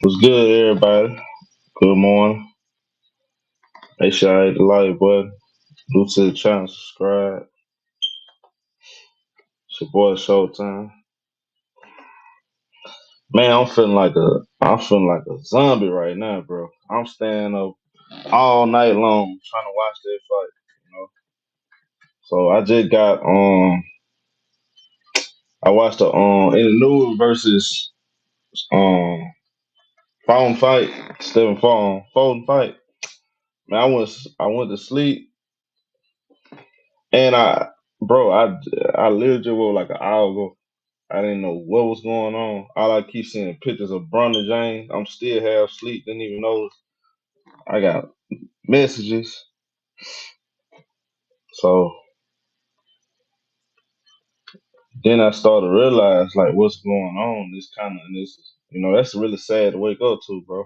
What's good, everybody? Good morning. Make sure I hit the like button. New to the channel, subscribe. It's your boy Showtime. Man, I'm feeling like a zombie right now, bro. I'm staying up all night long trying to watch that fight. So I watched the in the new versus um phone fight, Stephen phone fight. Man, I went to sleep and I literally woke like an hour ago. I didn't know what was going on. All I keep seeing pictures of Bronny James. I'm still half asleep. Didn't even notice. I got messages. So then I started to realize like what's going on. That's really sad to wake up to, bro.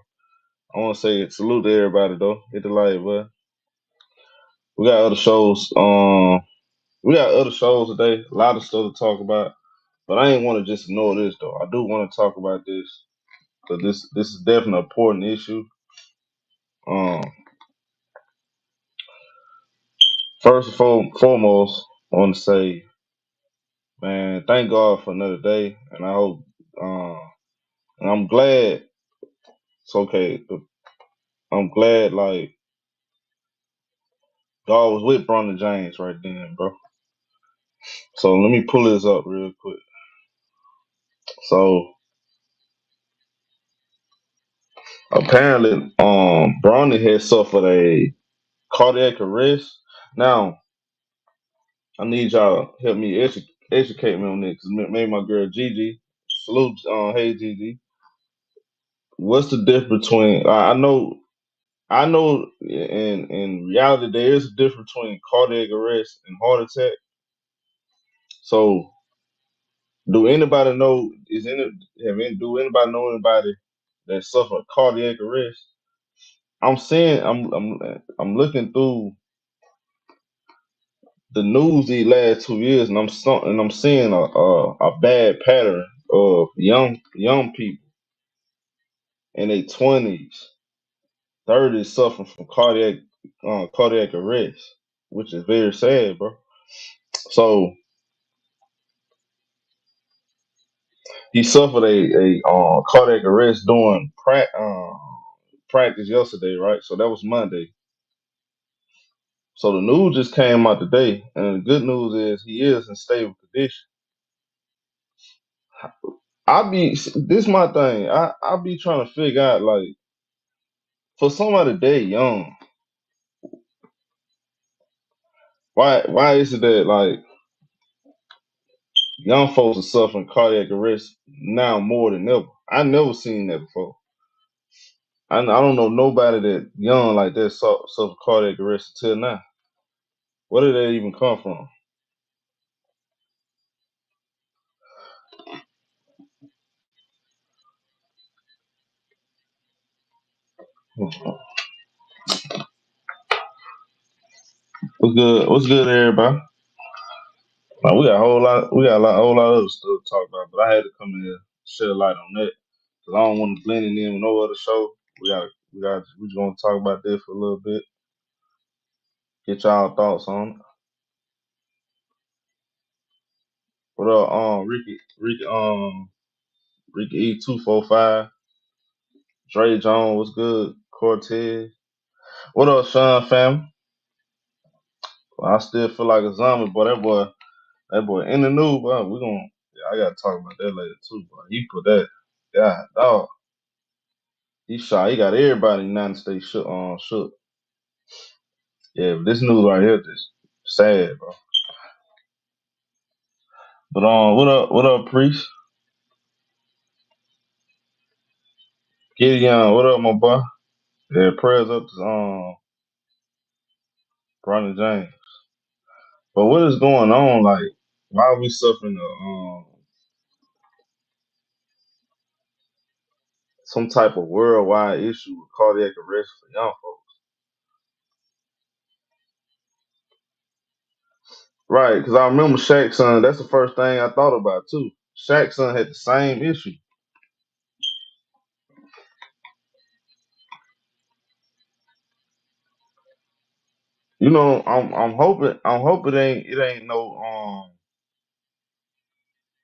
I want to say salute to everybody though. Hit the like, but we got other shows. We got other shows today. A lot of stuff to talk about. But I ain't want to just ignore this though. I do want to talk about this because this is definitely an important issue. Um, First and foremost, I want to say, man, thank God for another day, and I hope, uh, and I'm glad it's okay. I'm glad like God was with Bronny James right then, bro. So let me pull this up real quick. So apparently, Bronny had suffered a cardiac arrest. Now I need y'all to help me educate me on this. Cause maybe my girl Gigi, salute, hey Gigi. What's the difference between? I know in reality there is a difference between cardiac arrest and heart attack. So do anybody know do anybody know anybody that suffered cardiac arrest? I'm seeing I'm looking through the news these last 2 years and I'm seeing a bad pattern of young people in their 20s, 30s suffering from cardiac arrest, which is very sad, bro. So he suffered a cardiac arrest during practice yesterday, right? So that was Monday. So the news just came out today, and the good news is he is in stable condition. This my thing. I be trying to figure out like for somebody that young, why is it that like young folks are suffering cardiac arrest now more than ever? I never seen that before. I don't know nobody that young like that suffer cardiac arrest until now. Where did that even come from? What's good? What's good, everybody? We got a whole lot. We got a whole lot of other stuff to talk about, but I had to come in here shed a light on that because I don't want to blend it in with no other show. We just want to talk about this for a little bit. Get y'all thoughts on it. What up, Ricky E 245, Dre Jones, what's good? Cortez, what up, Sean fam? Well, I still feel like a zombie, but that boy in the news, but I gotta talk about that later too, but he put that, God, dog. He shot. He got everybody in the United States shook. Shook. Yeah, but this news right here just sad, bro. But what up? What up, priest? Gideon, what up, my boy? Yeah, prayers up to Bronny James. But what is going on? Like, why are we suffering some type of worldwide issue with cardiac arrest for young folks? Right, because I remember Shaq's son. That's the first thing I thought about too. Shaq's son had the same issue. I'm hoping it ain't no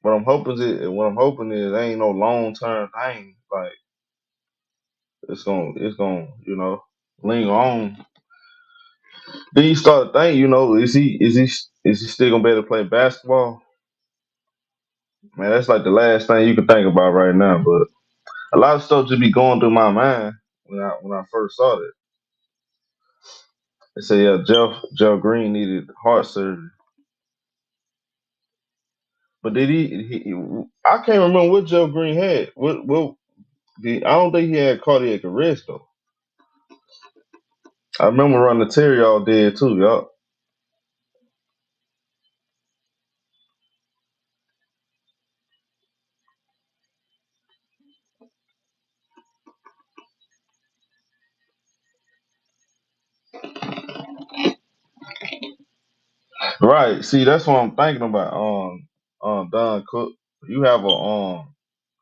what I'm hoping is it ain't no long term thing. Like it's gonna linger on. Then you start to think, is he still gonna be able to play basketball? Man, that's like the last thing you can think about right now. But a lot of stuff just be going through my mind when I first saw that. They say yeah, Jeff Green needed heart surgery, but did I can't remember what Jeff Green had. I don't think he had cardiac arrest though. I remember running the Terry all did too, y'all. Right. See, that's what I'm thinking about. Don Cook, you have a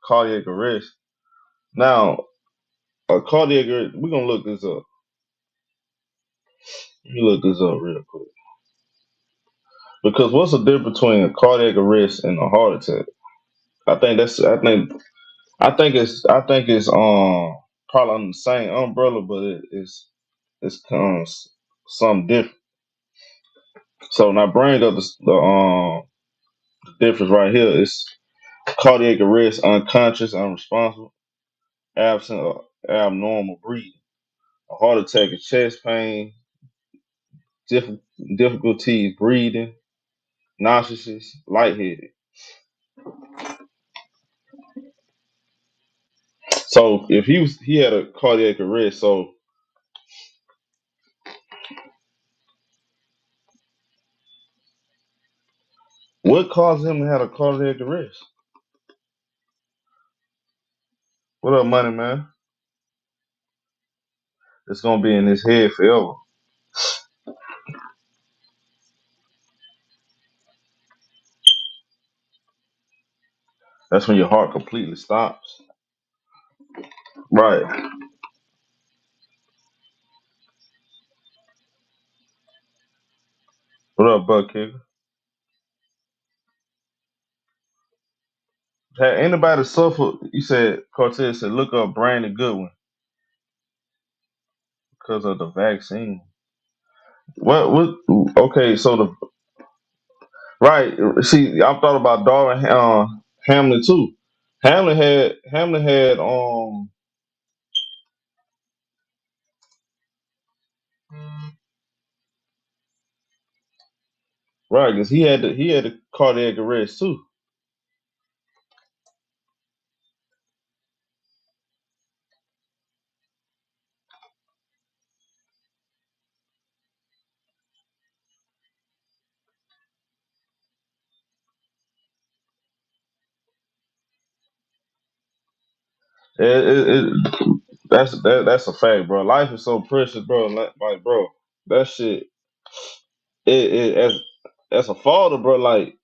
cardiac arrest. Now, a cardiac arrest. We're gonna look this up. Let me look this up real quick. Because what's the difference between a cardiac arrest and a heart attack? I think that's. I think it's probably under the same umbrella, but it's something different. So now bring up the difference right here. It's cardiac arrest, unconscious, unresponsible, absent or abnormal breathing. A heart attack is chest pain, diff- difficulties breathing, nauseous, lightheaded. So if he had a cardiac arrest, so what caused him to have a cardiac arrest? What up, money man? It's gonna be in his head forever. That's when your heart completely stops. Right. What up, Buck Kicker? Had anybody suffer? You said Cortez said look up Brandon Goodwin because of the vaccine. What? Okay, so the right. See, I thought about Darvin Hamlin too. Hamlin had right because he had the cardiac arrest too. That's a fact, bro. Life is so precious, bro. Like, bro, that shit. It as a father, bro. Like,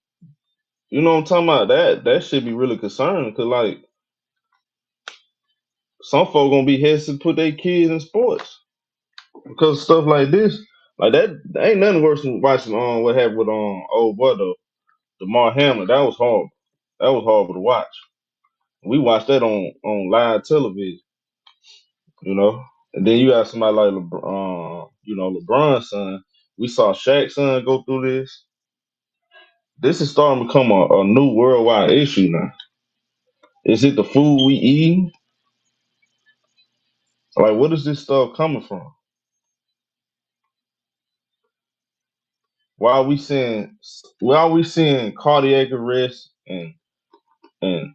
you know what I'm talking about? That should be really concerned because like some folk gonna be hesitant to put their kids in sports because of stuff like this. Like that ain't nothing worse than watching what happened with old boy though, Damar Hamlin. That was horrible. That was horrible to watch. We watched that on live television, you know. And then you got somebody like LeBron's son. We saw Shaq's son go through this. This is starting to become a new worldwide issue now. Is it the food we eat? Like, what is this stuff coming from? Why are we seeing why are we seeing cardiac arrest and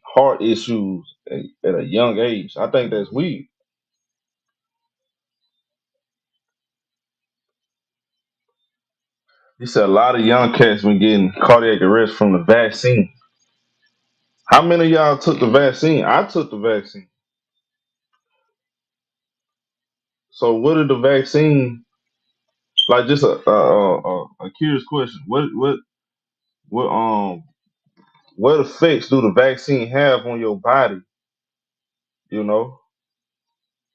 heart issues at a young age? I think that's weird. You said a lot of young cats been getting cardiac arrest from the vaccine. How many of y'all took the vaccine? I took the vaccine. So what did the vaccine like? Just a curious question. What what effects do the vaccine have on your body? You know,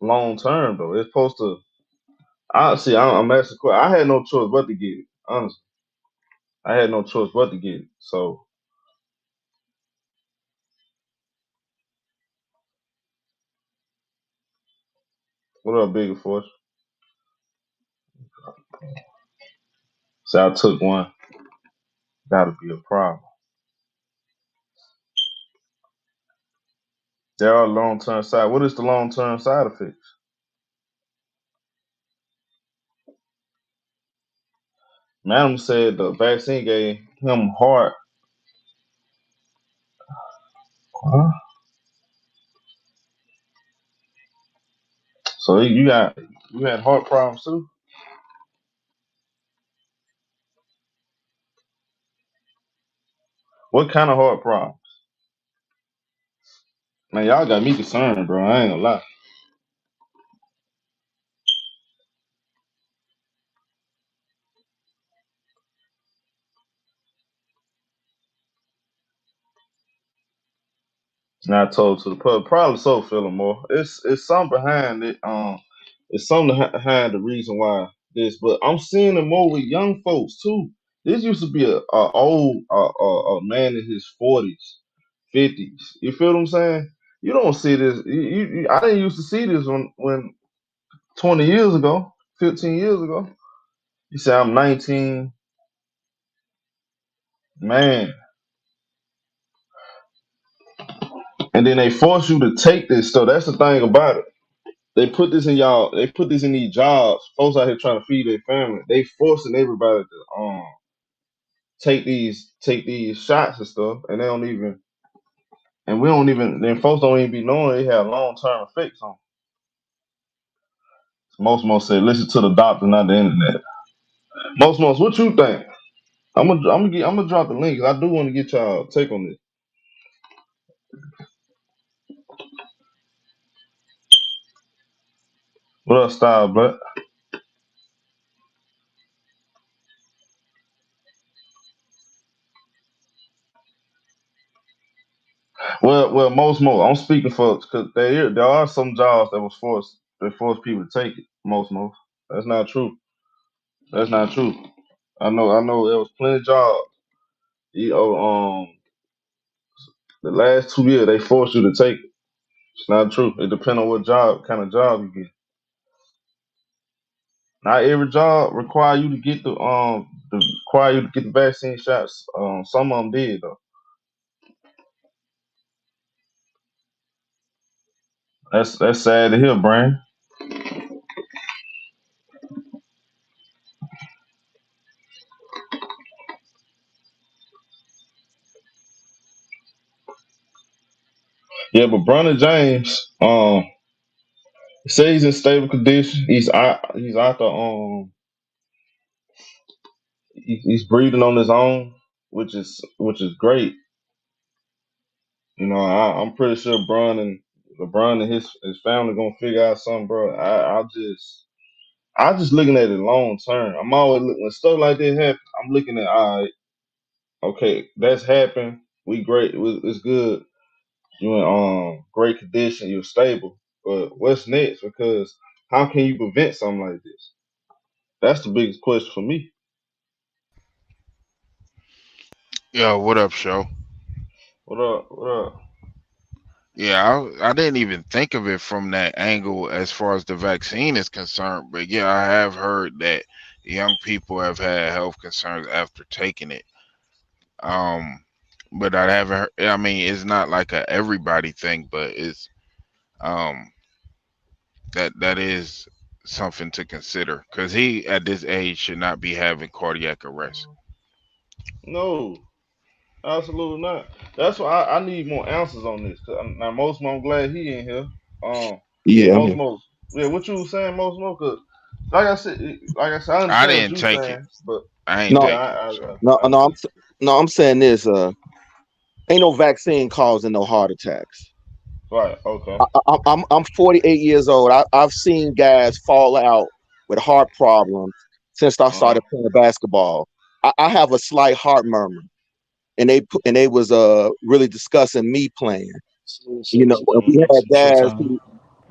long term though. It's supposed to. I see. I'm asking. I had no choice but to get it. Honestly, I had no choice but to get it. So what up, bigger force? So I took one. That'll be a problem. There are long term side. What is the long term side effects? Madam said the vaccine gave him heart. Huh? So you had heart problems too. What kind of heart problems? Man, y'all got me concerned, bro. I ain't gonna lie. Not told to the public. Probably so, feeling more. It's something behind it. It's something behind the reason why this. But I'm seeing it more with young folks too. This used to be a old a man in his 40s, 50s. You feel what I'm saying? You don't see this. I didn't used to see this when 20 years ago, 15 years ago. You say I'm 19, man, and then they force you to take this stuff. That's the thing about it. They put this in y'all. They put this in these jobs. Folks out here trying to feed their family. They forcing everybody to take these shots and stuff, and they don't even. And we don't even. Then folks don't even be knowing they have long term effects on. Most say listen to the doctor, not the internet. Most, what you think? I'm gonna drop the link. 'Cause I do want to get y'all take on this. What up, style, but most. I'm speaking for because there are some jobs that was forced. They forced people to take it. Most. That's not true. That's not true. I know. There was plenty of jobs. You know, the last 2 years they forced you to take it. It's not true. It depends on what kind of job you get. Not every job require you to get the vaccine shots. Some of them did though. That's sad to hear, Brian. Yeah, but Bronny James, say he's in stable condition. He's out the he's breathing on his own, which is great. You know, I'm pretty sure LeBron and his family gonna figure out something, bro. I just looking at it long term. I'm always looking when stuff like that happen. I'm looking at all right, okay, that's happened. We great. It's good. You in great condition. You're stable. But what's next? Because how can you prevent something like this? That's the biggest question for me. Yo, what up, show? What up? What up? Yeah, I didn't even think of it from that angle as far as the vaccine is concerned, but yeah, I have heard that young people have had health concerns after taking it. Um, but I haven't heard, I mean, it's not like a everybody thing, but it's um that is something to consider because he at this age should not be having cardiac arrest. No, absolutely not. That's why I need more answers on this. 'Cause now, I'm glad he in here. Um, Yeah, I'm here. yeah, what you was saying, Cause like I said, I I understand what didn't you take it. saying, but I ain't No, yeah, take it, so I no, see. no. I'm saying this. Ain't no vaccine causing no heart attacks. Right, okay. I'm 48 years old. I've seen guys fall out with heart problems since I Uh huh. started playing basketball. I have a slight heart murmur, and they was really discussing me playing. So, You know, and we so, had so guys Tony, who.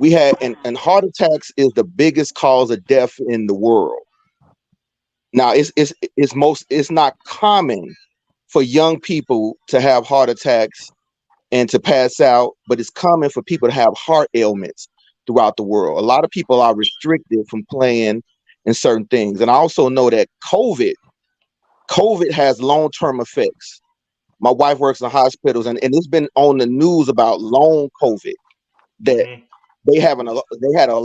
We had and heart attacks is the biggest cause of death in the world. Now it's not common for young people to have heart attacks and to pass out, but it's common for people to have heart ailments throughout the world. A lot of people are restricted from playing in certain things. And I also know that COVID has long-term effects. My wife works in hospitals, and it's been on the news about long COVID that Hmm. they had a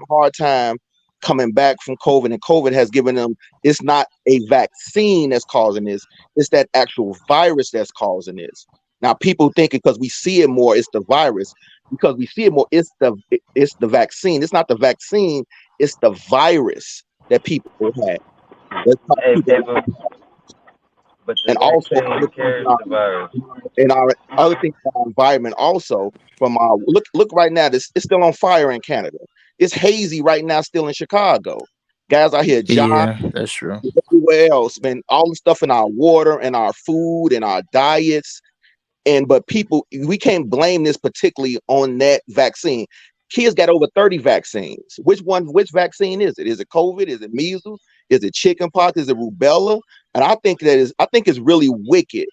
hard time coming back from COVID, and COVID has given them. It's not a vaccine that's causing this; it's that actual virus that's causing this. Now, people think because we see it more, it's the virus. Because we see it more, it's the vaccine. It's not the vaccine; it's the virus that people had. That's how Hey, people, hey, but the and also vaccine other things carries the virus. in our other things in our environment also from our look right now, it's still on fire in Canada. It's hazy right now still in Chicago. Guys out here jogging Yeah, that's true. everywhere else, man. All the stuff in our water and our food and our diets. And but people, we can't blame this particularly on that vaccine. Kids got over 30 vaccines. Which vaccine is it? Is it COVID? Is it measles? Is it chickenpox? Is it rubella? And I think it's really wicked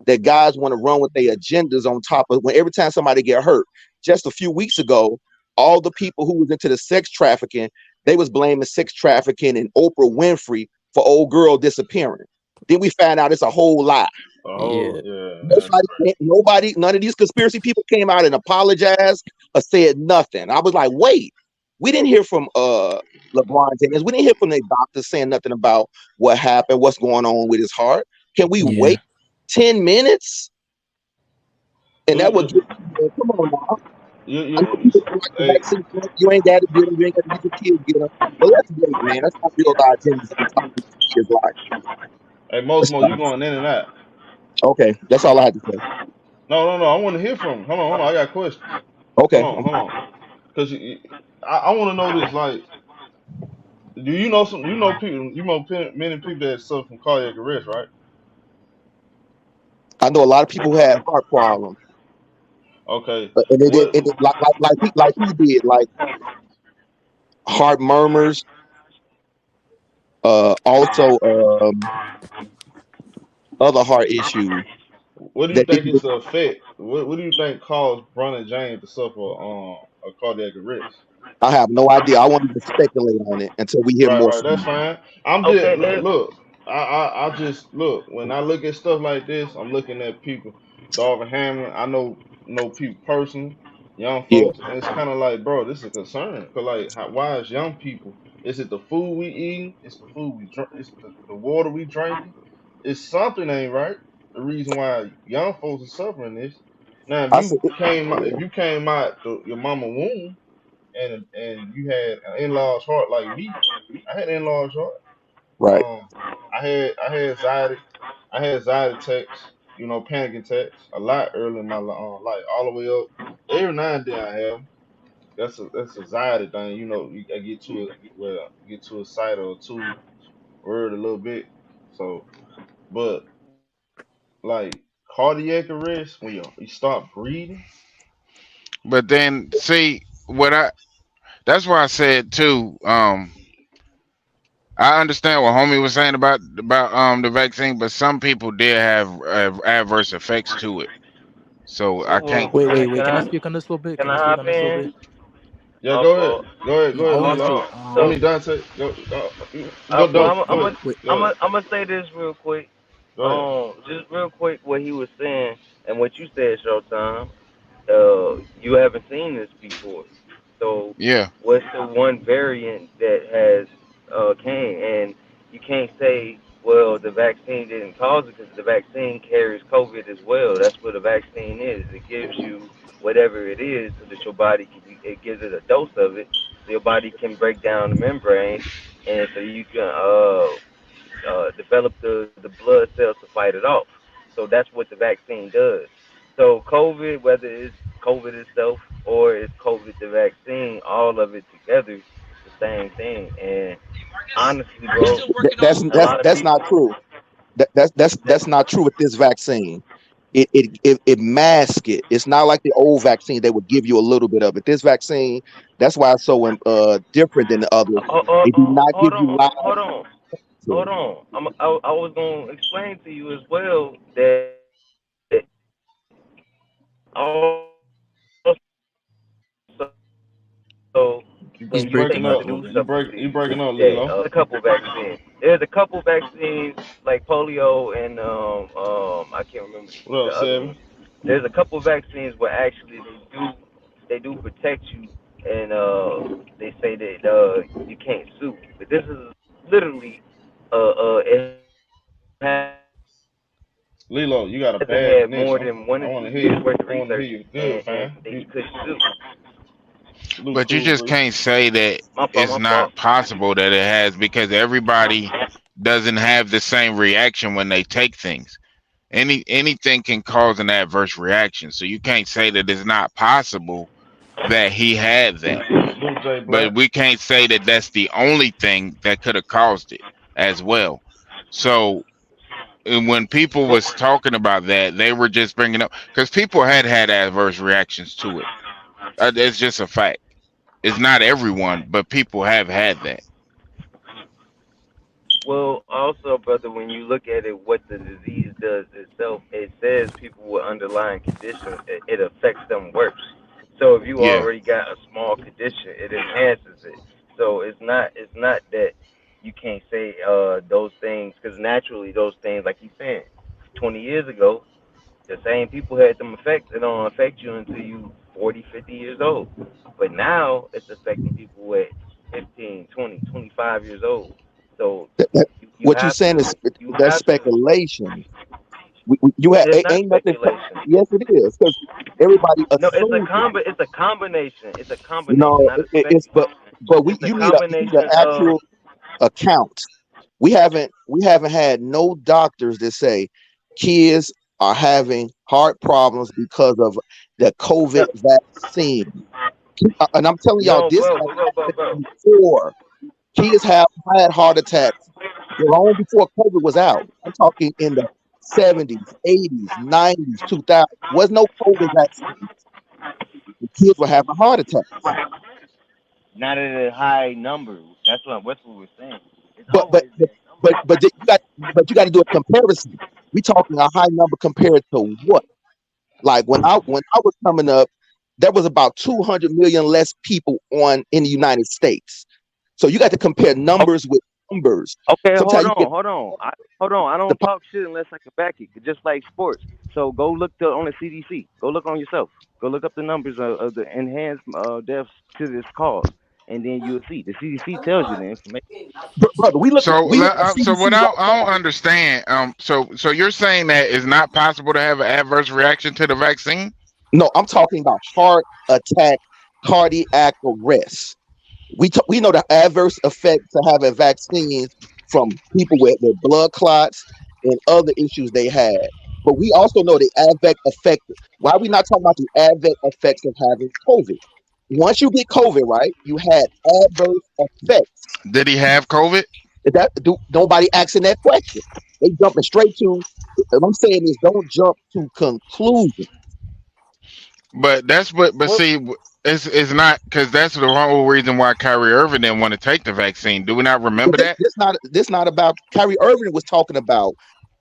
that guys want to run with their agendas on top of when every time somebody get hurt. Just a few weeks ago, all the people who was into the sex trafficking, they was blaming sex trafficking and Oprah Winfrey for old girl disappearing. Then we found out it's a whole lie. Yeah, Yeah, that's crazy. Nobody, none of these conspiracy people came out and apologized or said nothing. I was like, wait, we didn't hear from LeBron James. We didn't hear from the doctor saying nothing about what happened, what's going on with his heart. Can we yeah. wait 10 minutes? And You, that would you, get, come on now. I know you people don't like the hey, vaccine. You ain't got to get them. You ain't got to get your kids get them. But let's wait, man. Let's not build our agendas on top of these kids' life. hey, Let's Mosmo, you not. going in and out. Okay, that's all I had to say. No. I want to hear from him. Hold on. I got questions. Okay, Hold on. Because I want to know this. Like, do you know some? You know people. You know many people that suffer from cardiac arrest, right? I know a lot of people who had heart problems, Okay. and they did What? it like he did, like heart murmurs. Also, other heart issues What do you that think didn't. is the effect? What do you think caused Bronny James to suffer a cardiac arrest? I have no idea. I won't even speculate on it until we hear more Right. from That's them. fine. I'm just Okay, look. I just look when I look at stuff like this. I'm looking at people. Darvin Hamlin. I know people personally, young Yeah, folks, and it's kind of like, bro, this is a concern. Cause like, why is young people? Is it the food we eating? It's the food we drink. It's the water we drinking. It's something ain't right. The reason why young folks are suffering this. Now, I said, if you came out your mama womb and you had an enlarged heart like me, I had an enlarged heart. right. I had anxiety. I had anxiety attacks, panic attacks a lot early in my life, all the way up. Every now and then I have. That's anxiety thing. I get to it. Well, get to a site or two word a little bit. So, but like cardiac arrest when you start breathing. But then see what I that's why I said too. I understand what homie was saying about the vaccine, but some people did have adverse effects to it. So I can't. Wait, wait, can wait. Can I I speak on this a little bit? can Can I I speak hop on this a little in? bit? Yeah, go ahead. Oh, Yeah, Go I ahead, wanted Lilo. to. oh. So, Dante. well, Go. I'm Go gonna ahead. Wait. Go ahead. say this real quick. Go ahead. Just real quick, what he was saying and what you said, Showtime. You haven't seen this before. So, Yeah, what's the one variant that has came? And you can't say, well, the vaccine didn't cause it because the vaccine carries COVID as well. That's what a vaccine is. It gives you whatever it is so that your body it gives it a dose of it, so your body can break down the membrane, and so you can develop the blood cells to fight it off. So that's what the vaccine does. So COVID, whether it's COVID itself or it's COVID the vaccine, all of it together is the same thing. And honestly, bro, That's a lot of that's not people true. That's that not true with this vaccine. it masks it. It's not like the old vaccine. They would give you a little bit of it. This vaccine, that's why it's so different than the others. It do not give Hold you on, live. hold on. I was gonna explain to you as well that also You when You you breaking breaking take up. up? new You supplements, breaking up, that Lilo? a couple vaccines. There's a couple vaccines like polio and I can't remember What the up, other Seven? one. There's a couple vaccines where actually they do protect you, and they say that you can't sue. But this is literally it Lilo, you got a hasn't bad had more connection. than one I or want to two hear years you. worth of I want to hear research, you good, and fam. they You could sue. But you Bluetooth, just bro. can't say that My fault, it's my fault. not possible that it has because everybody doesn't have the same reaction when they take things. Anything can cause an adverse reaction. So you can't say that it's not possible that he had that. Blue J But Black. we can't say that that's the only thing that could have caused it as well. So and when people was talking about that, they were just bringing up because people had adverse reactions to it. It's just a fact. It's not everyone, but people have had that. Well, also, brother, when you look at it, what the disease does itself, it says people with underlying conditions, it affects them worse. So if you Yeah. already got a small condition, it enhances it. So it's not that you can't say those things because naturally those things, like he's saying, 20 years ago, the same people had them effects. It don't affect you until you 40, 50 years old. But now it's affecting people at 15, 20, 25 years old. So you What you have saying is to you that's have to. speculation. You have It's not ain't nothing. speculation. Yes, it is because everybody No, it's a assumes it. it's a combination. It's a combination, No, not a it's speculation. but we It's a you need an combination of. actual account. We haven't had no doctors that say kids are having heart problems because of the No, COVID vaccine. And I'm telling y'all, no, this bro, has bro. happened before. Kids have had heart attacks long before COVID was out. I'm talking in the 70s, 80s, 90s, 2000. Was no COVID vaccine. The kids were having heart attacks. Not at a high number. That's what we're saying. It's But but always but been but, somewhere. but you got to do a comparison. We talking a high number compared to what? Like when I was coming up, there was about 200 million less people on in the United States. So you got to compare numbers with numbers. Okay, Sometimes you get hold on. Hold on. I the don't talk shit unless I can back it. Just like sports. So go look on the CDC. Go look on yourself. Go look up the numbers of the enhanced deaths to this cause, and then you'll see. The CDC tells you the information. brother. We look So we look at so CDC what right I don't now. understand. So you're saying that it's not possible to have an adverse reaction to the vaccine? No, I'm talking about heart attack, cardiac arrest. We know the adverse effects of having vaccines from people with blood clots and other issues they had. But we also know the adverse effect. Why are we not talking about the adverse effects of having COVID? Once you get COVID, right, you had adverse effects. Did he have COVID? Nobody asking that question. They jumping straight to. What I'm saying is, don't jump to conclusion. But that's what. But Well, see, it's not because that's the whole reason why Kyrie Irving didn't want to take the vaccine. Do we not remember that? This not about Kyrie Irving was talking about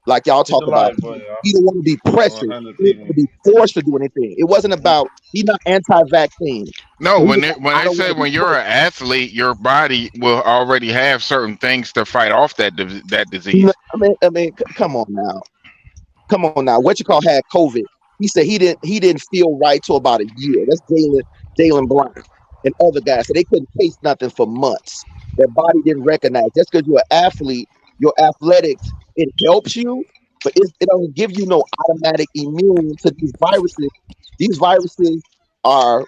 like y'all Hit the talk about. like button, y'all. He didn't want to be pressured. 100 He didn't people. want to be forced to do anything. It wasn't about he's not anti-vaccine. No, He when was like, when I they don't want say to be when you're pushed. an athlete, your body will already have certain things to fight off that No, disease. come on now. Come on now. What you call had COVID? He said he didn't feel right till about a year. That's Jalen Brown and other guys. So they couldn't taste nothing for months. Their body didn't recognize. Just because you're an athlete, your athletics, it helps you, but it doesn't give you no automatic immune to these viruses. These viruses are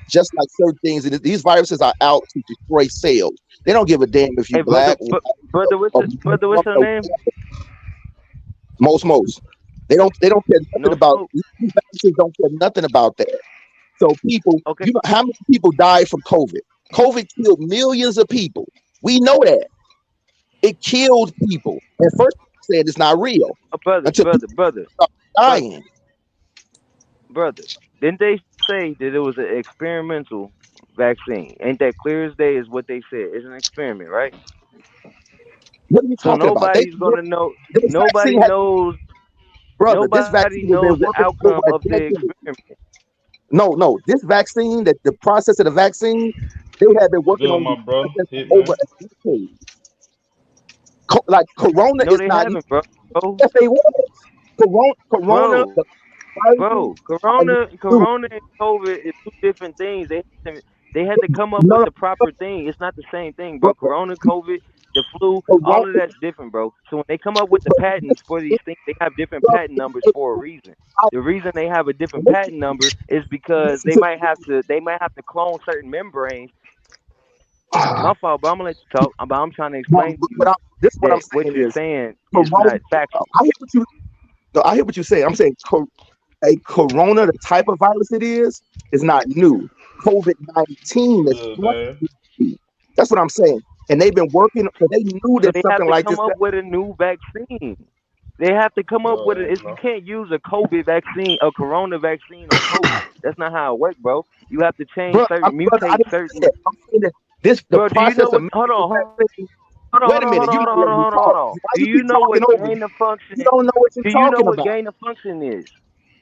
just like certain things. These viruses are out to destroy cells. They don't give a damn if you hey, black, white, or brother, what's her name? most. They don't care nothing No about smoke. these vaccines. Don't care nothing about that. So people, Okay. you know how many people died from COVID? COVID killed millions of people. We know that it killed people. And first said it's not real Brother, until people. brother. dying. brother, didn't they say that it was an experimental vaccine? Ain't that clear as day? Is what they said. It's an experiment, right? What are you So talking about? They nobody's gonna know. this Nobody vaccine had knows. brother. This Nobody vaccine has knows been the working outcome for over of a the decade. experiment. No. This vaccine, that the process of the vaccine, they have been What's working good, on my this brother? process for over Hitman. a decade. Like Corona No, is they not. haven't, bro. Yes, they was. Corona, Bro, the viruses are new. Corona and COVID is two different things. They had to come up with No, the proper thing. It's not the same thing, bro. brother. Corona, COVID, the flu, Corona, all of that's different, bro. So when they come up with the patents for these things, they have different brother, patent numbers for a reason. I- The reason they have a different listen, patent number is because listen to they might have to clone certain membranes. My ah, fault, but I'm gonna let you talk. But I'm trying to but, explain to but you I, this is what I'm that what saying you're is saying is Corona. not factual. I hear what you. No, I hear what you're saying. I'm saying a Corona, the type of virus it is not new. COVID-19, What's the good, Dad? strain. That's what I'm saying. And they've been working. So they knew So that they have something to like come this. up with a new vaccine. They have to come up with it. You No. can't use a COVID vaccine, a Corona vaccine on COVID. That's not how it works, bro. You have to change Bro, certain, brother, I mutate didn't say certain. that. I'm saying that the Bro, do you know process of what? making this vaccine. Hold Wait a on, hold minute, on, you're hold not on, hold letting on, me hold on, hold talk. on. Why Do you you keep know talking what over me? gain of function? You don't know what you're Do you know talking what about. gain of function is?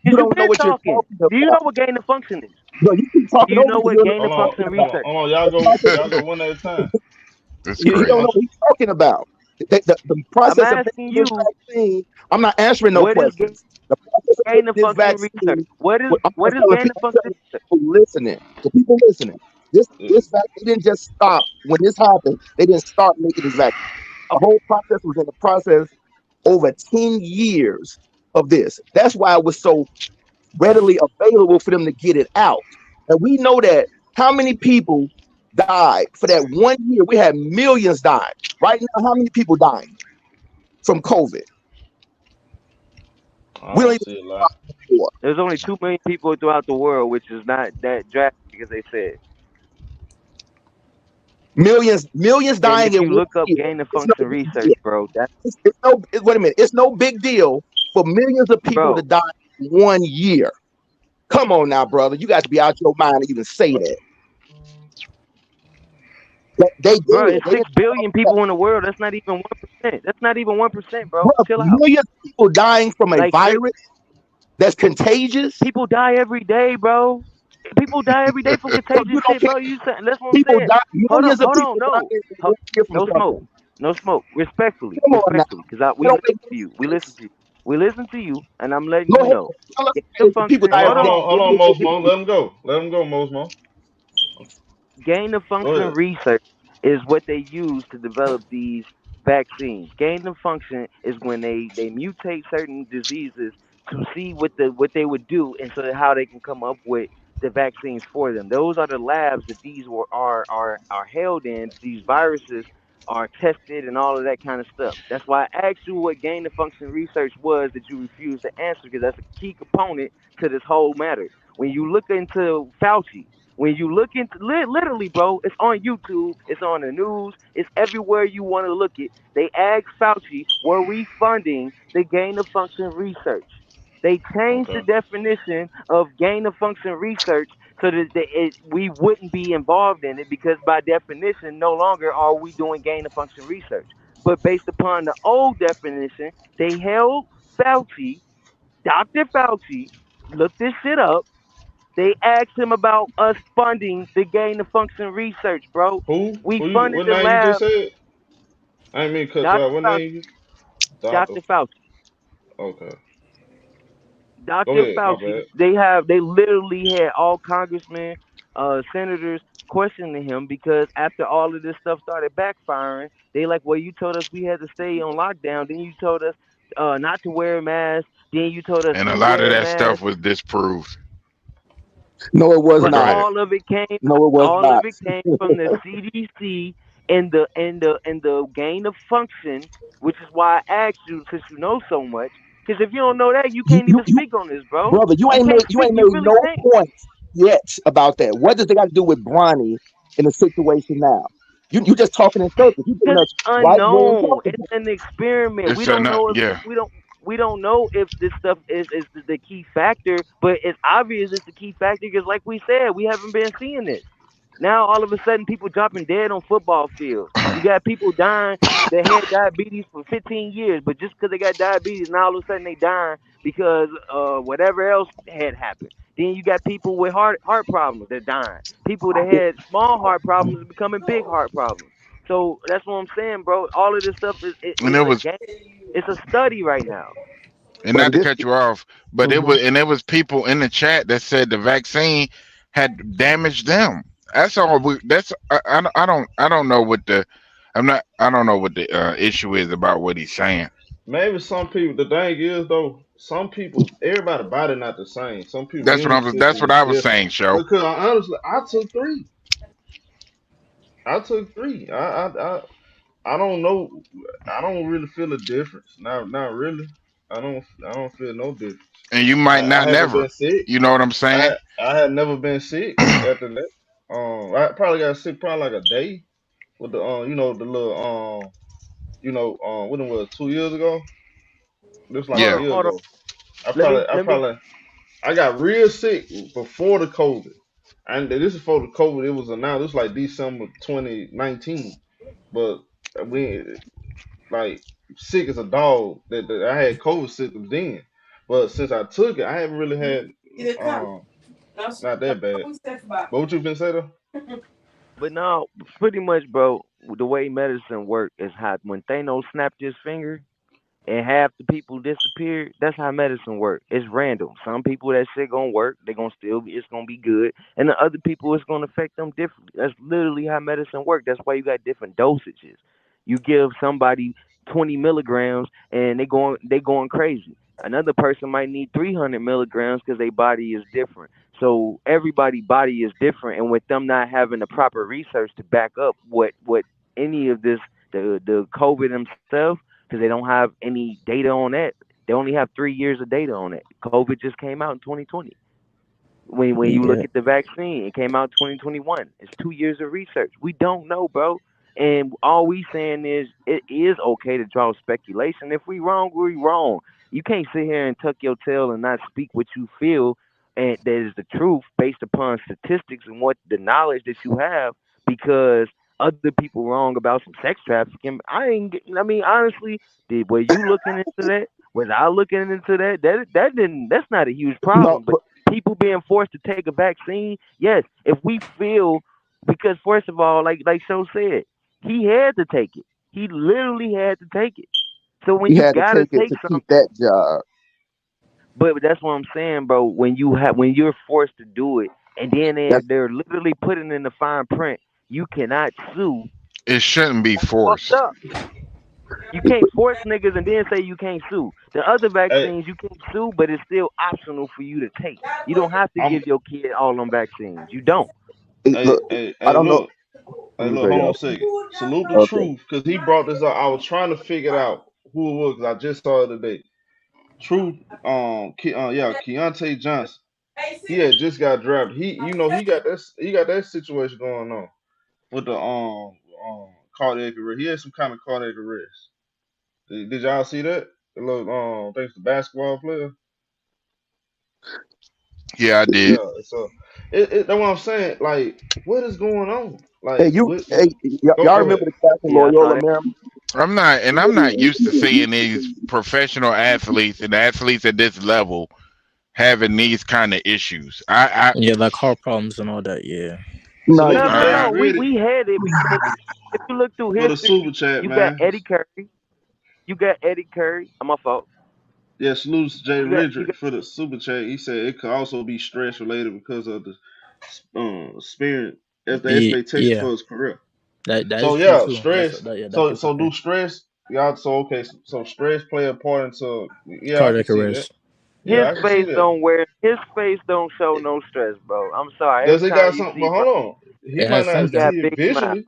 You Cause you've don't know been what you're talking. talking Do you know about. what gain of function is? Bro, you keep Do talking you over know me. You what don't know gain what of Hold you're on, talking function about. research? hold on. Y'all The go, process, y'all go one at a time. It's he don't crazy. know what he's talking about. The I'm process of asking making this you, vaccine, I'm not answering no what is questions. The process of gain making of this function research? vaccine, I'm What just is telling gain of people, function research? listening, the people listening. This vaccine they didn't just stop when this happened. They didn't start making this vaccine. The whole process was in the process over 10 years of this. That's why it was so readily available for them to get it out. And we know that how many people died for that 1 year? We had millions died. Right now, how many people dying from COVID? I We don't don't even see a talk lot. about it anymore. There's only 2 million people throughout the world, which is not that drastic as they said. Millions And dying if in you one look up year. gain of It's no function big research, deal. bro, that Wait a minute. It's no big deal for millions of people to bro, die in 1 year. Come on now, brother. You got to be out your mind to even say that. They did. bro, it's They didn't. 6 billion people in the world. That's not even 1%. That's not even 1%, bro. Bro, Chill out. millions of people dying from a Like six virus that's contagious. people die every day, bro. People die every day from So contagious you don't shit, care. bro. You saying that's what I'm People saying. die. Hold Millions of on, people no, dying in 1 year from no smoke, something. no smoke. Respectfully, Come on now. respectfully, because we That don't listen make to you. We no listen sense. to you. We listen to you, and I'm letting Go you ahead. know. Tell us Gain of if people function. die every Hold day. on, hold Give on, me Mosmo. Let him go. Let him go, Mosmo. gain of Go function ahead. research is what they use to develop these vaccines. Gain of function is when they mutate certain diseases to see what they would do and so that how they can come up with the vaccines for them. Those are the labs that these are held in. These viruses are tested and all of that kind of stuff. That's why I asked you what gain of function research was that you refused to answer because that's a key component to this whole matter. When you look into Fauci, when you look into literally, bro, it's on YouTube, it's on the news, it's everywhere you want to look it. They asked Fauci, were we funding the gain of function research? They changed the Okay. definition of gain of function research so that we wouldn't be involved in it because by definition, no longer are we doing gain of function research. But based upon the old definition, they held Fauci, Dr. Fauci, look this shit up. They asked him about us funding the gain of function research, bro. Who? We Who you? funded What the name you just lab, said? I ain't mean to cut you Dr. out. What Fauci. name you? Doctor. Dr. Fauci. Okay. Go Dr. ahead. My Fauci. bad. They literally had all congressmen, senators questioning him because after all of this stuff started backfiring, they like, well, you told us we had to stay on lockdown. Then you told us not to wear a mask. Then you told us And a to lot of wear a that mask. stuff was disproved. No, it was But But go not. ahead. all of it came No, it was all not. of it came from the CDC and the gain of function, which is why I asked you since you know so much. Because if you don't know that, you You, can't you, even you, speak on this, bro. brother, You can't you speak. ain't You made really no can't. points yet about that. What does it got to do with Bronny in the situation now? You just talking in circles. You giving Because us it's right wing unknown. talking It's points. an experiment. We It's don't not, know if yeah. we don't. we don't know if this stuff is the key factor, but it's obvious it's the key factor because, like we said, we haven't been seeing this. Now all of a sudden, people dropping dead on football fields. You got people dying that had diabetes for 15 years, but just because they got diabetes, now all of a sudden they dying because whatever else had happened. Then you got people with heart problems that dying. People that had small heart problems becoming big heart problems. So that's what I'm saying, bro. All of this stuff And is it a was, game. It's a study right now. and But not to this, cut you off, but mhm. it was people in the chat that said the vaccine had damaged them. That's all. I don't know what the I don't know what the issue is about what he's saying. Maybe some people. The thing is though, some people, everybody body not the same. Some people immune That's system what is I was different. saying, show. Because honestly, I took three. I took three. I don't know. I don't really feel a difference. Not really. I don't feel no difference. And you might I not haven't never. been sick. You know what I'm saying? I had never been sick after that. I probably got sick probably like a day with the the little when it was 2 years ago. This was like a Yeah. year Hold on. ago. Let me. I got real sick before the COVID. And this is before the COVID. It was announced. This was like December 2019. But we like sick as a dog. That I had COVID symptoms then. But since I took it, I haven't really had not that bad. But what you been saying though? But no, pretty much, bro. The way medicine work is how when Thanos snapped his finger, and half the people disappeared. That's how medicine works. It's random. Some people that shit gonna work, they gonna still be, it's gonna be good, and the other people it's gonna affect them differently. That's literally how medicine works. That's why you got different dosages. You give somebody 20 milligrams and they going crazy. Another person might need 300 milligrams because their body is different. So everybody body is different, and with them not having the proper research to back up what any of this the COVID themselves because they don't have any data on that. They only have 3 years of data on it. COVID just came out in 2020. When you look Yeah. at the vaccine, it came out in 2021. It's 2 years of research. We don't know, bro. And all we saying is it is okay to draw speculation. If we wrong, we wrong. You can't sit here and tuck your tail and not speak what you feel and that is the truth based upon statistics and what the knowledge that you have because other people wrong about some sex trafficking. I mean, honestly, were you looking into that? Was I looking into that? That's not a huge No, problem. But people being forced to take a vaccine, yes, if we feel because first of all, like Show said, he had to take it. He literally had to take it. So when he you had to gotta take it take to keep something, that job. but that's what I'm saying, bro. When you're forced to do it, and then That's they're literally putting in the fine print, you cannot sue. It shouldn't be Fucked forced. up. You can't force niggas and then say you can't sue. The other Hey, vaccines you can't sue, but it's still optional for you to take. You don't have to I'm give your kid all them vaccines. You don't. look. I hey, don't know. hey, Let me look, say hold on y'all. a second. Salute the Okay. truth, because he brought this up. I was trying to figure it out who it was, because I just saw it today. Truth, Keontae Johnson. He had just got drafted. He got that situation going on with the cardiac arrest. He had some kind of cardiac arrest. Did y'all see that? The little thanks to basketball player. Yeah, I did. Yeah, so that's what I'm saying. Like, what is going on? Hey, Like, you. Hey, y'all go ahead. remember the guy from Yeah, I saw Loyola that. Maryland? I'm not used to seeing these professional athletes and athletes at this level having these kind of issues. Yeah, like heart problems and all that. Yeah. No, Salute No, to no, Jay I no. Riddick We had it because if you look through for the super history, chat, you got man. Eddie Curry. You got Eddie Curry. My fault. Yeah, salute to Jay You Riddick got for the super chat. He said it could also be stress related because of the spirit as the expectation Yeah. for his career. That is So true yeah, too. stress. Yeah, that So could so do happen. stress. Y'all so okay. So stress play a part into. Yeah, I can Cardiac see that. arrest. Yeah, his I can see face that. don't wear his face don't show no stress, bro. I'm sorry. Does Every he time got you something? see But Bron, hold on. He It might has he not something. got see it big smile. visually.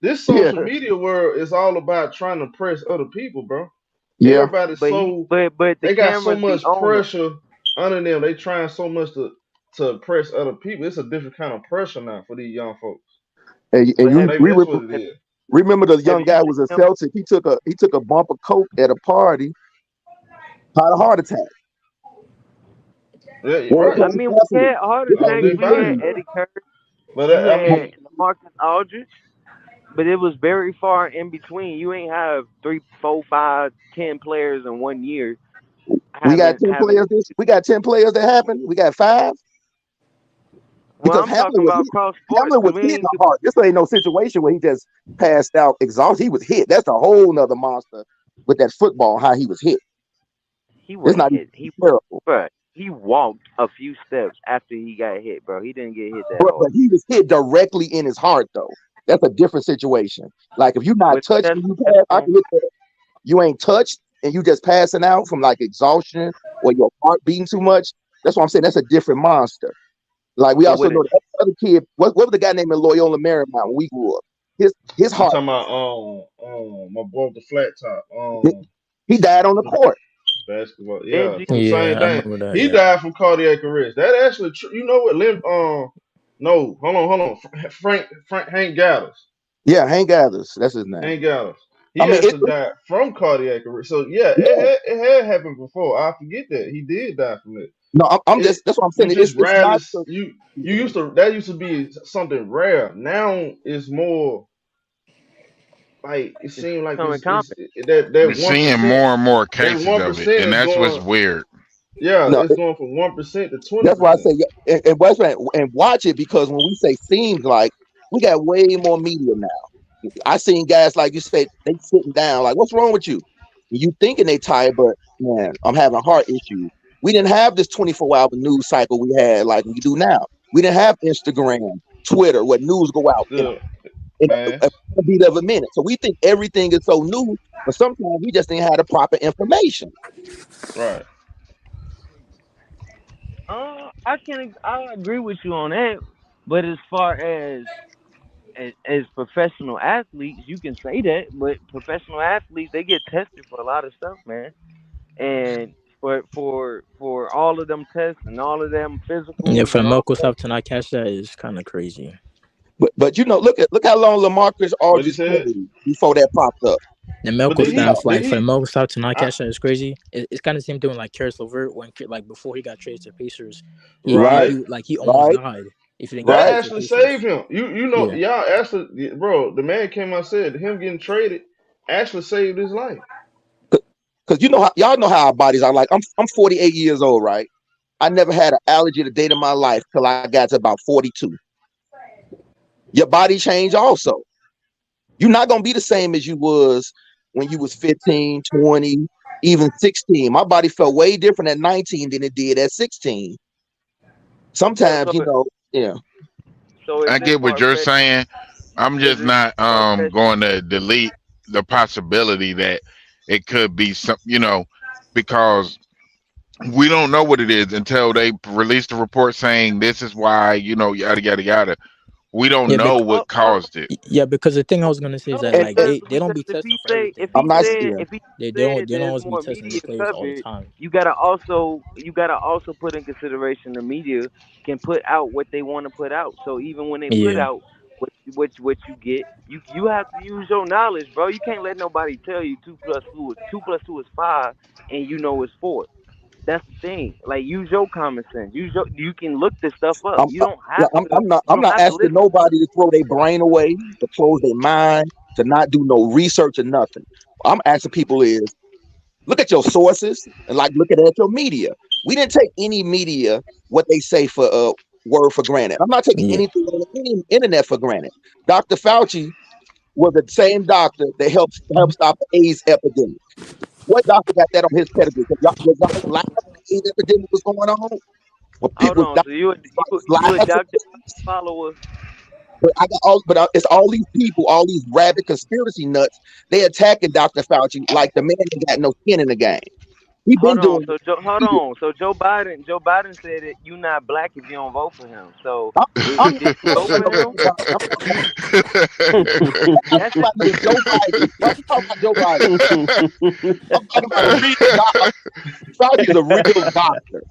This yeah, social media world is all about trying to press other people, bro. yeah. Everybody's But he so but the they got so cameras be much on him. pressure under them. They trying so much to impress other people. It's a different kind of pressure now for these young folks. And But you Maybe that's what it have, is. remember the have young you guy seen was a him? Celtic. He took a bump of coke at a party, Had a heart attack. Yeah, Well, right. I mean, we had heart this I was attacks. is in We had body. me. Eddie Curry. But You I had mean, Marcus Aldridge. But it was very far in between. You ain't have 3, 4, 5, 10 players in 1 year We got having 10 having. players. We got 10 players that happened. We got 5 Well, because I'm talking about cross sports Hamlin was because we hit in ain't. the heart. This ain't no situation where he just passed out exhausted. He was hit. That's a whole nother monster with that football. How he was hit. He It's wasn't not hit. even terrible. Bro, he walked a few steps after he got hit, bro. He didn't get hit that But hard. he was hit directly in his heart, though. That's a different situation. Like if you're not With touched chest, and you chest pass, I wound. can hit that. You ain't touched and you just passing out from like exhaustion or your heart beating too much. That's what I'm saying. That's a different monster. Like we But also with know it, the other kid. What was the guy named Loyola Marymount when we grew up? His you heart. talking about my boy with the flat top. He died on the court. Basketball. Yeah, Benji, from the Yeah, same I thing. remember that. He Yeah. died from cardiac arrest. That actually you know what no, hold on. Frank Hank Gallows. Yeah, Hank Gathers. That's his name. Hank Gallows. I He mean, actually died from cardiac arrest. So yeah, yeah. it had happened before. I forget that. He did die from it. No, I'm It just. That's what I'm you saying. just It's rarely not. you used to that used to be something rare. Now it's more like it it's seemed like becoming it's common. We're that one seeing percent. more and more That cases one of it, percent and is that's what's going. weird. Yeah, No, it's going from 1% to twenty that's why I say. percent. And West and watch it because when we say seems like we got way more media now. I seen guys like you say they sitting down like, what's wrong with you? You thinking they tired, but man, I'm having heart issues. We didn't have this 24-hour news cycle we had like we do now. We didn't have Instagram, Twitter, where news go out Still, in man, a beat of a minute. So we think everything is so new, but sometimes we just didn't have the proper information. right. I agree with you on that. But as far as professional athletes, you can say that. But professional athletes, they get tested for a lot of stuff, man. And for all of them tests and all of them Yeah, physicals for and all Marcus that, up to not catch that is kind of crazy. But you know, look how long LaMarcus What he Aldridge said? played before that popped up. And But medical did he? staff, No, Did like for the he? medical staff to not I, catch that is crazy. It's kind of the same thing with like Karis LeVert when like before he got traded to Pacers, right. he almost right, died if he didn't get That right. traded to the actually saved Pacers. him. You know Yeah, y'all actually, bro. The man came out and said him getting traded actually saved his life. Because you know how y'all know how our bodies are. Like I'm 48 years old, right? I never had an allergy a day in my life till I got to about 42. Your body changed also. You're not gonna be the same as you was when you was 15, 20, even 16. My body felt way different at 19 than it did at 16. so Sometimes, so yeah. so is I it get what far you're fetched? saying. I'm Is just it not far fetched? going to delete the possibility that it could be some, because we don't know what it is until they release the report saying this is why, yada yada yada. We don't yeah, know Oh, what oh, caused it. yeah. Because the thing I was gonna say is that And, like and they don't be testing for if everything. he I'm not Like said yeah. if he they said don't there's always be more testing the media players all the coverage, time. you gotta also put in consideration the media can put out what they want to put out. So even when they put Yeah, out what you get, you have to use your knowledge, bro. You can't let nobody tell you two plus two is five and you know it's four. That's the thing. Like use your common sense. You can look this stuff up. I'm, You uh, don't yeah, have I'm, to I'm not. you I'm don't not have to asking listen. nobody to throw their brain away, to close their mind, to not do no research or nothing. I'm asking people is look at your sources and like looking at your media. We didn't take any media what they say for word for granted. I'm not taking yeah. anything on the internet for granted. Dr. Fauci was the same doctor that helped stop the AIDS epidemic. What doctor got that on his pedigree? Was y'all live when the AIDS epidemic was going on? When Hold people on. died So you a live Dr. follower? but it's all these people, all these rabid conspiracy nuts. They attacking Dr. Fauci like the man ain't got no skin in the game. He Hold been on. doing So hold it. on. So Joe Biden said that you not black if you don't vote for him. So I'm, I'm did you not vote talking for about him? no Joe Biden. I'm That's talking about no Joe Biden. Why you talking about Joe Biden? I'm talking about a real doctor. Fauci's a real doctor.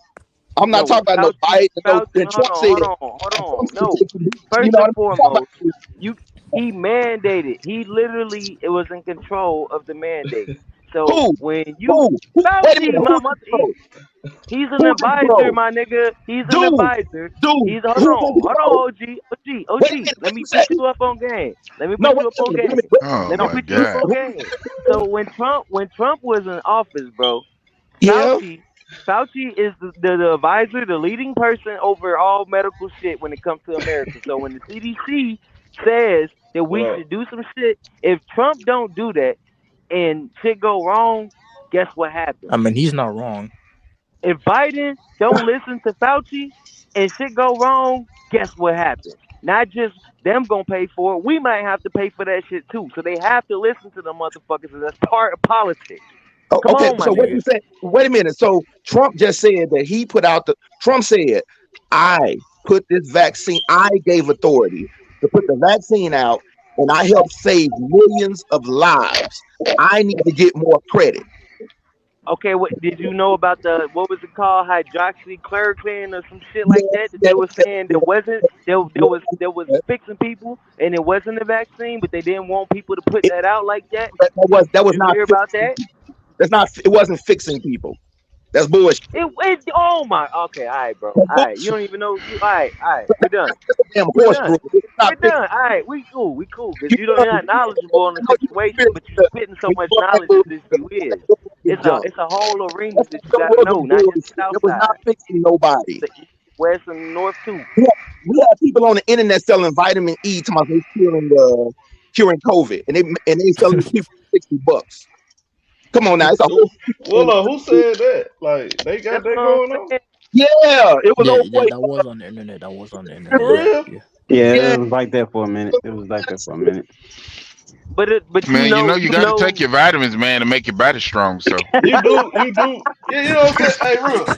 I'm not no talking about no Fauci. Biden. No, Fauci. and Hold Trump on. said, Hold on. Hold and Trump on. said No. take you First know what and I'm talking about? foremost, he mandated. He literally it was in control of the mandate. So Who? when you Who? Wait a Fauci, minute. my Who mother, this bro? he's an Who this advisor, bro? my nigga. He's an Dude, advisor. dude. He's Who this hold bro? on, OG. Wait a minute. Let What me you put say? you up on game. Let me No, put wait you up a on minute. Wait a game. minute. Wait a Oh minute. Let me No. my put you up God. on game. So when Trump was in office, bro, Yeah. Fauci is the advisor, the leading person over all medical shit when it comes to America. So when the CDC says that What we up? should do some shit, if Trump don't do that and shit go wrong, guess what happens? I mean, he's not wrong. If Biden don't listen to Fauci and shit go wrong, guess what happens? Not just them gonna pay for it, we might have to pay for that shit too. So they have to listen to the motherfuckers, and that's part of politics. Oh, Come okay. on, my So what nigga. you say? Wait a minute. So Trump just said that he put out the. Trump said, "I put this vaccine. I gave authority to put the vaccine out, and I helped save millions of lives. I need to get more credit." Okay, what did you know about the what was it called, hydroxychloroquine or some shit Yeah, like that? That yeah, they were yeah, saying yeah, there wasn't yeah, there was yeah. fixing people and it wasn't a vaccine, but they didn't want people to put It, that out like that. that was Did you not hear about fixing that? people. That's not. It wasn't fixing people. That's bullshit. It oh my okay, all right, bro. That's All right. You bullshit. don't even know you all right, we're done. That's a damn We're horse done. group. It's not We're fixing. done. All right, we cool. Cause You you don't know, you're not knowledgeable on the you situation, experience but you the- spitting so when you much go on that knowledge as movie, if the you that is. get jumped. It's a whole arena That's that you that gotta was know, some not just the bullshit. south It was not side. fixing nobody. The east, west, and north too. We have people on the internet selling vitamin E to my curing COVID, and they selling it to people for $60. Come on now, it's a whole Well, who said that? Like they got That's what that I'm going on? saying. yeah, it was Yeah, over yeah, that was on the internet. That was on the For internet. Yeah, real? yeah. Yeah, yeah. it was like that for a minute. It was like that for a minute. But Man, you got to take your vitamins, man, to make your body strong. So You do. Yeah, you know what I'm saying? Hey, real.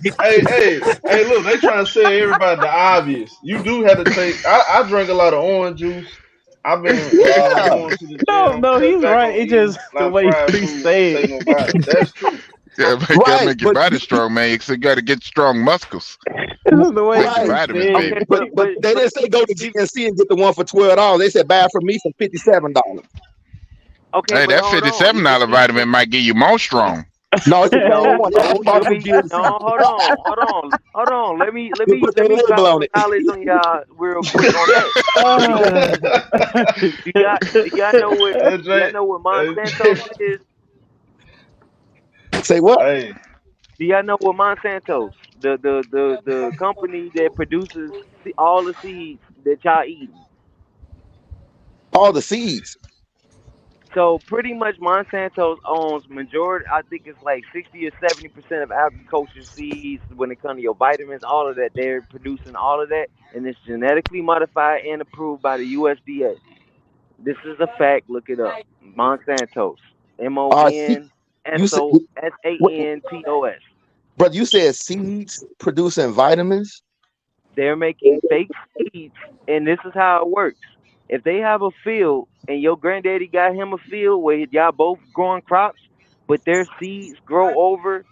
Hey, look, they trying to say everybody the obvious. You do have to take I drink a lot of orange juice. I've been Yeah. going to the No, gym, no, cut he's back right. on It eating just a the lot of way fried he food to said. take no vitamins. That's true. yeah, got to Right, make your body strong, man. So you got to get strong muscles This is the way with the right. he vitamins, said okay, baby. it. But they didn't say go to GNC and get the one for $12. They said buy from me for $57. okay, Hey, but that hold on. $57 vitamin might get you more Even strong. No, it's no one. I no, bought it from GNC. no. Hold on. They put their Let me label drop on some it. knowledge on y'all real quick on that. Uh, Do y'all Jay, know what Jay, Monsanto is? Say what? hey, Do y'all know what Monsanto's the company that produces all the seeds that y'all eating? All the seeds. So pretty much Monsanto owns majority. I think it's like 60 or 70% of agriculture seeds. When it comes to your vitamins, all of that, they're producing all of that, and it's genetically modified and approved by the USDA. This is a fact. Look it up. Monsanto's. See, you said what, MonSantos. brother? You said seeds producing vitamins. They're making fake seeds, and this is how it works. If they have a field and your granddaddy got him a field where y'all both growing crops, but their seeds grow over,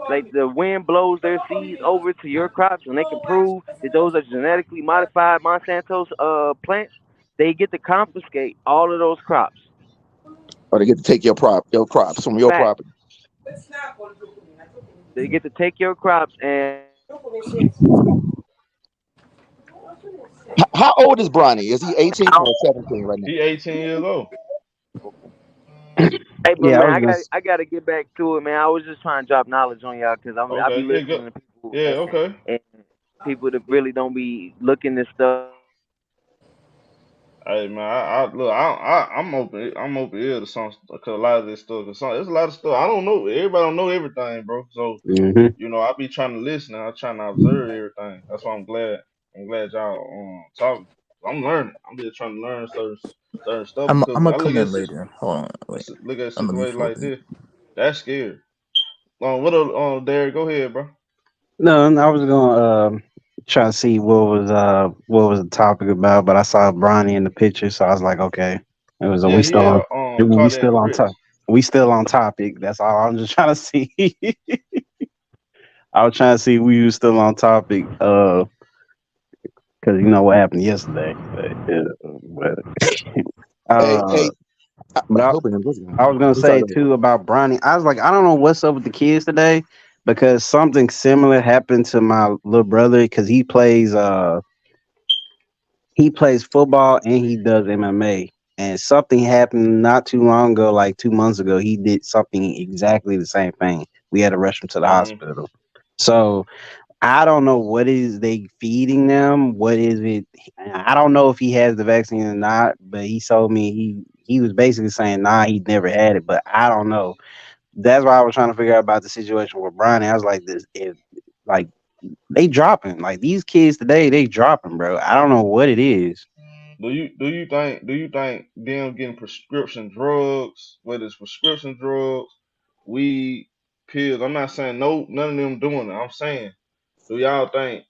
like the wind blows their seeds over to your crops, and they can prove that those are genetically modified Monsanto's plants, they get to confiscate all of those crops. Or they get to take your crops from your Fact. property. They get to take your crops and How old is Bronny? Is he 18 or 17 right now? he 18 years old. hey, but yeah, I man, was gonna. I gotta get back to it, man. I was just trying to drop knowledge on y'all because I be Okay, yeah, good. listening to people Yeah, okay. and people that really don't be looking this stuff. Hey man, I look, I'm open. I'm open ear to some cause a lot of this stuff. Cause there's a lot of stuff I don't know. Everybody don't know everything, bro. So Hmm. I be trying to listen and I'm trying to observe everything. That's why I'm glad. I'm glad y'all talking. I'm learning. I'm just trying to learn certain stuff I'm because gonna I look come at in later. Hold on, wait. look at I'm gonna situations mute for a like bit. this. That's scary. What else, Derek? Go ahead, bro. No, I was gonna try to see what was the topic about, but I saw Bronny in the picture, so I was like, okay, it was. Yeah, he had We cardiac still on top. arrest. We still on topic. That's all. I'm just trying to see. I was trying to see if we were still on topic. Because you know what happened yesterday. But Hey, uh, But But I I, hope it was. I was gonna I'm sorry. say Go ahead. too about Bronny. I was like, I don't know what's up with the kids today because something similar happened to my little brother because he plays football and he does MMA. And something happened not too long ago, like 2 months ago. He did something exactly the same thing. We had to rush him to the Mm, hospital. So I don't know what is they feeding them. What is it? I don't know if he has the vaccine or not. But he told me he was basically saying nah, he never had it. But I don't know. That's why I was trying to figure out about the situation with Brian. I was like, this if like they dropping like these kids today, they dropping, bro. I don't know what it is. do you think them getting prescription drugs, whether it's prescription drugs, weed, pills? I'm not saying no, none of them doing it. I'm saying, do y'all think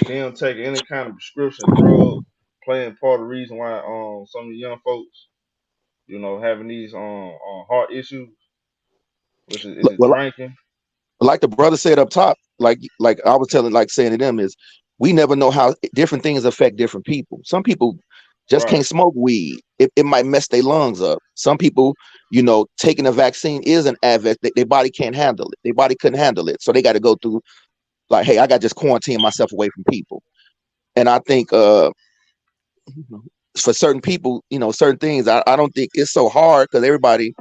them taking any kind of prescription drug playing part of the reason why some of the young folks, having these heart issues? Which is it Well, drinking? like the brother said up top, like I was telling, like saying to them is, we never know how different things affect different people. Some people just Right. can't smoke weed. It might mess their lungs up. Some people, taking a vaccine is an advent. Their body can't handle it. Their body couldn't handle it, so they got to go through like, hey, I got to just quarantine myself away from people. And I think for certain people, certain things, I don't think it's so hard because everybody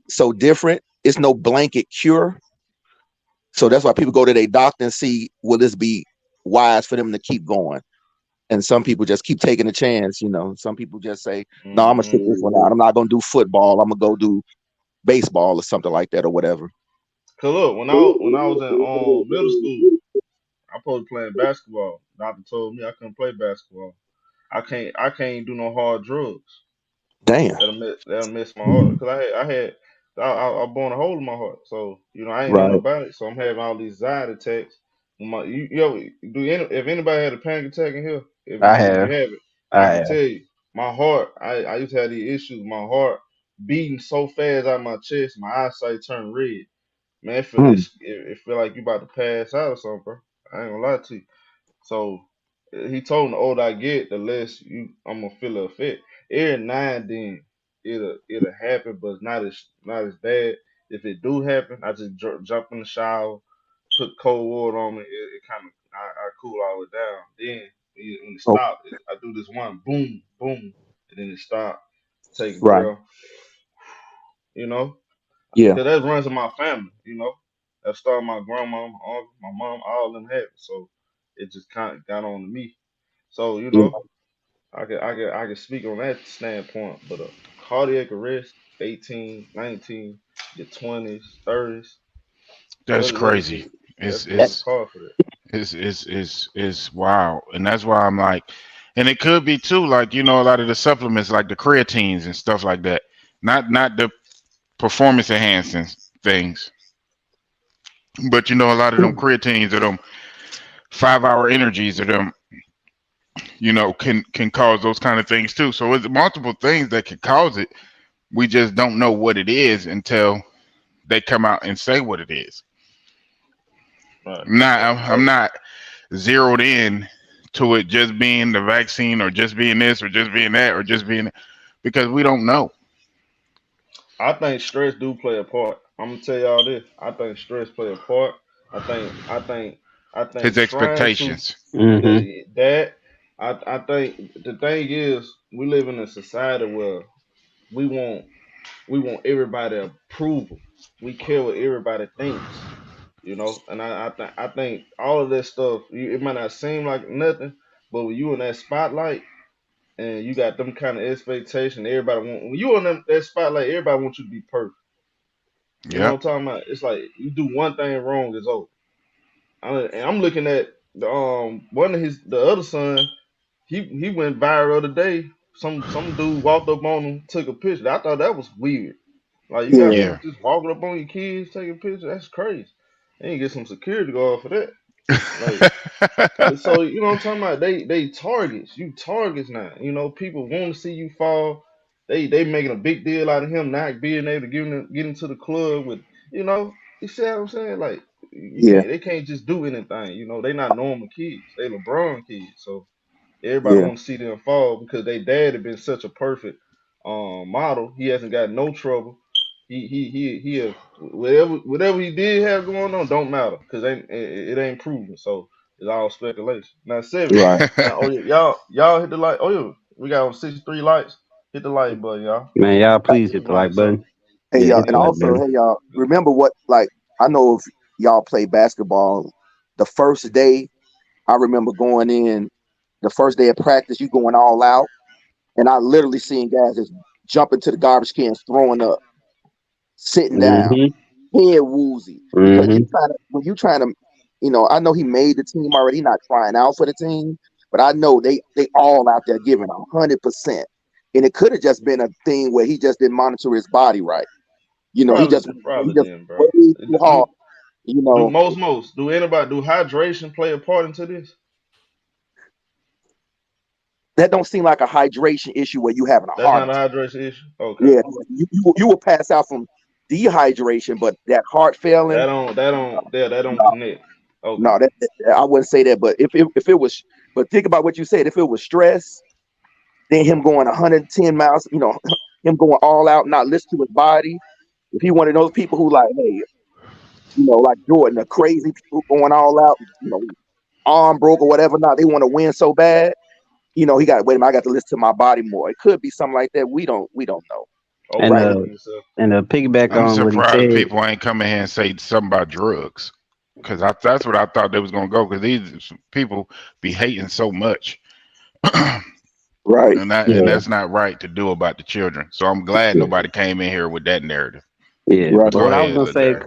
so different. It's no blanket cure. So that's why people go to their doctor and see, will this be wise for them to keep going? And some people just keep taking a chance. Some people just say, no, I'm gonna sit Hmm. this one out. I'm not gonna do football. I'm gonna go do baseball or something like that or whatever. Cause look, when I was in middle school, I supposed to playing basketball. Doctor told me I couldn't play basketball. I can't do no hard drugs. Damn. That'll miss my heart. Cause I born a hole in my heart. So I ain't know Right. about it. So I'm having all these anxiety attacks. If anybody had a panic attack in here, I if you have, have it, I I can have. tell you, my heart. I used to have these issues. My heart beating so fast out of my chest, my eyesight turned red. Man, Hmm. it feel like you about to pass out or something, bro. I ain't gonna lie to you. So he told me the older I get, the less I'm gonna feel the effect. Every now and then it'll happen, but it's not as bad. If it do happen, I just jump in the shower, put cold water on me. It kind of I cool all it down. Then when it Oh, stop, I do this one boom boom, and then it stop. Take a right. breath, you know. Yeah. Cause that runs in my family, That started my grandma, my uncle, my mom, all of them had it. So it just kind of got on to me. So Yeah. I could speak on that standpoint. But cardiac arrest, 18, 19, your 20s, 30s, That's that's crazy. just It's that's it's called for that. it's wow, and that's why I'm like, and it could be too, like a lot of the supplements, like the creatines and stuff like that. Not the performance enhancing things, but a lot of them creatines or them 5 hour energies or them, can cause those kind of things too. So it's multiple things that can cause it. We just don't know what it is until they come out and say what it is. Right. I'm not zeroed in to it just being the vaccine or just being this or just being that or just being because we don't know I think stress do play a part. I'm gonna tell y'all this. I think stress play a part. I think his trying to expectations. Hmm. that I think the thing is we live in a society where we want we want everybody approval. We care what everybody thinks. And I think all of that stuff. It might not seem like nothing, but when you in that spotlight and you got them kind of expectation, everybody want when you on that spotlight, everybody wants you to be perfect. You know Yep. what I'm talking about? It's like you do one thing wrong, it's over. And I'm looking at one of the other son. He went viral the other day. Some dude walked up on him, took a picture. I thought that was weird. Like you got Yeah. Yeah. people just walking up on your kids taking pictures. That's crazy. They need to get some security guard for that. Like so, you know what I'm talking about? They targets. You targets now. People want to see you fall. They making a big deal out of him not being able to get into the club with you see what I'm saying? Like you Yeah. can't they can't just do anything. They not normal kids. They LeBron kids. So everybody Yeah. want to see them fall because they dad had been such a perfect model. He hasn't got no trouble. Whatever he did have going on don't matter because it ain't proven. So it's all speculation. Now seven. Right. Now oh yeah, y'all hit the like. Oh yeah, we got on 63 likes. Hit the like button, y'all. Man, y'all please hit Let's the run like some. button. Hey Yeah, y'all, hit and the Yeah. like also, button. hey y'all, remember what? Like, I know if y'all play basketball, the first day I remember going in, the first day of practice, you going all out, and I literally seeing guys just jumping to the garbage cans, throwing up, sitting down, Mm-hmm. head woozy, because Mm-hmm. you trying to, I know he made the team already, he not trying out for the team, but I know they all out there giving 100%, and it could have just been a thing where he just didn't monitor his body right. He Probably just didn't, way bro. too hard. You know Do anybody do hydration play a part into this? that don't seem like a hydration issue where you having a That's heart not a attack. hydration issue. Okay. Yeah, you will pass out from dehydration, but that heart failing, That don't no, connect. Okay. no, I wouldn't say that. But if it was, but think about what you said. If it was stress, then him going 110 miles, him going all out, not listen to his body. If he one of those people who like, hey, like Jordan, the crazy people going all out, arm broke or whatever, not they want to win so bad. He got wait a minute, I got to listen to my body more. It could be something like that. We don't know. And Okay Right. then, so piggyback I'm on what he surprised said. people ain't coming here and say something about drugs, because that's what I thought they was gonna go. Because these people be hating so much, Right. and Yeah, that's not right to do about the children. So I'm glad yeah, nobody came in here with that narrative. yeah. Right. But But go what I was ahead, gonna say, Ladar.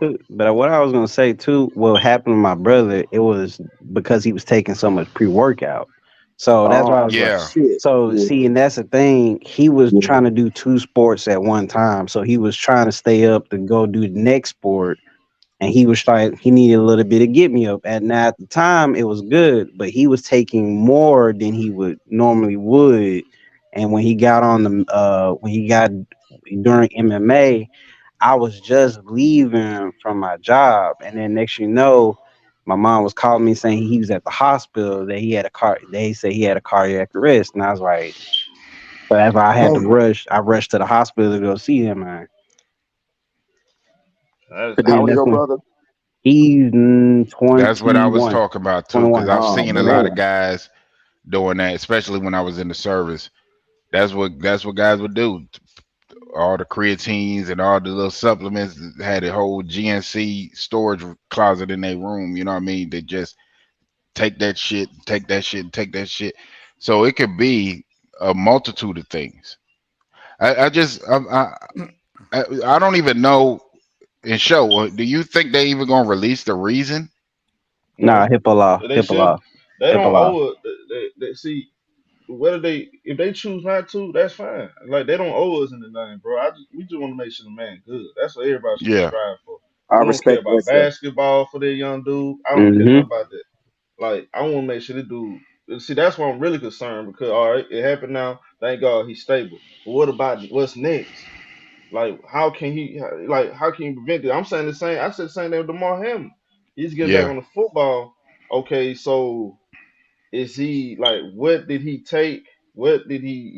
what I was gonna say too, what happened to my brother, it was because he was taking so much pre-workout. So that's why I Oh was like, Yeah, shit. so Yeah. see, and that's the thing. He was Yeah. trying to do two sports at one time, so he was trying to stay up to go do the next sport, and he was trying. He needed a little bit of get me up. And now at the time, it was good, but he was taking more than he would. And when he got on when he got during MMA, I was just leaving from my job, and then next you know, my mom was calling me saying he was at the hospital. That he had a car. They said he had a cardiac arrest, and I was like, so that's why I had to Oh, rush. I rushed to the hospital to go see him, man. that's But how then old is crazy. that's your when brother? he's that's what I was 21. talking about too. Because 21. I've Oh seen a lot man. of guys doing that, especially when I was in the service. That's what guys would do. All the creatines and all the little supplements had a whole GNC storage closet in their room. You know what I mean? They just take that shit, take that shit, take that shit. So it could be a multitude of things. I just I don't even know. And show, do you think they even gonna release the reason? Nah, No, HIPAA law. they HIPAA should. law. They HIPAA don't law. owe it. They see whether they if they choose not to, that's fine. Like they don't owe us anything, bro. We just want to make sure the man good. That's what everybody should Yeah, strive for. I We don't care respect that, about sir. basketball for that young dude. I don't care Mm-hmm. nothing about that. Like I want to make sure the dude. See, that's why I'm really concerned because all right, it happened now. Thank God he's stable. But what about what's next? Like how can he prevent it? I'm saying the same. I said the same thing with Damar Hamlin. He's getting back yeah, on the football. Okay, so is he like what did he take? What did he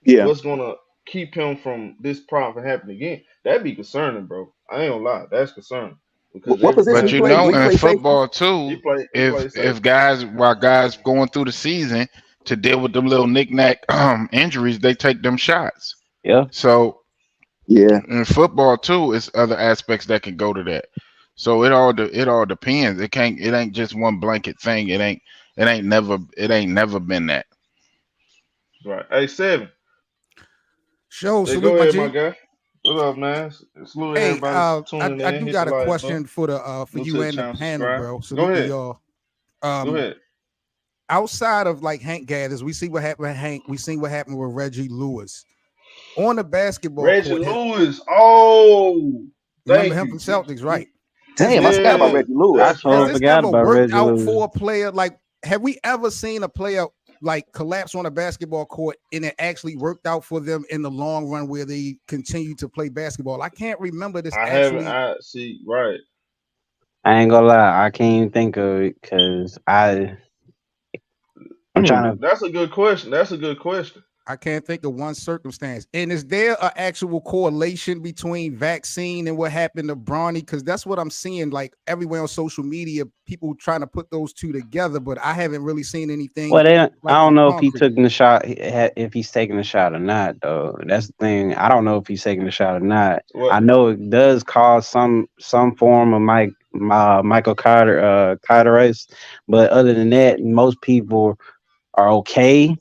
Yeah. what's gonna keep him from this problem from happening again? That'd be concerning, bro. I ain't gonna lie, that's concerning. Because What every position but he time you he play? go Do know, he in play safety? football too, he play if safe. guys going through the season to deal with them little knick-knack injuries, they take them shots. Yeah. So Yeah. in football too, it's other aspects that can go to that. So it all depends. It ain't just one blanket thing. It ain't never been that. Right. Hey Seven. Show Hey, salute go my ahead, my G. guy. What up, man? Salute Hey, everybody I, tuning I in. do Hit the got a like button. question for New you to the and the channel, panel, subscribe. bro. Go Salute to ahead. y'all. Go ahead. Outside of like Hank Gathers, we see what happened with Hank. We seen what happened with Reggie Lewis on the basketball Reggie court. Lewis. Oh, Remember thank him you. from Celtics, right? Has Damn, I this forgot about Yeah, ever Reggie I Lewis. that's has totally right. this forgot ever about worked Reggie out Lewis. for a player? Like, have we ever seen a player like collapse on a basketball court and it actually worked out for them in the long run where they continue to play basketball? I can't remember this I haven't. actually. I see. Right. I ain't gonna lie, I can't even think of it because I'm trying to. That's a good question. That's a good question. I can't think of one circumstance. And is there an actual correlation between vaccine and what happened to Bronny? Because that's what I'm seeing, like everywhere on social media, people trying to put those two together, but I haven't really seen anything Well, I like don't in know if he concrete. took the shot, if he's taking the shot or not, though. That's the thing. I don't know if he's taking the shot or not. What? I know it does cause some form of myocarditis, but other than that, most people are okay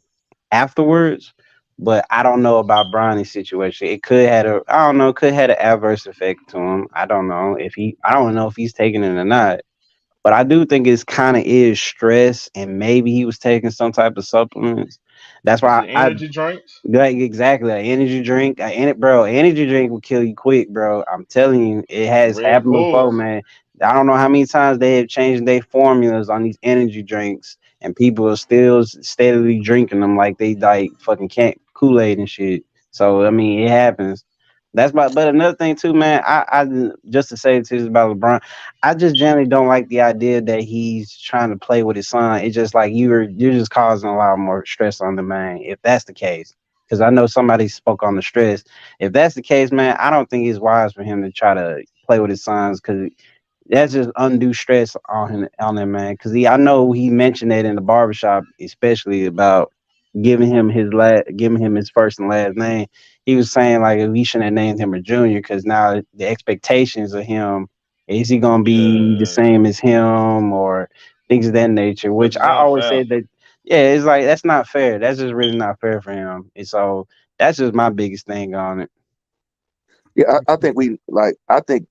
afterwards. But I don't know about Bronny's situation. It could have I don't know, could have an adverse effect to him. I don't know if I don't know if he's taking it or not. But I do think it's kind of is stress, and maybe he was taking some type of supplements. That's Is why it I energy drinks? like exactly an energy drink. Bro, energy drink will kill you quick, bro. I'm telling you, it has Red happened before, Bulls. man. I don't know how many times they have changed their formulas on these energy drinks, and people are still steadily drinking them like they like fucking can't Kool-Aid and shit. So I mean, it happens. But another thing too, man. I just to say this about LeBron. I just generally don't like the idea that he's trying to play with his son. It's just like you're just causing a lot more stress on the man. If that's the case, because I know somebody spoke on the stress. If that's the case, man, I don't think it's wise for him to try to play with his sons because that's just undue stress on him on that man. Because I know he mentioned that in the barbershop, especially about giving him his first and last name. He was saying like we shouldn't have named him a junior because now the expectations of him is he gonna be the Yeah, same as him or things of that nature. Which which is I always say unfair. that yeah, it's like that's not fair. That's just really not fair for him. And so that's just my biggest thing on it. Yeah, I think I think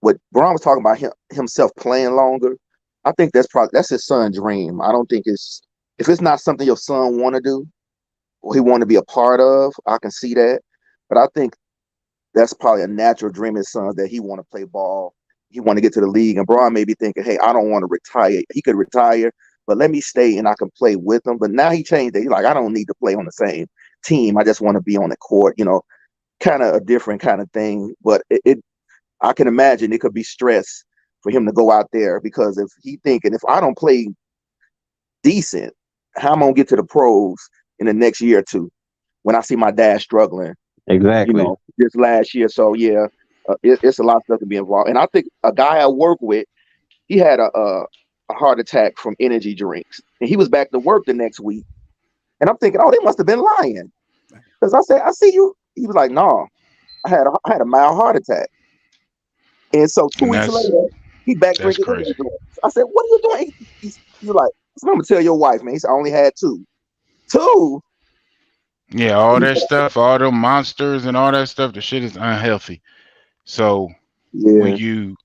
what Braun was talking about himself playing longer. I think that's his son's dream. I don't think it's if it's not something your son want to do or he want to be a part of. I can see that, but I think that's probably a natural dream of his son that he want to play ball. He want to get to the league, and Braun may be thinking, "Hey, I don't want to retire. He could retire, but let me stay and I can play with him." But now he changed it. He's like, "I don't need to play on the same team. I just want to be on the court." Kind of a different kind of thing. But I can imagine it could be stress for him to go out there because if he thinking if I don't play decent, how am I gonna get to the pros in the next year or two when I see my dad struggling? Exactly. This last year. So yeah, it's a lot of stuff to be involved. And I think a guy I work with, he had a heart attack from energy drinks, and he was back to work the next week. And I'm thinking, oh, they must have been lying because I said, I see you. He was like, no, I had a mild heart attack. And so two And weeks later, he back that's drinking crazy. energy drinks. I said, what are you doing? He's like, I'm gonna tell your wife, man. He said, I only had two. Two? Yeah, all that stuff, all them monsters and all that stuff, the shit is unhealthy. So when Yeah. you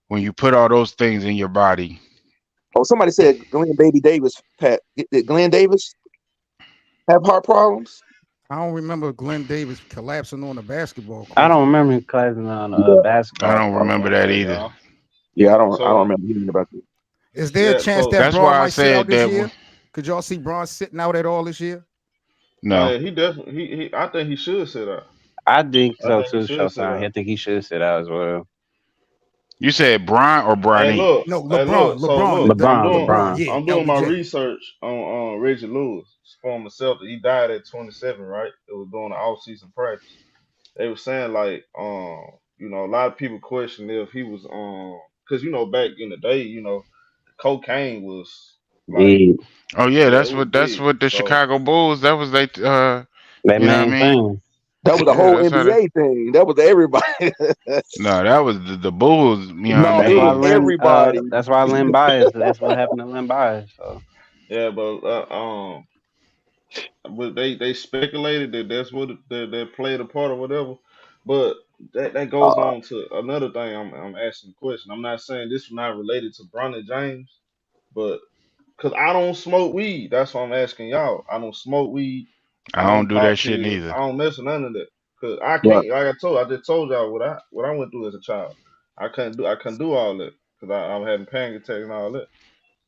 when you put all those things in your body, Oh, somebody said Glenn Baby Davis, Pat. Did Glenn Davis have heart problems? I don't remember Glenn Davis collapsing on a basketball I court. don't remember him classing on a Yeah. I basketball don't court. remember that either. Yeah. Yeah, I don't So remember hearing about that. Is there a yeah, chance so that That's Braun why I might sit out said this that. year? Could y'all see Braun sitting out at all this year? no, No, yeah, he definitely he I think he should sit out. I think I so think he too, should sit Showtime. I out. think he should sit out as well. you said Brian or Bronny. No, Hey LeBron. look, so LeBron. look, I'm LeBron, doing LeBron. LeBron. Yeah, I'm doing my LBJ. research on Reggie Lewis, former Celtic. He died at 27, right? It was during the off season practice. They were saying like a lot of people question if he was because back in the day, cocaine was like Yeah, Oh yeah, yeah, it that's was what big. the So Chicago Bulls. That was they. that You know what I main mean? thing. That was the Yeah, whole that's how they. NBA thing. That was everybody. No, that was the Bulls. You know what I No, That's it why was mean? Lynn. everybody. That's why Lynn biased. That's what happened to Lynn bias. So yeah, but but they speculated that that's what that played a part or whatever. But that goes Uh, on to another thing. I'm asking the question. I'm not saying this is not related to Bronny James, but because I don't smoke weed, that's why I'm asking y'all. I don't smoke weed. I I don't don't do that pop shit pills. neither. I don't mess with none of that. Cause I but can't. Like I just told y'all what I went through as a child. I couldn't do all that because I'm having panic attacks and all that.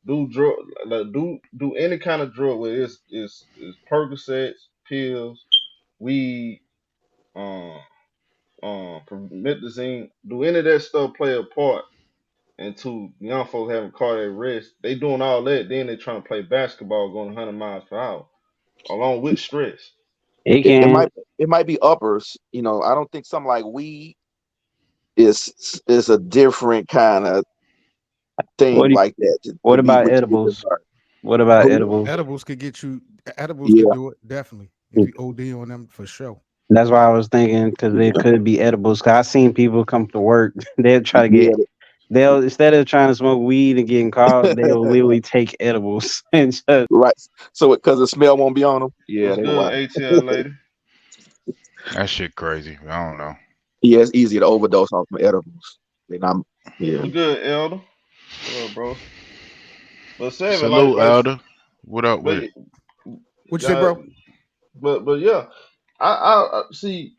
Do drug like, do any kind of drug where it's Percocets, pills, weed, um, promethazine. Do any of that stuff play a part into young folks having cardiac arrest? They doing all that, then they trying to play basketball going 100 miles per hour. along with stress. It It, it can. might it might be uppers. I don't think something like weed is a different kind of What thing do you, like that to what be about with your edibles? desire. What about Who? edibles? Edibles could get you. Edibles could Yeah, do it definitely if you OD on them for sure. That's why I was thinking because it could be edibles. Cause I seen people come to work, they'll try to get yeah, they'll instead of trying to smoke weed and getting caught, they'll literally take edibles and just right. So because the smell won't be on them. Yeah, What's they good, wild. ATL lady? That shit crazy. I don't know. Yeah, it's easier to overdose off some edibles. Then I'm yeah. What's good, Elder? What up, bro? But seven, Salute, Elder. What up with but it? What you say, uh, bro? but yeah, I see.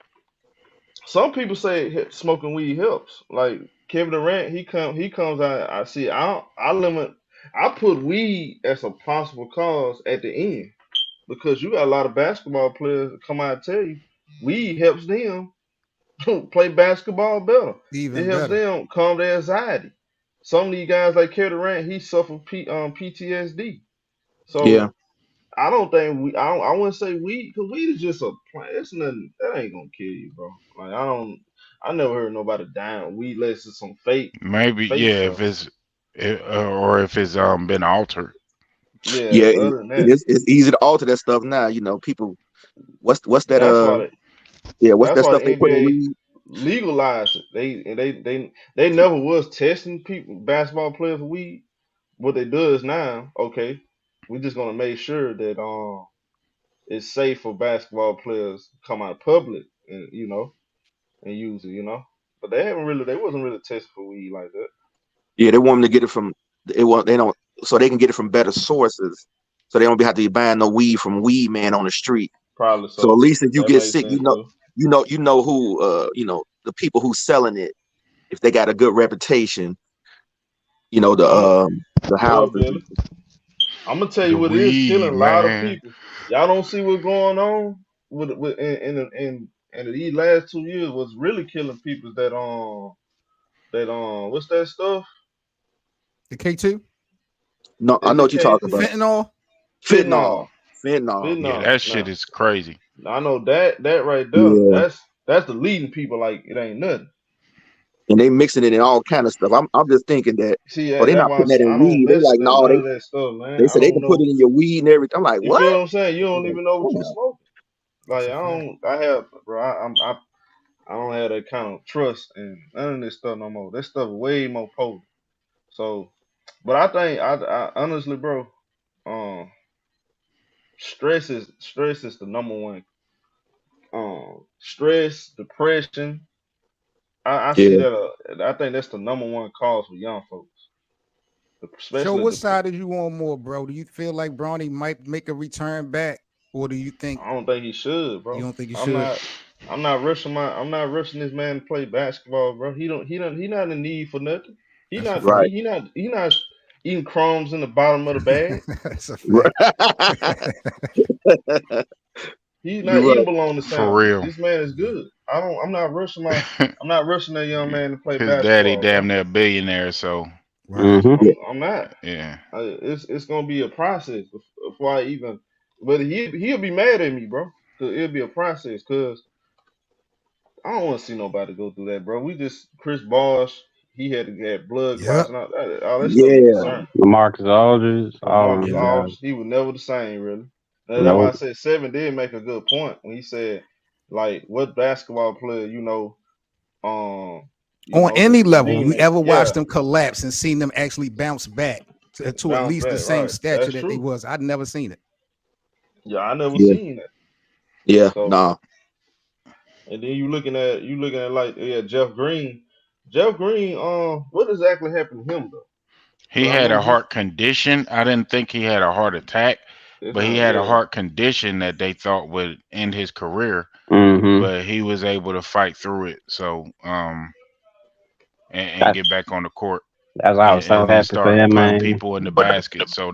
Some people say smoking weed helps. Like Kevin Durant, he comes out. I see. I limit. I put weed as a possible cause at the end because you got a lot of basketball players that come out and tell you weed helps them play basketball better. It Even helps better. them calm their anxiety. Some of these guys like Kevin Durant, he suffered PTSD. Yeah. So I don't think I wouldn't say weed because weed is just a plant. It's nothing that ain't gonna kill you, bro. Like I don't. I never heard nobody dying of weed unless it's some Maybe, fake yeah, stuff. if it's or if it's been altered. Yeah, Yeah, but other than it that, is. It's easy to alter that stuff now. People. What's that? that's why Yeah. What's that's that why the stuff they put in NBA weed? legalized it. They never was testing people basketball players for weed. What they do is now, okay, we're just gonna make sure that it's safe for basketball players to come out public and and use it. But they wasn't really testing for weed like that. Yeah, they want them to get it from. It want they don't so they can get it from better sources. So they don't have to be buying no weed from weed man on the street. Probably So at so. least if you That get makes sick, sense too. who the people who selling it. If they got a good reputation, the I'm a the well, houses. Billy. I'm gonna tell you The what is killing weed, a lot of man. people. Y'all don't see what's going on with in these last 2 years. What's really killing people is that what's that stuff? The K2, No, I Is know it what you're K talking two? about. fentanyl. Fentanyl, Fentanyl. fentanyl. Yeah, Fentanyl. that shit Now is crazy. I know that right there. Yeah, That's the leading people like it ain't nothing. and they mixing it in all kind of stuff. I'm just thinking that. See, Oh, they're that's not why putting that I in don't weed. They mess like, with no, none they of that stuff, man. they I said they don't can put know. it in your weed and everything. I'm like, You feel what? what I'm saying? You I'm don't like, even know what hold you on. smoking. That's Like a fact. I have, bro. I don't have that kind of trust in none of this stuff no more. That stuff is way more potent. So, but I think I honestly, bro, um, stress is the number one. Stress, depression. I see Yeah. that. I think that's the number one cause for young folks, So, especially what the. side are you on more, bro? Do you feel like Bronny might make a return back, or do you think I don't think he should, you bro. don't think he I'm should? not. I'm not rushing this man to play basketball, bro. He not in need for nothing. He That's a not Right. fact. he not eating crumbs in the bottom of the bag. That's a fact. Right. He's You're not eating right. bologna For sandwiches. real. This man is good. I'm not rushing that young man to play His daddy basketball, damn bro. near a billionaire, so Right. hmm Yeah. I'm not. yeah. It's gonna be a process before I even. But he'll be mad at me, bro. Cause it'll be a process. Cause I don't want to see nobody go through that, bro. We just Chris Bosh. He had to get blood clots Yep. and all that stuff is Yeah. concerned. Marcus Aldridge, all Marcus them Yep. guys. Aldridge, he was never the same, really. That's why I Nope. said Seven did make a good point when he said, like, what basketball player, On any the level, we demon, ever watched yeah, them collapse and seen them actually bounce back to at bounce least the back, same right? stature That's that they true. was. I'd never seen it. Yeah, I never Yeah. seen that. Yeah. So, Nah. and then you looking at like Jeff Green. Jeff Green, what exactly happened to him though? He Cause I had know a he, heart condition. I didn't think he had a heart attack, it's but he not, had a yeah, heart condition that they thought would end his career. hmm But he was able to fight through it. So and That's get back on the court that's why I was so and happy for start him, putting man. people in the basket. So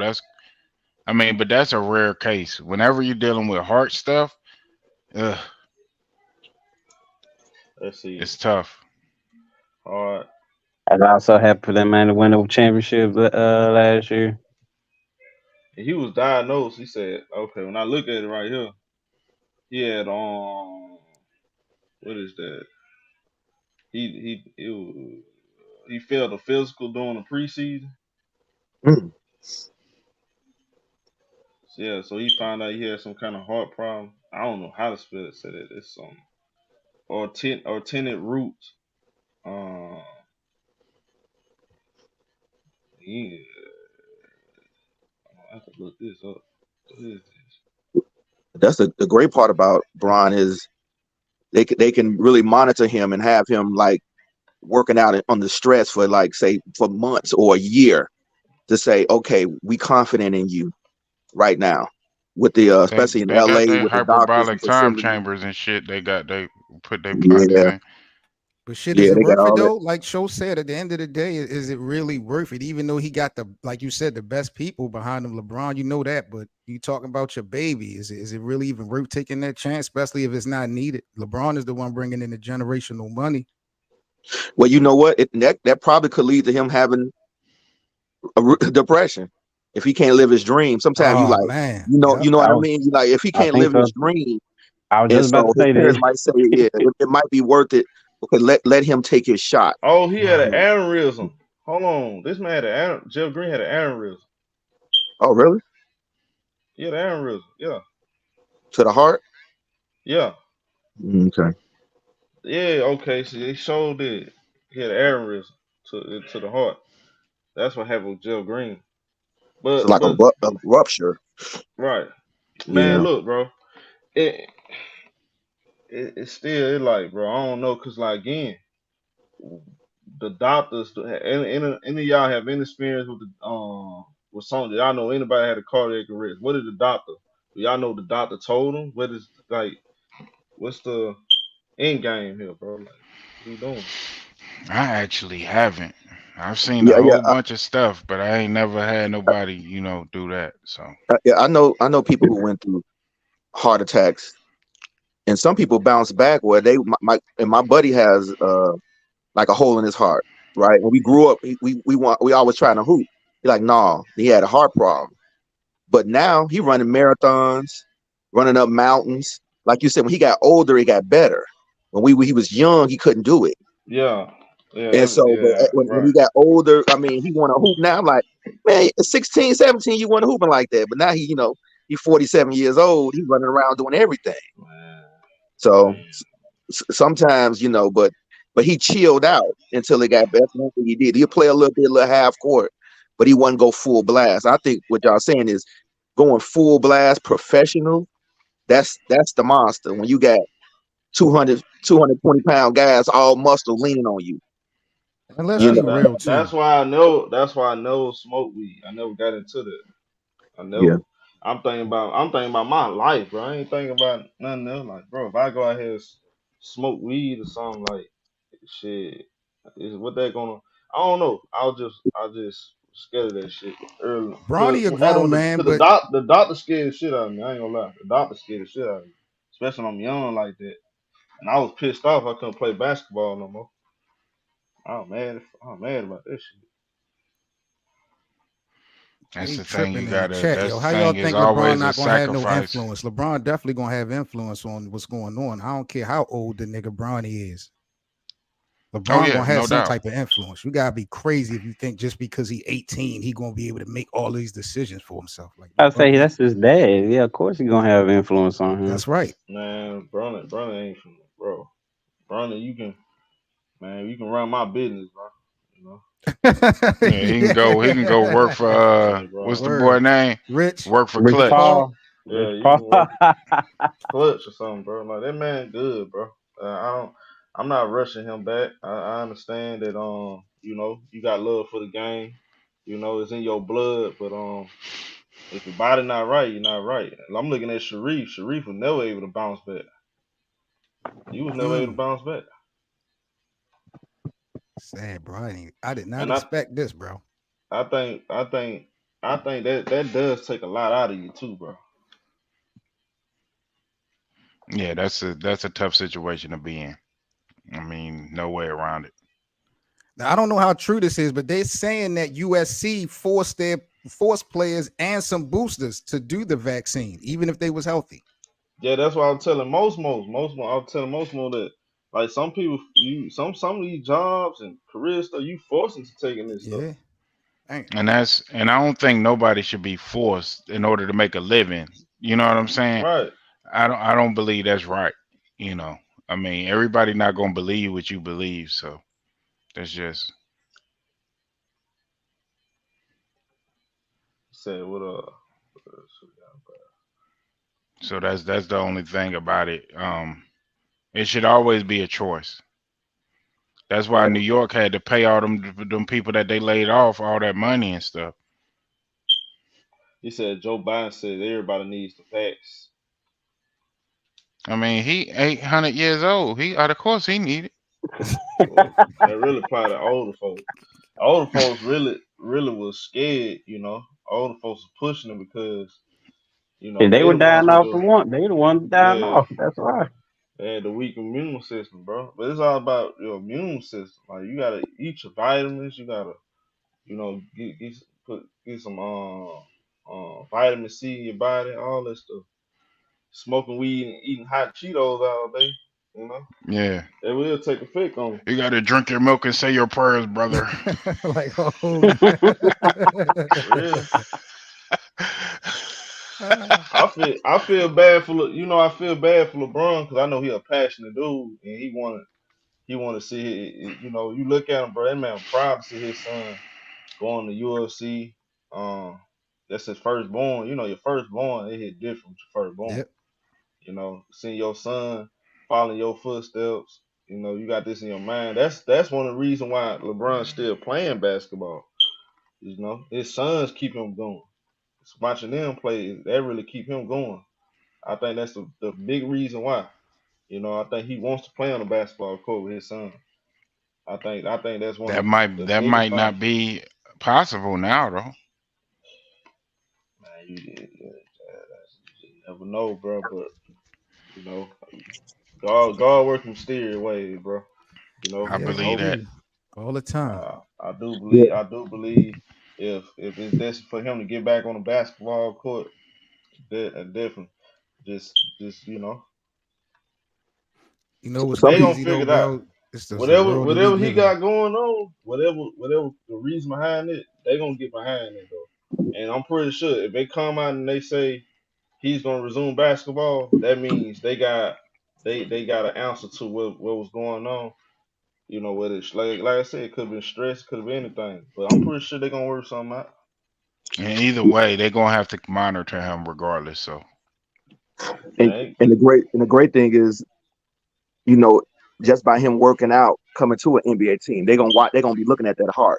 but that's a rare case. Whenever you're dealing with heart stuff, ugh, let's see. it's tough. All right. I was also happy for that man to win the championship last year. And he was diagnosed. He said, okay, when I look at it right here, he had what is that? He failed a physical during the preseason. Mm. So, yeah, so he found out he had some kind of heart problem. I don't know how to spell it. Said it. It's some or tenant roots. Uh, yeah, I have to look this up. What is this? That's the great part about Bron is they can really monitor him and have him like working out on the stress for like say for months or a year to say, okay, we confident in you right now with the especially in They got LA their with the doctors and hyperbolic time facilities. chambers and shit. They put their pockets Yeah, in. But shit, is yeah, it they got worth it all that. though? Like Show said, at the end of the day, is it really worth it? Even though he got the, like you said, the best people behind him, LeBron, you know that. But you talking about your baby, is it really even worth taking that chance, especially if it's not needed? LeBron is the one bringing in the generational money. Well, you know what? That probably could lead to him having depression if he can't live his dream. Sometimes Oh man, you yep. know I what I was, mean. You like if he I can't think live so. his dream, I was and just about so to his say parents that. might say, yeah, it might be worth it. Okay, let him take his shot. Oh, he had an Right. aneurysm. Hold on, this man had Jeff Green had an aneurysm. Oh, really? He had an aneurysm. Yeah, To the heart? yeah, Okay. yeah. Okay, so they showed it. He had an aneurysm to the heart. That's what happened with Jeff Green. So But like but a rupture. right, man. Yeah. Look, bro. It, it's still like, bro. I don't know, cause like again, the doctors. Any of y'all have any experience with the with something? Y'all know anybody had a cardiac arrest? What did the doctor? Do y'all know the doctor told him? What is like? What's the end game here, bro? Like, what he doing? I actually haven't. I've seen a Yeah, yeah. whole bunch of stuff, but I ain't never had nobody, do that. So Yeah, I know people who went through heart attacks, and some people bounce back where my buddy has like a hole in his heart. Right when we grew up, we always trying to hoop. He like, nah, he had a heart problem, but now he running marathons, running up mountains. Like you said, when he got older, it got better. When he was young, he couldn't do it. Yeah, yeah, And so, but yeah, when he right. got older, I mean, he want to hoop now. I'm like, man, at 16, 17, you want to hooping like that. But now he's 47 years old. He's running around doing everything. Man, So man. sometimes, but he chilled out until it got better. That's one thing he did. He'll play a little half court, but he wouldn't go full blast. I think what y'all saying is going full blast professional. That's the monster. When you got 220 pound guys, all muscle leaning on you, And let's you be know. real That's too. why I know. That's why I know smoke weed. I never got into that. I Yeah. never. I'm thinking about my life, bro. I ain't thinking about nothing else. Like, bro, if I go out here and smoke weed or something, like, shit, is what they gonna? I don't know. I just scared of that shit early. Bronny a Cause grown man, the but doctor scared the shit out of me. I ain't gonna lie. The doctor scared the shit out of me, especially when I'm young like that. And I was pissed off. I couldn't play basketball no more. I'm mad about this shit. that's they the thing. tripping in the chat. That's Yo, the how y'all thing. Is think LeBron always a not gonna have no sacrifice. influence? LeBron definitely gonna have influence on what's going on. I don't care how old the nigga Bronny is. Oh LeBron yeah, gonna have no some doubt. type of influence. You gotta be crazy if you think just because he 18, he gonna be able to make all these decisions for himself. Like I say LeBron, that's his dad. Yeah, of course he's gonna have influence on him. that's right. Man, Bronny ain't from bro. Bronny, you can run my business, bro. You know, Yeah, he can go work for yeah, what's bro. the boy Word. name? Rich, Work for Rich Rich Clutch. Paul. Paul. Yeah, Rich you Paul. can work clutch or something, bro. Like that man, good, bro. I don't. I'm not rushing him back. I understand that you got love for the game. It's in your blood, but if your body not right, you're not right. I'm looking at Sharif. Sharif was never able to bounce back. He was never able to Mm, bounce back. sad, bro. I did not And expect this, bro. I think I think I think that does take a lot out of you too, bro. Yeah, that's a tough situation to be in. I mean, no way around it. Now I don't know how true this is, but they're saying that USC forced their force players and some boosters to do the vaccine, even if they was healthy. Yeah, that's why I'm telling I'm telling most that like some people, some of these jobs and career stuff, you forcing to taking this stuff. Yeah. Dang. And I don't think nobody should be forced in order to make a living. You know what I'm saying? Right. I don't believe that's right. You know, I mean, everybody not gonna believe what you believe, so that's just Said what so that's the only thing about it. It should always be a choice. That's why Right. New York had to pay all them people that they laid off all that money and stuff. he said Joe Biden said everybody needs the facts. I mean, he 800 years old. Of course he needed. Well, that really apply to older folks. Older folks really was scared, you know. Older folks was pushing them because, you know, And they they were the ones dying with off the for one. They the ones dying yeah, off. That's why. they had the weak immune system, bro. But it's all about your immune system. Like you gotta eat your vitamins, you gotta, you know, get some vitamin C in your body, all that stuff. Smoking weed and eating hot Cheetos all day, you know, Yeah, it will take effect on you got to drink your milk and say your prayers, brother. Like, oh, you. Real. I feel bad for I feel bad for LeBron because I know he a passionate dude and he want to see you look at him, bro. That man proud to see his son going to UFC. That's his firstborn. You know, your firstborn it hit different with your firstborn. yep. You know, seeing your son following your footsteps. You know, you got this in your mind. That's one of the reasons why LeBron's still playing basketball. You know, his sons keep him going. Watching them play, that really keep him going. I think that's the big reason why. You know, I think he wants to play on the basketball court with his son. I think that's one that of the might that biggest might things. not be possible now though. Man, you never know, bro. But you know, God works mysterious ways, bro. You know, I Yeah, and he believe hope that. do all the time. Yeah. I do believe if it's destined for him to get back on the basketball court, that definitely just You know what's Some they people gonna crazy figure though, it out. bro? It's just the Whatever world that we whatever he live in. got going on, whatever the reason behind it, they gonna get behind it though. And I'm pretty sure if they come out and they say he's gonna resume basketball, that means they got an answer to what was going on. You know, whether it's like I said, it could have been stress, could have been anything. But I'm pretty sure they're gonna work something out. And either way, they're gonna have to monitor him regardless. So and, Man, and the great thing is, you know, just by him working out, coming to an NBA team, they're gonna be looking at that hard.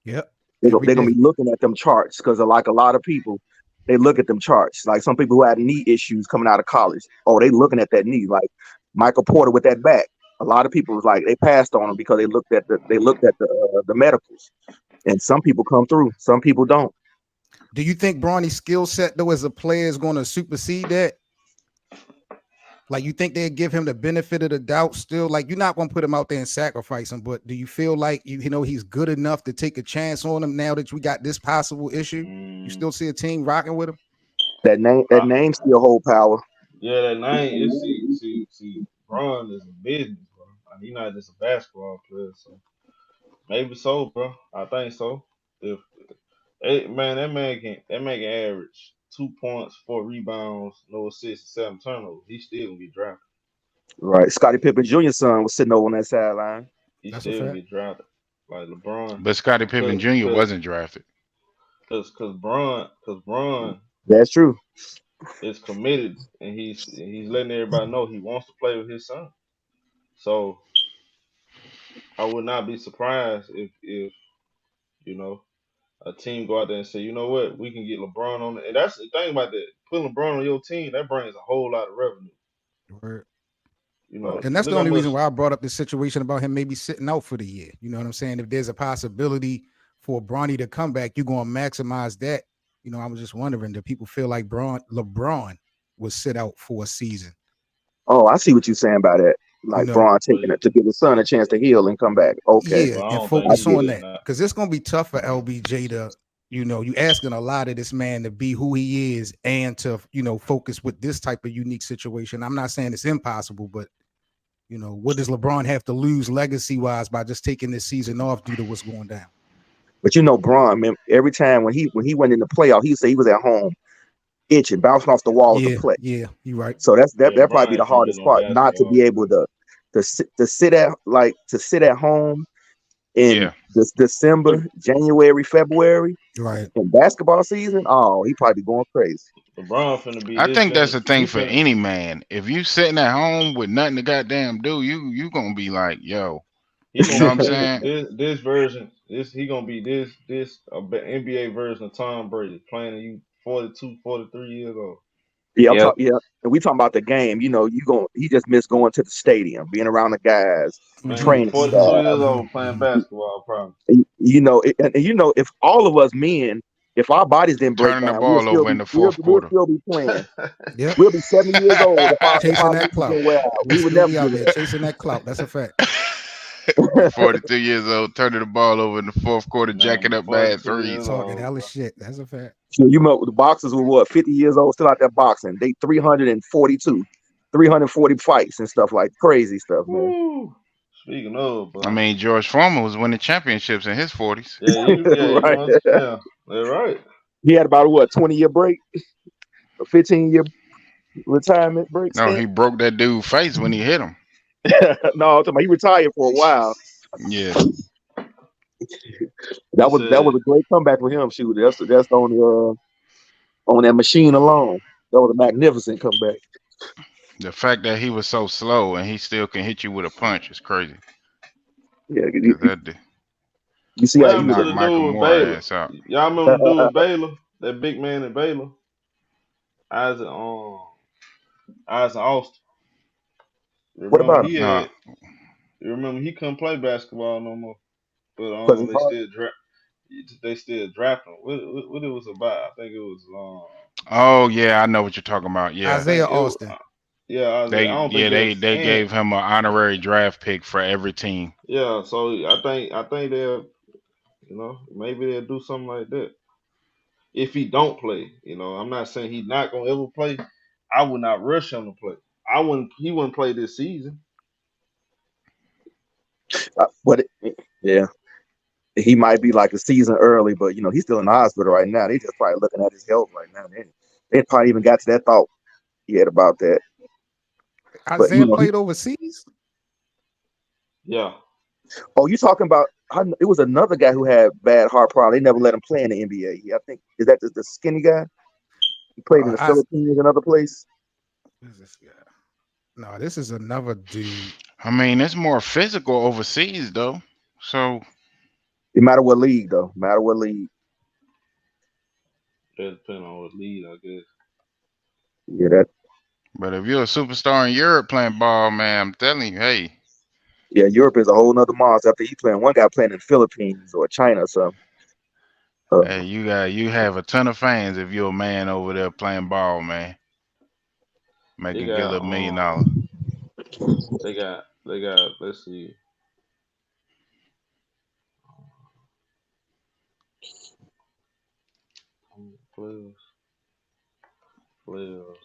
Yep. They're, Every they're gonna day. be looking at them charts because like a lot of people, they look at them charts. Like some people who had knee issues coming out of college, oh, they looking at that knee. Like Michael Porter with that back. A lot of people was like they passed on him because they looked at the medicals. And some people come through, some people don't. Do you think Bronny's skill set though as a player is going to supersede that? Like you think they'd give him the benefit of the doubt still? Like you're not going to put him out there and sacrifice him, but do you feel like you know he's good enough to take a chance on him now that we got this possible issue? You mm, still see a team rocking with him? That I, name still hold power. yeah, that name is see, Bron is a business, bro. Like, he not just a basketball player, so maybe so, bro. I think so. If man, that man can average 2 points, 4 rebounds, no assists, 7 turnovers. He still gonna get drafted. Right. Scottie Pippen Jr.'s son was sitting over on that sideline. He That's a still gonna fact. get drafted. Like LeBron, but Scottie Pippen cause Jr. cause wasn't drafted. cause Bron That's true. is committed and he's letting everybody know he wants to play with his son. So I would not be surprised if you know a team go out there and say, you know what, we can get LeBron on it. And that's the thing about that. Putting LeBron on your team, that brings a whole lot of revenue. Word. You know, Right. And that's look the how only much. reason why I brought up the situation about him maybe sitting out for the year. You know what I'm saying? If there's a possibility for Bronny to come back, you're going to maximize that. You know, I was just wondering, do people feel like LeBron would sit out for a season? Oh, I see what you're saying about that. You Like know, Braun But taking it to give his son a chance to heal and come back. Okay. yeah, but I and don't think I focus he get on it. sitting that out. because it's going to be tough for LBJ to you asking a lot of this man to be who he is and to, focus with this type of unique situation. I'm not saying it's impossible, but what does LeBron have to lose legacy wise by just taking this season off due to what's going down? But Bron, man, every time when he went in the playoff, he said he was at home itching, bouncing off the walls to play. Yeah, you're right. So that Yeah, probably be the Brian finna get hardest on part, not to be basketball. able to sit at home in Yeah. this December, January, February, Right. in basketball season. Oh, he probably going crazy. LeBron finna be I this think that's gener. the thing He for finna. any man. If you sitting at home with nothing to goddamn do, you gonna be like, yo, He you gonna know what be I'm saying? this version. He gonna be this NBA version of Tom Brady playing at you 42, 43 years old. Yeah, I'm Yep. talking. Yeah, and we talking about the game. He just missed going to the stadium, being around the guys, Man, he training 42 staff. years old playing basketball. Probably. If all of us men, if our bodies didn't break Turning the down, we'll ball still over be in the we'll, fourth we'll quarter. still be playing. Yep. We'll be 70 years old if our Chasing that knees clout. didn't wear out. We We would still never be out give there it chasing that clout. That's a fact. 42 years old, turning the ball over in the fourth quarter, jacking Man, up bad 42 years threes. Talking old, hella bro. shit. That's a fact. So you know the boxers were what 50 years old, still out there boxing. They 342, 340 fights and stuff like crazy stuff, man. Woo. Speaking of, I boy. mean, George Foreman was winning championships in his 40s. He Right. was. Yeah, they're right. He had about what 20-year break, a 15-year retirement break No, stint. he broke that dude's face when he hit him. No, I'm talking about he retired for a while. Yeah. He That was said, a great comeback for him. Shoot, that's on that machine alone. That was a magnificent comeback. The fact that he was so slow and he still can hit you with a punch is crazy. Yeah, Cause that you see "What how he he happened was. to knocked the Michael dude with Moore Baylor? ass out. Y'all remember the dude with Baylor? That big man in Baylor, Isaac Isaac Austin. What Remember about him? he Uh, had. You remember he couldn't play basketball no more, but Because he's hard. they still draft him. What it was about? I think it was oh yeah, I know what you're talking about. I Yeah. Isaiah think it was, Austin. yeah, I They don't think yeah, they they and gave him an honorary draft pick for every team. yeah. So I think they'll maybe they'll do something like that if he don't play. I'm not saying he's not gonna ever play. I would not rush him to play. He wouldn't play this season. But yeah, he might be like a season early, but he's still in the hospital right now. They just probably looking at his health right now. They probably even got to that thought yet about that. But Isaiah played overseas. Yeah. you talking about? It was another guy who had bad heart problem. They never let him play in the NBA. I think is that the skinny guy? He played in the I, Philippines, another place. Who's this guy? No, this is another dude. I mean, it's more physical overseas though. So It matter what league though. Matter what league. That depends on what lead, I guess. Yeah, that. but if you're a superstar in Europe playing ball, man, I'm telling you, hey, Yeah, Europe is a whole nother monster. After he playing, one guy playing in the Philippines or China or something. hey, you have a ton of fans if you're a man over there playing ball, man. Make They a good got little $1 million. they got let's see. Players. Players.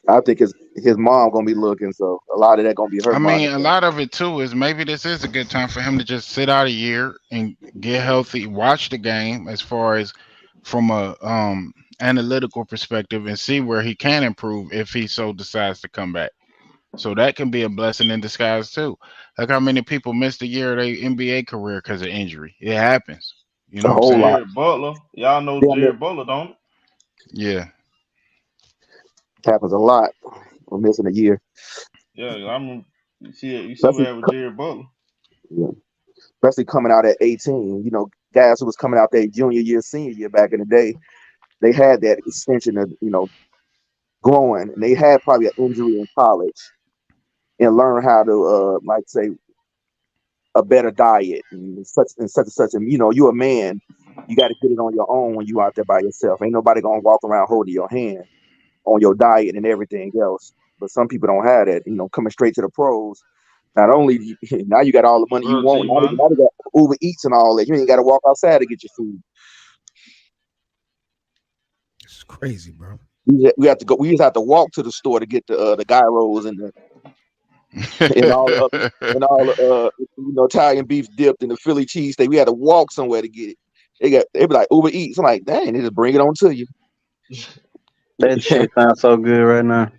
I think his mom gonna be looking, so a lot of that gonna be her I mean, a monitoring. lot of it too is maybe this is a good time for him to just sit out a year and get healthy, watch the game as far as from a analytical perspective and see where he can improve if he so decides to come back. So that can be a blessing in disguise too. Like how many people missed a year of their NBA career because of injury. It happens. You A know what I'm whole lot. saying? Jared Butler. Y'all know Damn near Jared Butler, don't it? Yeah. happens a lot. We're missing a year. Yeah, I'm. You see what Especially, happened with Jared Butler? yeah, especially coming out at 18. Guys who was coming out their junior year, senior year back in the day, they had that extension of growing, and they had probably an injury in college and learn how to like say a better diet and such. And you're a man, you got to get it on your own when you out there by yourself. Ain't nobody gonna walk around holding your hand on your diet and everything else. but some people don't have that. Coming straight to the pros. Not only now you got all the money you Bro, want. G Now man. you got Uber Eats and all that. You ain't got to walk outside to get your food. It's crazy, bro. We have to go. We just have to walk to the store to get the gyros and all the other and all the Italian beef dipped and the Philly cheesesteak. We had to walk somewhere to get it. They be like Uber Eats. I'm like, dang, they just bring it on to you. That shit sounds so good right now.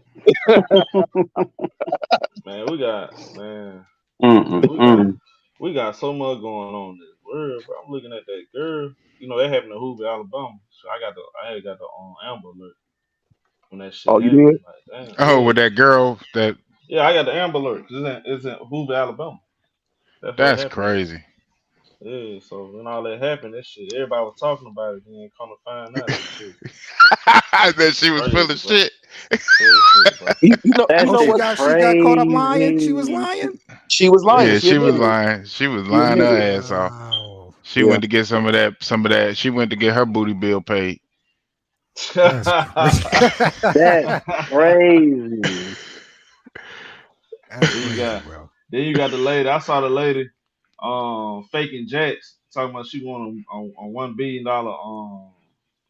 Man, we got man. Mm-mm-mm. We got so much going on in this world, bro. I'm looking at that girl. That happened in Hoover, Alabama. So I had got the Amber Alert when that shit Oh, you happened. did? Like, damn, Oh, yeah. with that girl that Yeah, I got the Amber Alert. It's in Hoover, Alabama. That's what that's happened. crazy. Yeah, so when all that happened, that shit, everybody was talking about it. Then come to find out, that shit That she was full crazy, of bro. shit. Full of shit, bro. That Oh, she shit got caught up lying. She was crazy. lying. She was lying. Yeah, She she was admitted it. lying. She was She lying her admitted it. ass off. Wow. She Yeah. went to get some of that. She went to get her booty bill paid. That's crazy. That's crazy. That's Then you crazy, got bro. then you got the lady. I saw the lady faking jacks, talking about she won on $1 billion.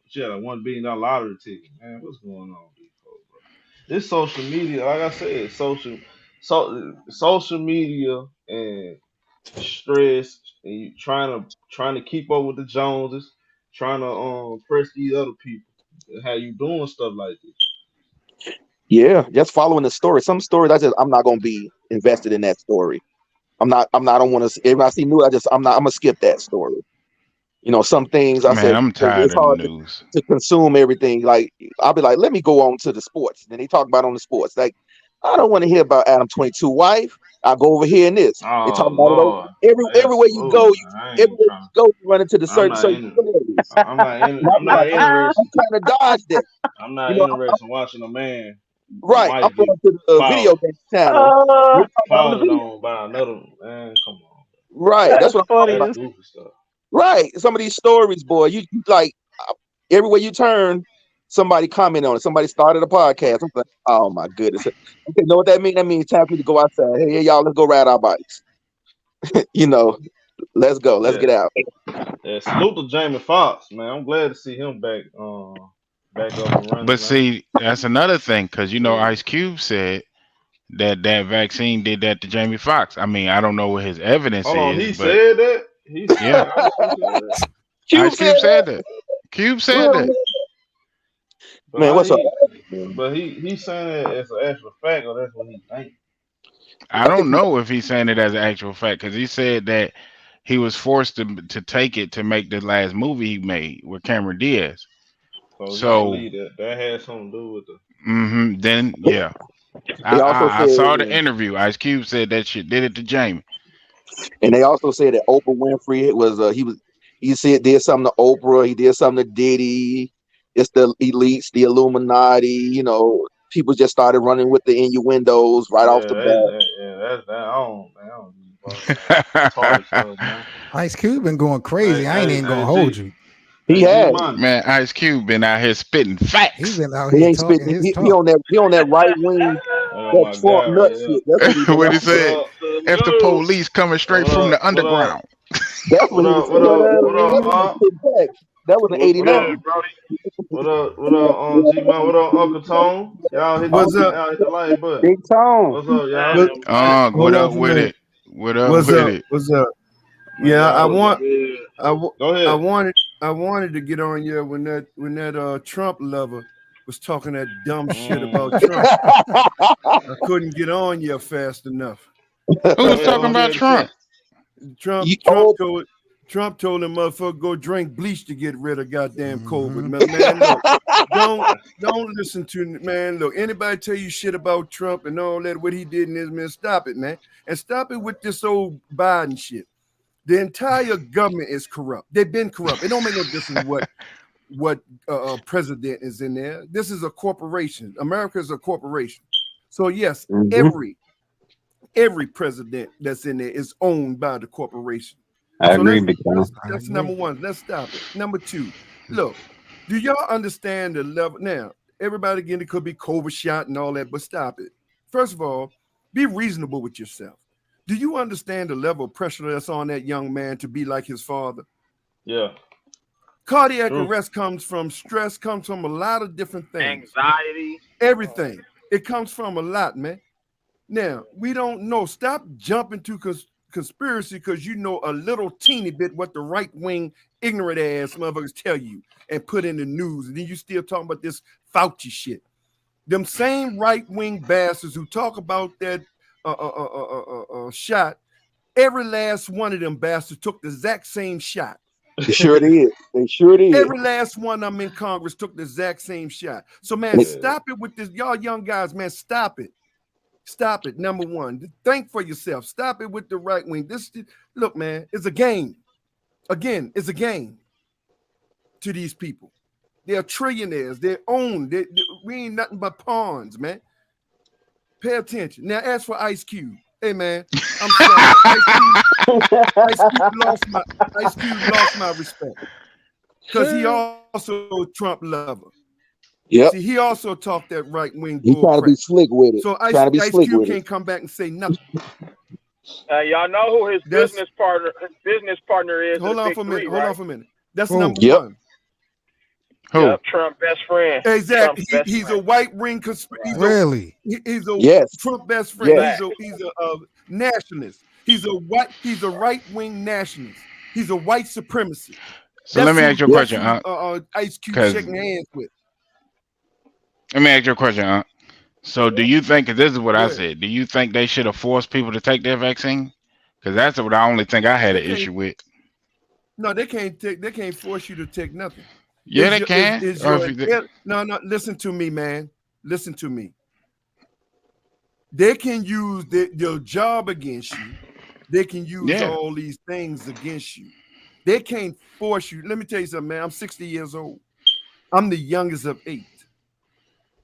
She had a $1 billion lottery ticket. Man, what's going on with these folks, bro? This social media, like I said, social media and stress, and you trying to keep up with the Joneses, trying to press these other people. How you doing stuff like this? Yeah, just following the story. Some stories I'm not gonna be invested in that story. I don't want to. If I see new, I'm gonna skip that story. Some things I Man, said I'm tired it's of the hard news. to consume everything. Like I'll be like, let me go on to the sports. Then they talk about on the sports. Like I don't want to hear about Adam 22 wife. I'll go over here in this. They talk Oh about it Lord, everywhere you go. absolutely, man. I ain't trying. You run into the I'm certain not certain in. stories. I'm not in. And I'll I'm be like, not interested. I'm trying to dodge that. I'm You not know, interested in watching a man right? I'm wife get going to the video plowed game channel. They talk about on the plowed video. on by another man. Come on, Right. That's That's what I'm talking funny. about. that's goofy stuff. Right. Some of these stories, boy, you like everywhere you turn, somebody comment on it. Somebody started a podcast. I'm like, oh my goodness. Okay, you know what that means? That means it's time for you to go outside. Hey, y'all, let's go ride our bikes. you know, let's go. Let's Yeah, get out. yeah. Salute to Jamie Foxx, man. I'm glad to see him back, back up and But running, man. see, that's another thing because Yeah. Ice Cube said that vaccine did that to Jamie Foxx. I mean, I don't know what his evidence Hold on, is, he but said that. He yeah, said Ice Cube said that. Cube Ice said Cube said that. that. Cube said that. Really? But Man, how what's up? he? Man? But he's saying it as an actual fact, or that's what he think. I I think don't know if he's saying it as an actual fact because he said that he was forced to take it to make the last movie he made with Cameron Diaz. So he So, believed that had something to do with the. then yeah, they also I said, saw the interview. Ice Cube said that shit did it to Jamie. and they also said that Oprah Winfrey he said did something to Oprah. He did something to Diddy. It's the elites, the Illuminati. People just started running with the innuendos right off Yeah, the bat. that's that. I don't be part of that retarded stuff, man. Ice Cube been going Hey, crazy. I ain't hey, even gonna hey, hold G, you. He hey, G, has. money. Man, Ice Cube been out here spitting He facts. been out He here ain't talking spitting. his He talk. on that right wing, Oh that my Trump God, nut right here. shit. That's what he been What he on. What said? up? If the police coming straight What from up? the What up? underground. That's what What he was up? What saying. What up? up, What up? Lee? That was in What up? '89. What up? What up? G man. What up, Uncle Tone? What's up? Y'all hit the like button. Big Tone. What's up, y'all? What, What hold on up for a with minute. it? What up What's with up? it? What's up? Man, Yeah, y'all. I, wa- Go I ahead. wanted I wanted to get on here when that Trump lover was talking that dumb shit about Mm. Trump. I couldn't get on here fast enough. Who Go was ahead. talking What you about had to say? Trump? Trump You Trump old told Trump told him motherfucker go drink bleach to get rid of goddamn COVID. Mm-hmm. Man, look, don't listen to man. Look, anybody tell you shit about Trump and all that what he did in this man, stop it, man, and stop it with this old Biden shit. The entire government is corrupt. They've been corrupt. It don't make no difference what president is in there. This is a corporation. America is a corporation. So yes, Mhm. every president that's in there is owned by the corporation. I So agree, let's Big Tone. I that's agree. number one. Let's stop it. Number two, look, do y'all understand the level now? Everybody again, it could be COVID shot and all that, but stop it. First of all, be reasonable with yourself. Do you understand the level of pressure that's on that young man to be like his father? Yeah. Cardiac True. arrest comes from stress, comes from a lot of different things. Anxiety. Everything. It comes from a lot, man. Now, we don't know. Stop jumping to conspiracy because you know a little teeny bit what the right-wing ignorant ass motherfuckers tell you and put in the news. And then you still talking about this Fauci shit. Them same right-wing bastards who talk about that shot, every last one of them bastards took the exact same shot. They sure did. They sure did. Every last one of them in Congress took the exact same shot. So, man, stop it with this. Y'all young guys, man, stop it. Stop it. Number one, think for yourself. Stop it with the right wing. Look, man, it's a game. Again, it's a game to these people. They're trillionaires. They're owned. We ain't nothing but pawns, man. Pay attention. Now, as for Ice Cube, hey, man, I'm sorry. Ice Cube lost my respect because he also a Trump lover. Yep. See, he also talked that right wing He bull trying to be crap. slick with it. So Ice Cube can't come back and say nothing. Y'all know who his business partner is. Hold on for a minute. Right? Hold on for a minute. That's number one. Who? Yep, Trump best friend. Exactly. He's a white wing conspiracy. Really? He's a Trump best friend. Yes. He's a nationalist. He's a right wing nationalist. He's a white supremacist. So let me ask you a question, Ice Cube shaking hands with. Let me ask you a question, So do you think, because this is what I said, do you think they should have forced people to take their vaccine? Because that's what I only think I had an issue with. No, they can't force you to take nothing. Yeah, they can. No, listen to me, man. Listen to me. They can use your job against you. They can use all these things against you. They can't force you. Let me tell you something, man. I'm 60 years old. I'm the youngest of 8.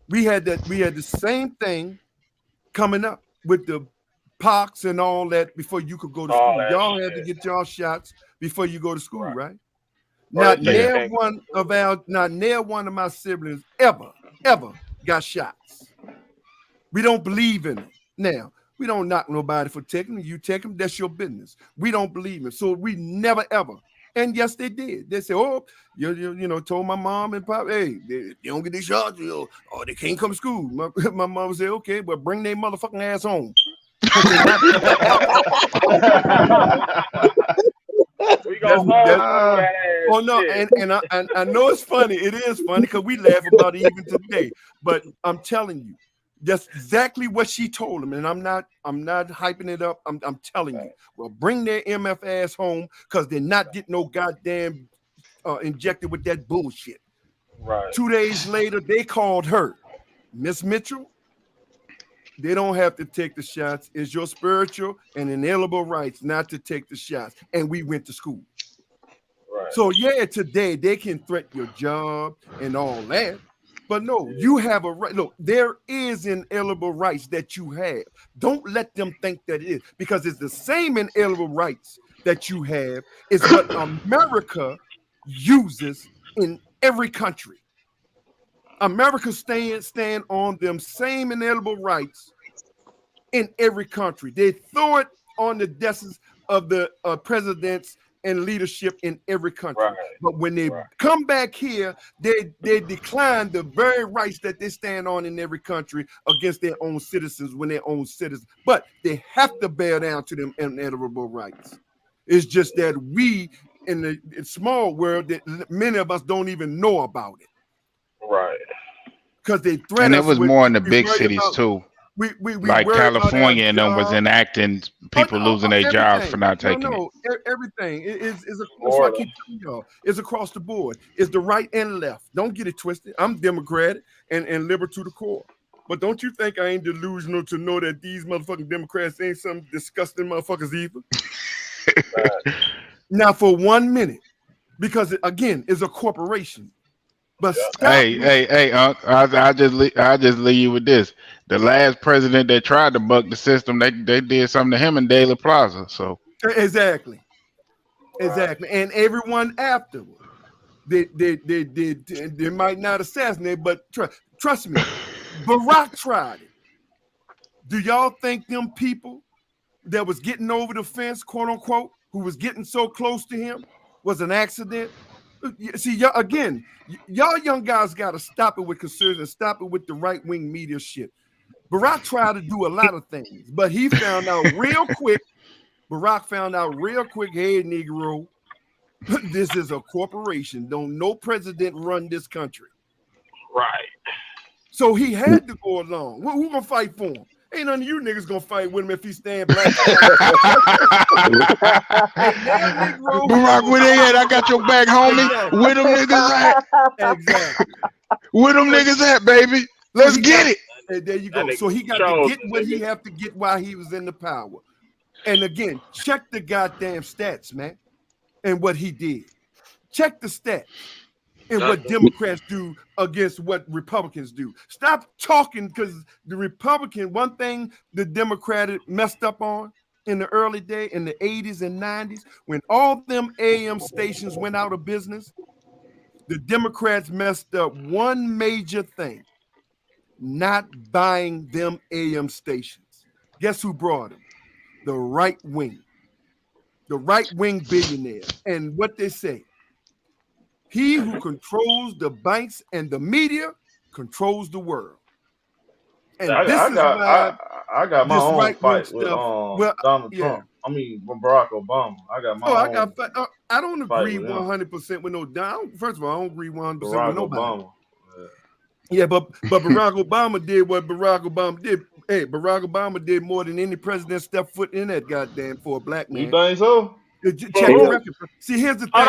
We had the same thing coming up with the pox and all that before you could go to school. Y'all had to get y'all shots before you go to school, right? Not near one of my siblings ever got shots. We don't believe in it. Now, we don't knock nobody for taking them. You take them, that's your business. We don't believe it. So we never ever. And yes, they did. They said, "Oh, you told my mom and pop, hey, they don't get these shots, or they can't come to school." My mom said, "Okay, but bring their motherfucking ass home." We go oh no, and I know it's funny. It is funny because we laugh about it even today. But I'm telling you, that's exactly what she told him, and I'm not hyping it up. I'm telling you. Well, bring their MF ass home because they're not getting no goddamn injected with that bullshit. Right. 2 days later, they called her, Miss Mitchell. They don't have to take the shots. It's your spiritual and inalienable rights not to take the shots. And we went to school. Right. So yeah, today they can threaten your job and all that. But no, you have a right. Look, there is inalienable rights that you have. Don't let them think that it is, because it's the same inalienable rights that you have is what America uses in every country. America stand on them same inalienable rights in every country. They throw it on the desks of the presidents and leadership in every country. Right. But when they come back here, they decline the very rights that they stand on in every country against their own citizens when their own citizens. But they have to bear down to them inalienable rights. It's just that we in the small world, that many of us don't even know about it. Right. Because they threaten and it us was with, more in the we big worry cities about- too. We Like worry about California our and them was job. enacting people losing their jobs for not taking it. No, everything is that's why I keep telling y'all. It's across the board. It's the right and left. Don't get it twisted. I'm Democratic and liberal to the core. But don't you think I ain't delusional to know that these motherfucking Democrats ain't some disgusting motherfuckers either? Now for 1 minute, because again, it's a corporation. But stop. Hey, Unc, I just leave you with this. The last president that tried to buck the system, they did something to him in Daily Plaza. So Exactly. And everyone afterward, they might not assassinate, but trust me, Barack tried it. Do y'all think them people that was getting over the fence, quote unquote, who was getting so close to him, was an accident? See, y'all, again, y'all young guys got to stop it with conservatives and stop it with the right-wing media shit. Barack tried to do a lot of things, but he found out real quick. Barack found out real quick, hey, Negro, this is a corporation. Don't no president run this country. Right. So he had to go along. Who gonna fight for him? Ain't none of you niggas gonna fight with him if he stand black. Barack, where they at? I got your back, homie. Exactly. Where them niggas at? Exactly. Where them niggas at, baby? Let's get it. There you go. So he got to get what he have to get while he was in the power. And again, check the goddamn stats, man, and what he did. Check the stats and what Democrats do against what Republicans do. Stop talking, because the Republican, one thing the Democratic messed up on in the early day, in the 80s and 90s, when all them AM stations went out of business, the Democrats messed up one major thing: not buying them AM stations. Guess who brought them? The right wing. The right wing billionaires. And what they say: he who controls the banks and the media controls the world. And I got my own fight with Donald Trump. I mean, Barack Obama. I got my own. I don't agree 100% with no Donald. First of all, I don't agree 100% with nobody. Obama. Yeah, but Barack Obama did what Barack Obama did. Hey, Barack Obama did more than any president stepped foot in that goddamn for a black man. You think so? Check the record. See, here's the thing.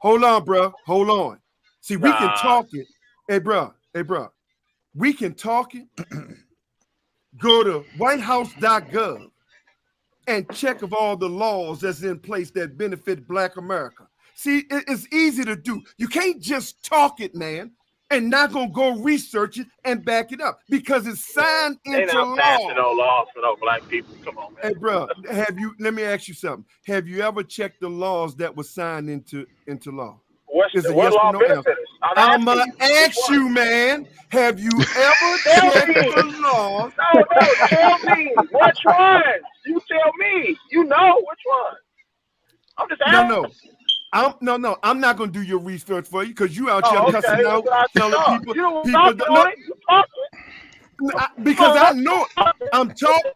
Hold on, bro. Hold on. See, we can talk it. Hey, bro. We can talk it. Go to whitehouse.gov and check of all the laws that's in place that benefit Black America. See, it's easy to do. You can't just talk it, man, and not gonna go research it and back it up, because it's signed into law. Passing no laws for no black people. Come on, man. Hey, bro, let me ask you something. Have you ever checked the laws that were signed into law? What law benefits? I'm gonna ask you, man. Have you ever checked the laws? No, tell me which one. You tell me. You know which one. I'm just asking. No. I'm not gonna do your research for you, because you out here cussing out, telling people. You talking because I know it. I'm talking.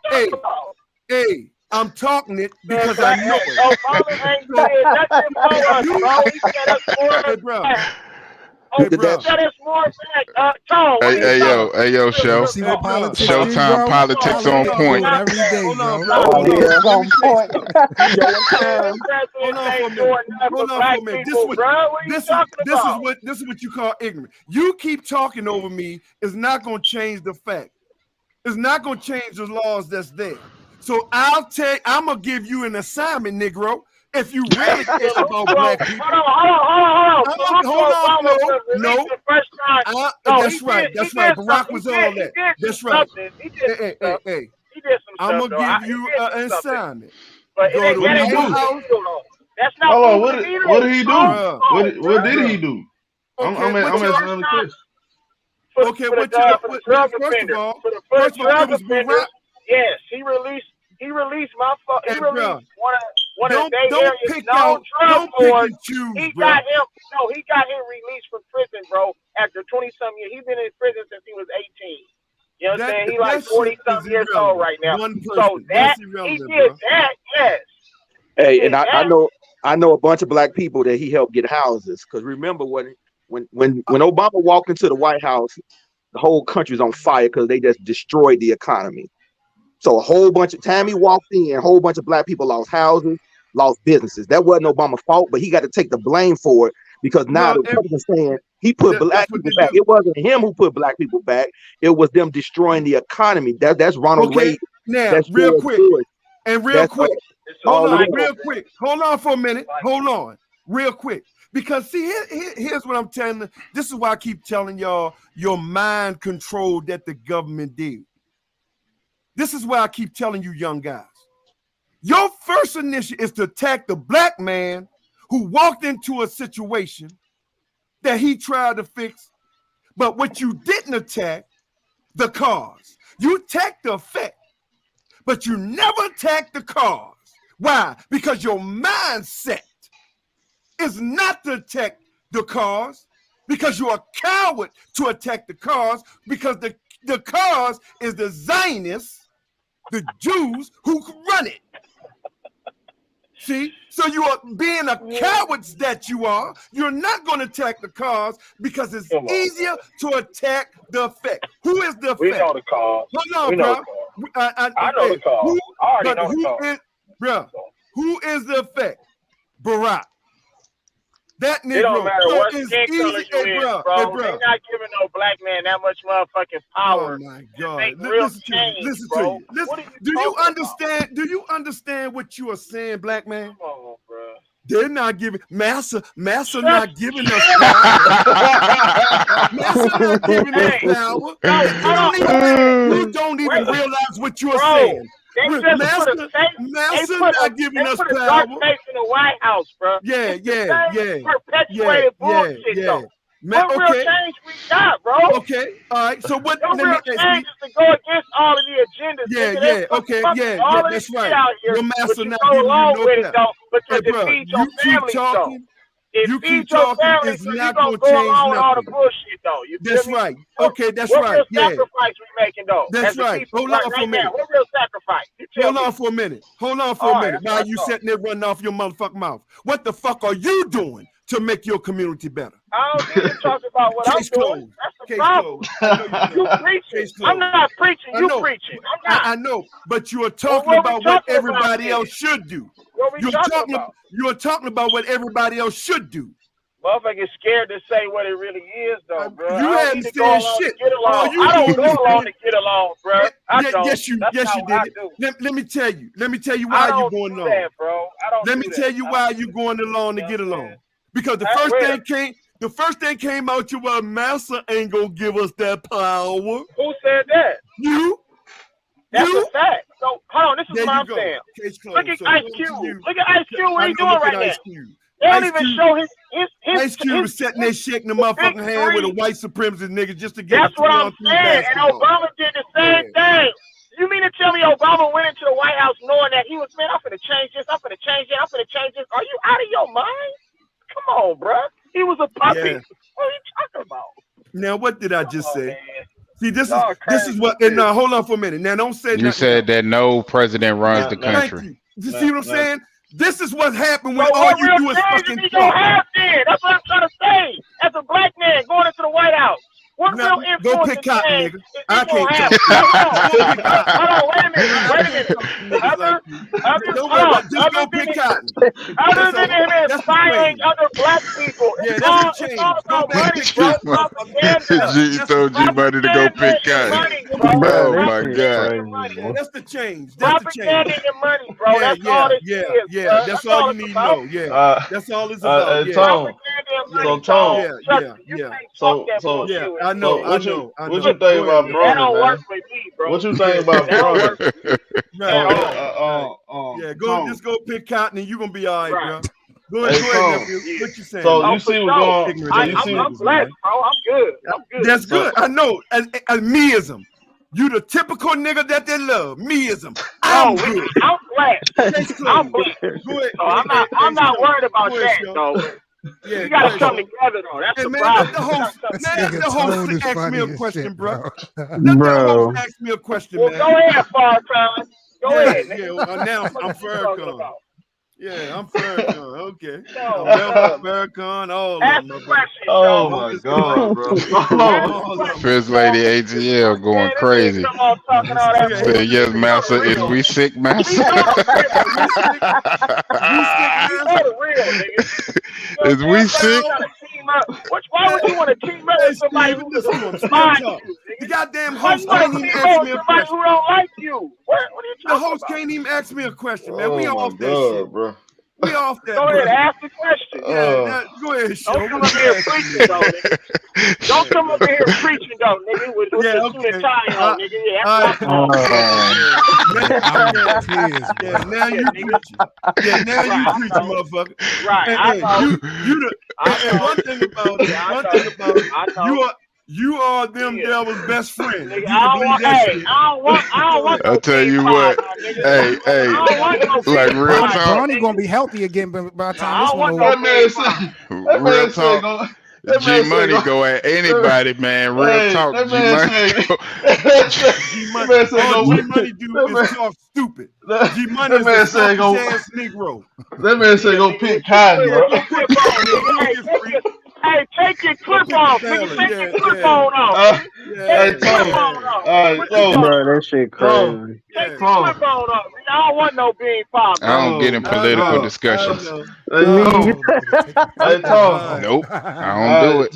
Hey. I'm talking it because I know it. Obama ain't said nothing for us, bro. He said us more. Hey, bro. That is more back. Hey, yo, show. See what politics Showtime politics on point. Every day, Hold on, bro. bro. on point. Hold on for a minute. This is what you call ignorant. You keep talking over me is not going to change the fact. It's not going to change the laws that's there. So I'm going to give you an assignment, Negro. If you really care about black people. Hold on. No. That's right. Barack was all that. That's right. Hey. I'm going to give you an assignment. But go to the White House. That's not what did he do? What did he do? I'm asking him a question. Okay, first of all, it was Barack. Yes, he released my phone. He released one of the Bay Area's known drug lords. He got him released from prison, bro, after 20-some years. He's been in prison since he was 18. You know what I'm saying? He's like 40-some years old right now. So he did that, yes. Hey, and I know a bunch of black people that he helped get houses. Because remember when Obama walked into the White House, the whole country's on fire because they just destroyed the economy. So a whole bunch of time he walked in, a whole bunch of black people lost houses, lost businesses. That wasn't Obama's fault, but he got to take the blame for it, because now the Republicans saying he put black people back. It wasn't him who put black people back. It was them destroying the economy. That's Ronald Reagan. Now, that's real quick. Hold on for a minute. Hold on. Real quick. Because see, here's what I'm telling you. This is why I keep telling y'all your mind control that the government did. This is why I keep telling you young guys. Your first initiative is to attack the black man who walked into a situation that he tried to fix. But what you didn't attack, the cause. You attack the effect, but you never attack the cause. Why? Because your mindset is not to attack the cause, because you're a coward to attack the cause, because the cause is the Zionists, the Jews who run it. See, so you are being a coward that you are. You're not going to attack the cause because it's easier to attack the effect. Who is the effect? We know the cause. Hold on, bro. I know the cause. I already know the cause. Bro, who is the effect? Barack. That nigga. It don't matter what is skin color you is, bro. They're not giving no black man that much motherfucking power. Oh my God! Listen to you. Do you understand? Do you understand what you are saying, black man? Come on, bro. They're not giving Massa not giving us power. Massa not giving us power. You don't even realize what you're saying. They just put a not giving us power. Dark face in the White House, bro. Yeah. Perpetuated bullshit, though. What real change we got, bro? Okay, all right. So what? No real change is to go against all of the agendas. That's right. Your master not giving you no power. Because it feeds your family, though. You keep talking, it's not going to change nothing. All the bullshit, though. That's right. Okay, that's right. What real sacrifice we making, though? That's right. Hold on for a minute. What real sacrifice? Hold on for a minute. While you sitting there running off your motherfucking mouth. What the fuck are you doing to make your community better? I don't need to talk about what I'm doing. That's the problem. You preaching. I'm not preaching. You preaching. I'm not. I know, but you are talking about what everybody else should do. You're talking about what everybody else should do. Motherfuckers scared to say what it really is, though, bro. You haven't said shit. I don't go along to get along, bro. Yes, you did. Let me tell you. Why you're going along. Let me tell you why you're going along to get along. Because the first thing came out you were Massa ain't gonna give us that power. Who said that? You. That's a fact. So hold on, this is what I'm saying. Look at Ice Cube. Look at Ice Cube. What he doing right now? They don't even show his Ice Cube was sitting there shaking the motherfucking hand with a white supremacist nigga just to get. That's what I'm saying. And Obama did the same thing. You mean to tell me Obama went into the White House knowing that he was, man, I'm finna change this, I'm finna change this. Are you out of your mind? Come on, bro. He was a puppy. Yeah. What are you talking about? Now, what did I just say? Man. See, this is what. And now, hold on for a minute. Now, don't say. You said that no president runs the country. You see what I'm saying? This is what happened when all you do is fucking talk. That's what I'm trying to say. As a black man going into the White House. What real influence go pick cotton, nigga. I can't talk. Hold on, wait a minute. Just go pick cotton. Other than him inspiring other black people. Yeah, that's a change. Go money, bro. G told G Money to go pick cotton. Oh my God. That's the change. Propaganda and money, bro. That's all it is. Yeah, that's all you need to know. Yeah, that's all it's about. I know. What you think about Bronny, man? What you think about Bronny? Just go pick cotton and you gonna be all right, bro. Go ahead, nephew. What you saying? So you see what's going on? I'm blessed, bro. I'm good. That's good. I know. As meism. You the typical nigga that they love. Meism. I'm good. I'm blessed. I'm blessed. So I'm not worried about that, though. Yeah, you gotta come together though. That's the problem. The host asked me a question, bro. The host asked me a question, man. Go ahead, Farrakhan. Go ahead. Yeah, now I'm Farrakhan. Yeah, I'm Farrakhan. Okay. Farrakhan, all of them. Oh my God, bro. First Lady ATL going crazy. Said, yes, Massa. Is we sick, Massa? Is we sick? Why would you want to team up with somebody who's the goddamn host can't even ask me a question. Who don't like you? What are you talking about? The host can't even ask me a question, man. We off that shit, bro. We off that. Go ahead, ask the question. Go ahead, show. Don't come up here preaching, though, nigga. Don't come up here preaching, though, nigga. With the suit and tie on, nigga. Now you preaching. Yeah, now you preaching, motherfucker. Right. One thing about it. You are them devil's best friend. Nigga, You I can don't believe want. that Hey, shit. I don't want I'll no tell big you five, what. my nigga. Hey, I don't want no like big real five, talk. Bronny nigga. gonna be healthy again by the Nah, time I this don't one want no over. That man big said. five. That Real man said talk. go. That G man said Money go. go at anybody, man. Real Hey, talk. that G man Money said. go. G That Money, man said all go. G Money do That is man. talk stupid. G Money That is a man said selfish go. ass Negro. That man said Yeah, go nigga, pick with your cotton, bro. Go pick clip on, cotton, nigga. nigga. You Hey, get free. take your Go clip pick a off, nigga. salad. Take Yeah, your clip yeah, on off, Uh, nigga. Take hey, your clip Tom. on yeah, off. All right, What you Tom. talking Bro, that about? shit Tom. crazy. Take yeah. your Tom. clip on off, nigga. I don't want no big five, I bro. don't get in Tom. I political know, Tom. I discussions. know. Hey, Me, Tom. Oh, that nigga take the Hey, clip Tom. off. Nope, I All don't do right, it.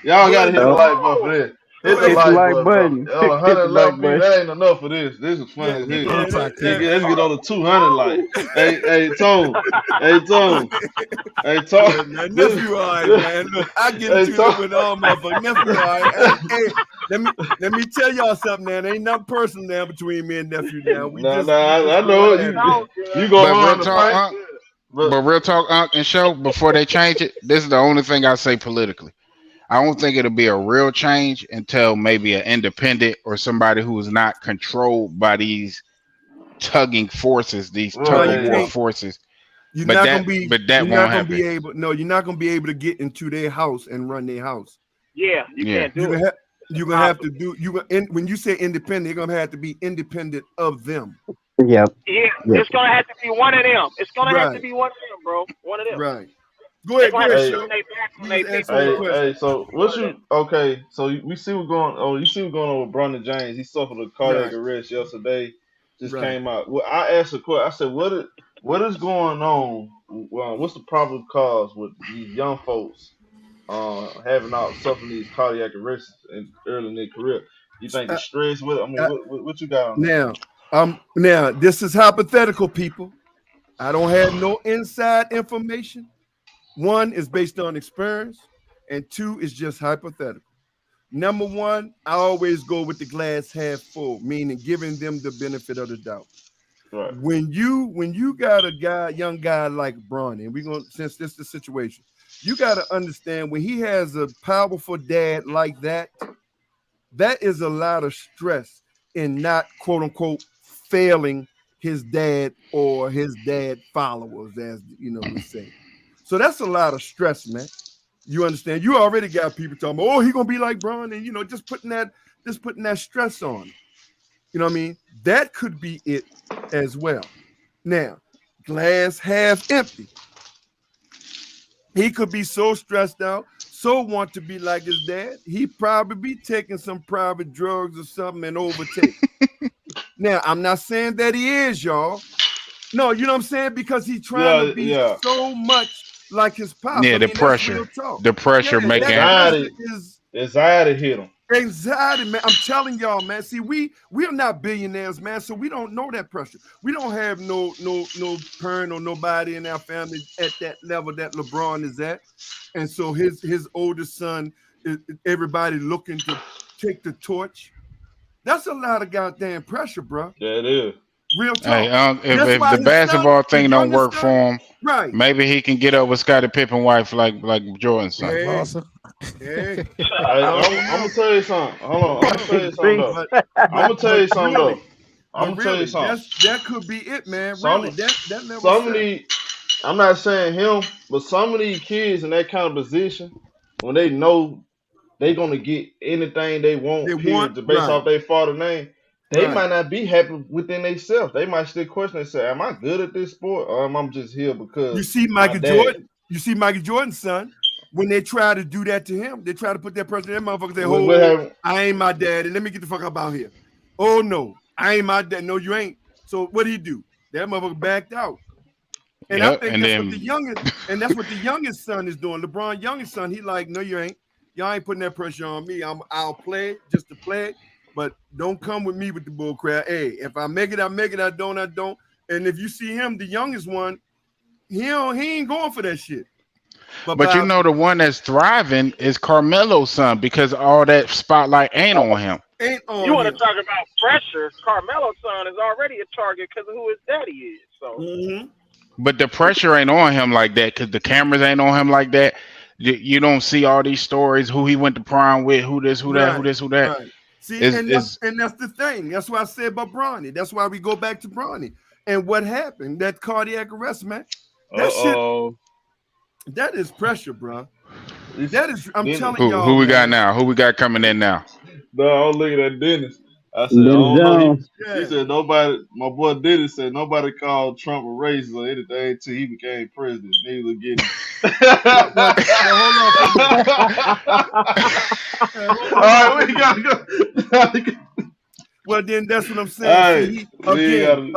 y'all Go gotta ahead, hit the oh, Joe. light button for this. Go Hit the ahead, hit the Joe. light like button, bro. button. On Hit the like 111 views, button. that ain't enough for this. This is Yeah, funny as Get hell. the yeah, TikTok yeah. kid. Let's get on the 200 light. Hey, Tom. Hey, Tom. Hey, Tom. Yeah, man, This, nephew, all right, this, man. Look, I get hey, into it Tom. with all motherfuckers. Nephew, all right. Hey, let me tell y'all something, man. Ain't nothing personal now between me and nephew. Now we Nah, just I going know at it, man. you go But real hard to talk, fight, Unc. but But real talk, Unc and Show. Before they change it, this is the only thing I say politically. I don't think it'll be a real change until maybe an independent or somebody who is not controlled by these tugging forces, these No, tug you of war right. can't. forces. You're But not that, gonna be. but that You're not won't gonna be happen. able. No, you're not gonna be able to get into their house and run their house. Yeah, you Yeah. can't You're do gonna it. have. You're gonna have to do. When you say independent, you're gonna have to be independent of them. Yep. Yeah, Yep. it's gonna have to be one of them. It's gonna have to Right. be one of them, bro. One of them. Right. They're Go gonna have ahead, to Hey, show. turn their back on You their was asking people, me a hey, bro. question. hey. So One what of them. you okay? So we see what's going. Oh, you see what's going on with Bronny James. He suffered a cardiac Right. arrest yesterday. Just Right. came out. Well, I asked a question. I said, what is going on? Well, what's the probable cause with these young folks having out suffering these cardiac arrests early in their career? You think Uh, it's stress? What I mean, uh, what you got on that? now this is hypothetical, people. I don't have no inside information. One is based on experience, and two is just hypothetical. Number one, I always go with the glass half full, meaning giving them the benefit of the doubt. Right. When you got young guy like Bronny, and we're gonna since this is the situation, you got to understand when he has a powerful dad like that, that is a lot of stress in not quote unquote failing his dad or his dad followers, as you know we say. So that's a lot of stress, man. You understand? You already got people talking, oh, he gonna be like Bron, and just putting that stress on him. You know what I mean? That could be it as well. Now, glass half empty. He could be so stressed out, so want to be like his dad. He probably be taking some private drugs or something and overtake. Now, I'm not saying that he is, y'all. No, you know what I'm saying? Because he's trying to be Yeah. so much like his pops. Yeah, I mean, that's real talk. the pressure Yeah, making. that pressure Anxiety, is anxiety hit him. anxiety, man. I'm telling y'all, man. See, we're not billionaires, man, so we don't know that pressure. We don't have no parent or nobody in our family at that level that LeBron is at, and so his oldest son, everybody looking to take the torch. That's a lot of goddamn pressure, bro. Yeah, it is. Real Hey, talk. if That's if why the his son, basketball the thing don't youngest work son, for him, right? maybe he can get up with Scottie Pippen wife like Jordan's son. Like Hey, Bossa. hey, Hey, I don't I'm gonna know, tell you something. Hold on, I'm gonna tell you something See? though. but I'm gonna tell you something though. really, I'm gonna tell you something. that could be it, man. Really, Some that level some of set. these, I'm not saying him, but some of these kids in that kind of position, when they know they gonna get anything they They want, want period, to base right, off their father name, they right. might not be happy within themselves. They might still question themselves, am I good at this sport? Or am I just here because You see my Michael dad? Jordan. You see Michael Jordan's son. When they try to do that to him, they try to put that pressure. That motherfucker say, What "Oh, happened? I ain't my daddy. Let me get the fuck up out here." Oh no, I ain't my dad. No, you ain't. So what did he do? That motherfucker backed out. And I Yep, think and that's what the then youngest, and that's what the youngest son is doing. LeBron youngest son, he like, no, you ain't. Y'all ain't putting that pressure on me. I'll play it just to play it, but don't come with me with the bull crap. Hey, if I make it, I make it. I don't, I don't. And if you see him, the youngest one, he ain't going for that shit. But but the one that's thriving is Carmelo's son because all that spotlight ain't on him. ain't You on want to him. talk about pressure? Carmelo's son is already a target because of who his daddy is. So Mm-hmm. But the pressure ain't on him like that because the cameras ain't on him like that. You don't see all these stories, who he went to prom with, who this, who that, who Right, this, who that. right. See, Is and is that's the thing. That's why I said about Bronny. That's why we go back to Bronny. And what happened? That cardiac arrest, man. That shit, oh. that is pressure, bro. That is, I'm Dennis. telling who y'all, we got man. now? Who we got coming in now? No, I was looking at Dennis. I said, I Dennis don't know. Jones. He Yeah. said nobody. My boy Dennis said nobody called Trump a racist or anything until he became president. Niggas will get him. Well, hold on for a minute. All Hold on for right, a we minute. gotta go. Well, then that's what I'm saying. All See, right, we ain't gotta. We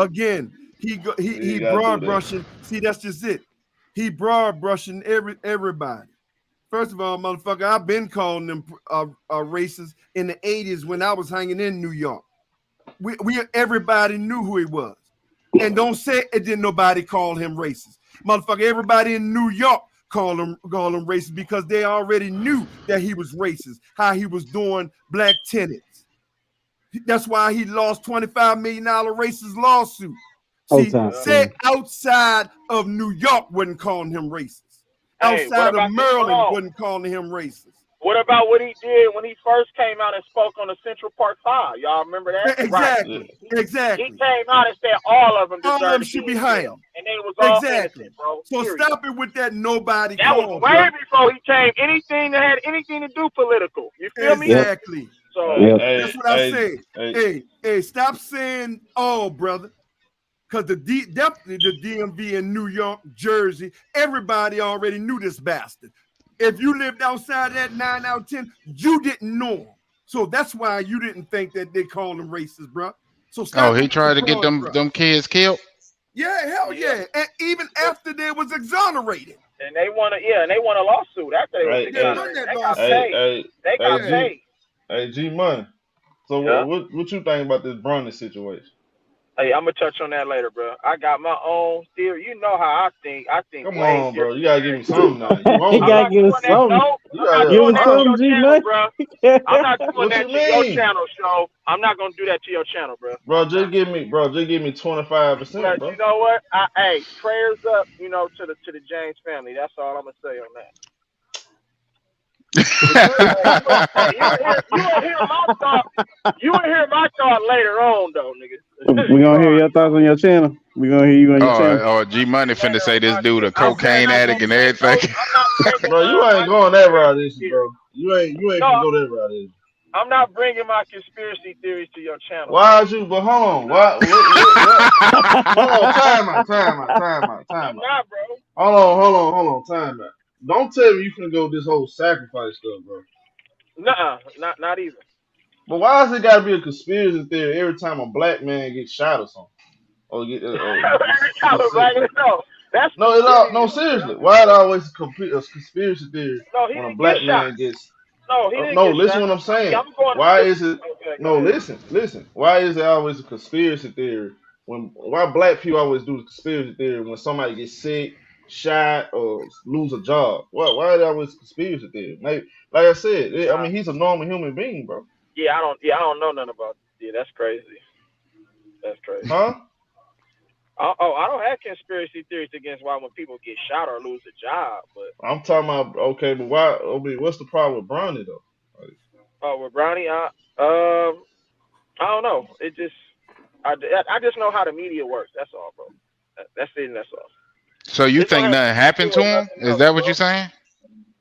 he ain't gotta do broad that. brushing. See, that's just it. He broad brushing everybody. First of all, motherfucker, I've been calling them racist in the 80s when I was hanging in New York. We everybody knew who he was. And don't say it didn't nobody call him racist. Motherfucker, everybody in New York call him racist because they already knew that he was racist, how he was doing black tenants. That's why he lost $25 million racist lawsuit. See, say outside of New York wasn't calling him racist. Hey, Outside of Maryland wasn't calling him racist. What about what he did when he first came out and spoke on the Central Park 5? Y'all remember that? Exactly. Right. Exactly. He came out and said all of them should be hanged. and they was all Exactly. innocent, bro. So Period. stop it with that nobody That call, was way bro. before he came. Anything that had anything to do political. You feel me? Exactly. So that's what I say. Hey, stop saying all, brother. Because definitely the DMV in New York, Jersey, everybody already knew this bastard. If you lived outside that 9 out of 10, you didn't know him. So that's why you didn't think that they called him racist, bro. So stop. Oh, he tried to get them kids killed? Yeah, hell yeah. And even after they was exonerated. And they won a lawsuit after they was exonerated. They got paid. They got paid. Hey, G Money. So what you think about this Bronny situation? Hey, I'm gonna touch on that later, bro. I got my own theory. You know how I think. Come on, bro. You gotta give me something now. You I'm not doing that. No, you gotta give us something, G Money, bro. I'm not doing that to your channel, show. I'm not gonna do that to your channel, bro. Bro, just give me 25%, bro. You know what? Hey, prayers up, to the James family. That's all I'm gonna say on that. You will hear my thought later on, though, nigga. We're gonna hear your thoughts on your channel. We're gonna hear you on your channel. Oh, G Money finna say this dude a cocaine addict and everything. Bro, you ain't going that route, this, bro. You ain't gonna go that route, this. I'm not bringing my conspiracy theories to your channel. Why are you? But hold on. What? Hold on. Time out. I'm not, bro. Hold on. Time out. Don't tell me you finna go this whole sacrifice stuff, bro. Nuh-uh. Not even. But why has it got to be a conspiracy theory every time a black man gets shot or something? Or get no, seriously. Why it always a conspiracy theory when a black man gets? No, he didn't no, get listen shot. what I'm saying. Why is it? Okay, no, listen. Why is it always a conspiracy theory why black people always do the conspiracy theory when somebody gets sick, shot, or lose a job? Why is it always a conspiracy theory? Like I said, I mean, he's a normal human being, bro. Yeah, I don't know nothing about this. Yeah, that's crazy. That's crazy. Huh? I don't have conspiracy theories against why when people get shot or lose a job, but I'm talking about but why? I mean, what's the problem with Bronny though? With Bronny, I don't know. It just I just know how the media works. That's all, bro. That's it. And that's all. So you think nothing happened to him? Is that what you're saying?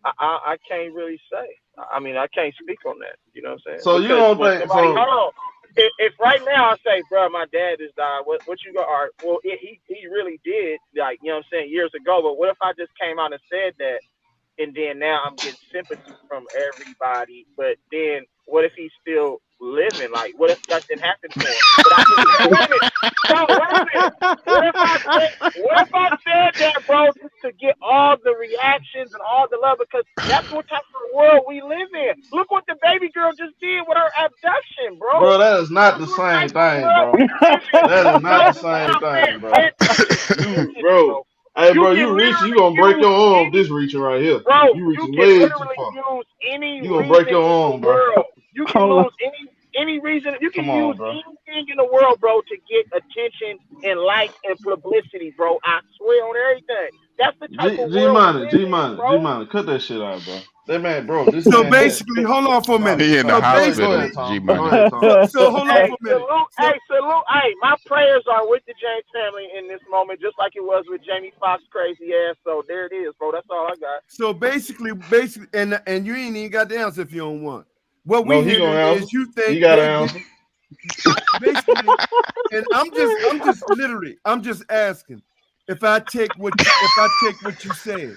I can't really say. I mean, I can't speak on that. You know what I'm saying? So you don't think? Hold on. If right now I say, bro, my dad just died, what you go? Well, he really did, like, you know what I'm saying, years ago. But what if I just came out and said that, and then now I'm getting sympathy from everybody? But then what if he's still living? Like, what if that didn't happen to him? But I just, wait a minute. What if I said that, bro, just to get all the reactions and all the love? Because that's what type of world we live in. Look what the baby girl just did with her abduction, bro. Bro, that is not the same thing, bro. That is not the same thing, bro. Bro. Hey, bro, you reaching, you gonna break your arm this reaching right here. Bro, you reaching can way literally too far. use any you gonna break your arm, bro. You can lose any reason. You can use anything in the world, bro, to get attention and likes and publicity, bro. I swear on everything. That's the type of G world we Money, live G in, Money, G bro. Money, cut that shit out, bro. That man, bro, this So man had. basically, hold on for a minute. He in the So Go ahead, hospital, basically, G Tom. Go Money. ahead, Tom. so hold on Hey, for a minute. salute. Hey, my prayers are with the James family in this moment, just like it was with Jamie Foxx crazy ass. So there it is, bro. That's all I got. So basically, and you ain't even got the answer if you don't want. What No, we he hearing gonna answer. is you He think got an they did answer. basically, and I'm just asking if I take what you said.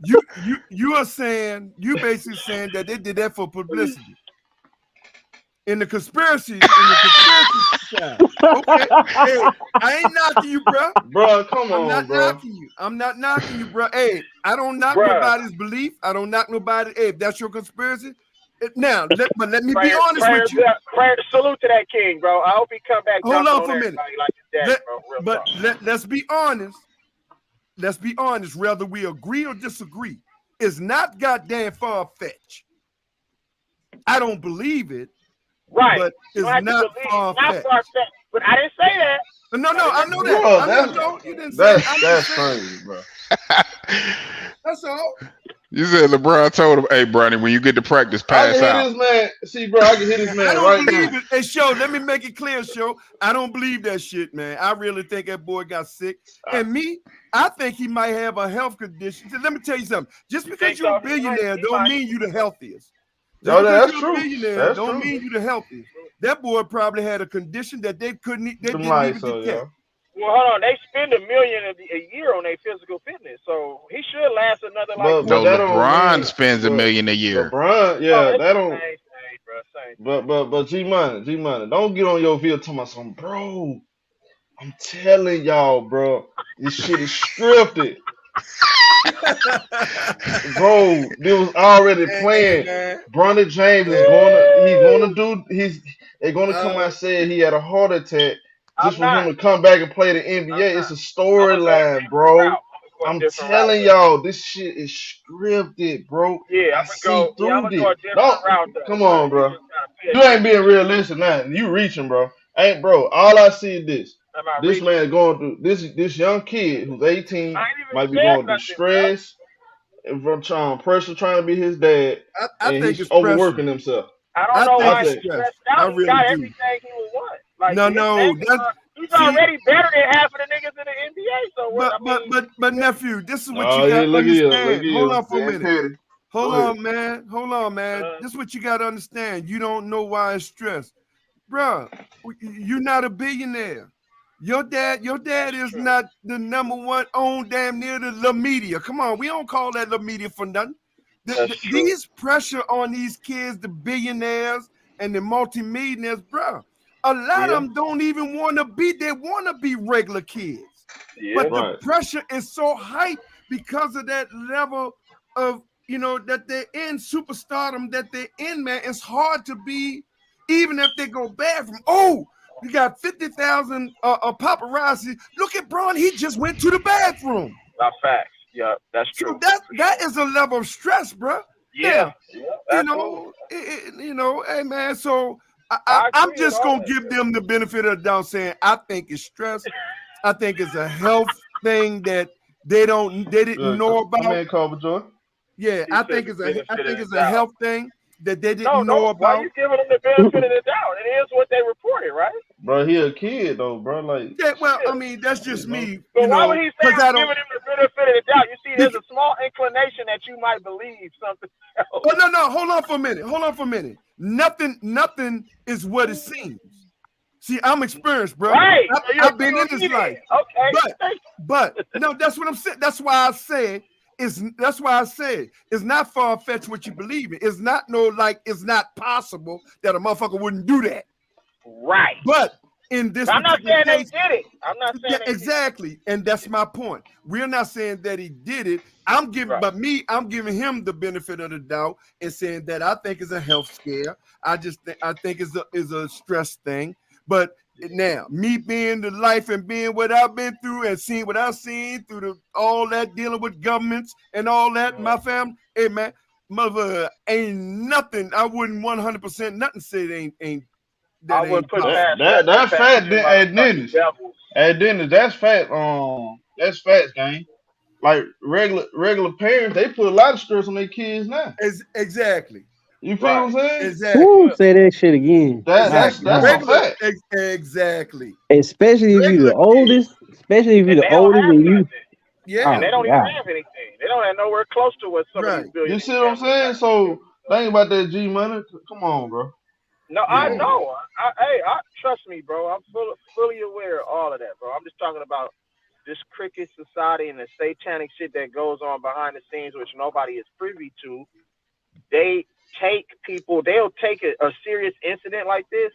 You are saying you basically saying that they did that for publicity. In the conspiracy side. Okay. Hey, I ain't knocking you, bro. Bro, come I'm on, not bro. knocking you. I'm not knocking you, bro. Hey, I don't knock nobody's belief. I don't knock nobody. Hey, if that's your conspiracy. Now, let me be honest with you. Salute to that king, bro. I hope he come back. Hold on for a minute. Like his daddy, bro. Let's be honest. Let's be honest. Whether we agree or disagree, it's not goddamn far-fetched. I don't believe it. Right. But it's not far-fetched. But I didn't say that. No, I know that. Bro, I know you didn't say it. That's crazy, bro. That's all. You said LeBron told him, "Hey, Bronny, when you get to practice, pass I out." can hit this man. See, bro, I can hit this man I don't right believe now. it. Hey, Show, let me make it clear, Show. I don't believe that shit, man. I really think that boy got sick. And me, I think he might have a health condition. So let me tell you something. Just because you're a billionaire don't mean you're the healthiest. No, that's you're true. a billionaire That's don't true. mean you're the healthiest. That boy probably had a condition that they didn't even detect. Well, hold on. They spend $1 million a year on their physical fitness, so he should last another like. No, LeBron spends $1 million a year. LeBron, yeah, that don't. Same. But G Money, don't get on your video talking about something, bro. I'm telling y'all, bro, this shit is scripted. Bro, they was already playing. Bronny James is they're gonna come out and say he had a heart attack just for him to come back and play the NBA. It's a storyline, bro. I'm telling y'all, this shit is scripted, bro. Yeah, I see through this. route. Come on, bro. You ain't being realistic now. You reaching, bro. Ain't, bro. All I see is this. This man going through this young kid who's 18 might be going through stress and from pressure trying to be his dad, and he's overworking himself. I don't know why he's stressed. out. He got everything he would want. Like, he's already better than half of the niggas in the NBA. So what? But nephew, this is what you got to understand. Hold on for a minute. Hold on, man. This is what you got to understand. You don't know why it's stressed, bro. You're not a billionaire. Your dad is not the number one owned damn near the media. Come on, we don't call that the media for nothing. These pressure on these kids, the billionaires and the multimillionaires, bro. A lot of them don't even want to be. They want to be regular kids, but the pressure is so high because of that level of that they're in superstardom that they're in. Man, it's hard to be, even if they go bad from. Oh, you got 50,000 paparazzi. Look at Bron. He just went to the bathroom. Not facts. Yeah, that's true. So that is a level of stress, bro. Yeah. Hey man. So I'm just gonna give them the benefit of the doubt, saying I think it's stress. I think it's a health thing that they didn't know about. Man, Joy. Yeah, I think it's a health thing that they didn't know about. Why you giving them the benefit of the doubt? It is what they reported, right? Bro, he a kid though, bro. Like, yeah, well, I mean, that's just me. But why would he say giving him the benefit of the doubt? You see, there's a small inclination that you might believe something else. Oh, no, hold on for a minute. Nothing is what it seems. See, I'm experienced, bro. Right. I've been in this life. Okay. But no, that's what I'm saying. That's why I said it's not far-fetched what you believe in. It's not it's not possible that a motherfucker wouldn't do that. Right. But in this I'm not saying case, they did it. I'm not saying exactly. And that's my point. We're not saying that he did it. I'm giving him the benefit of the doubt and saying that I think it's a health scare. I think it's a stress thing. But now, me being the life and being what I've been through and seeing what I've seen through all that dealing with governments and all that, my family, hey man, mother ain't nothing. I wouldn't 100% nothing say it ain't. I wouldn't put that's fat. Hey Dennis, that's fat. That's facts, gang. like regular parents, they put a lot of stress on their kids now. Exactly. You feel what I'm saying? Exactly. Woo, say that shit again. That's Exactly. a Regular. fact. Exactly. Especially if you're Regular the oldest. Especially if you're And the they don't oldest have and you. nothing. Yeah. And they Oh don't even God. have anything. They don't have nowhere close to what some of these Right. You billionaire see what I'm families saying? got. So think about that G money. Come on, bro. No, Come I Yeah. on, bro. know. I trust me, bro. I'm fully aware of all of that, bro. I'm just talking about this cricket society and the satanic shit that goes on behind the scenes, which nobody is privy to. They take people. They'll take a serious incident like this,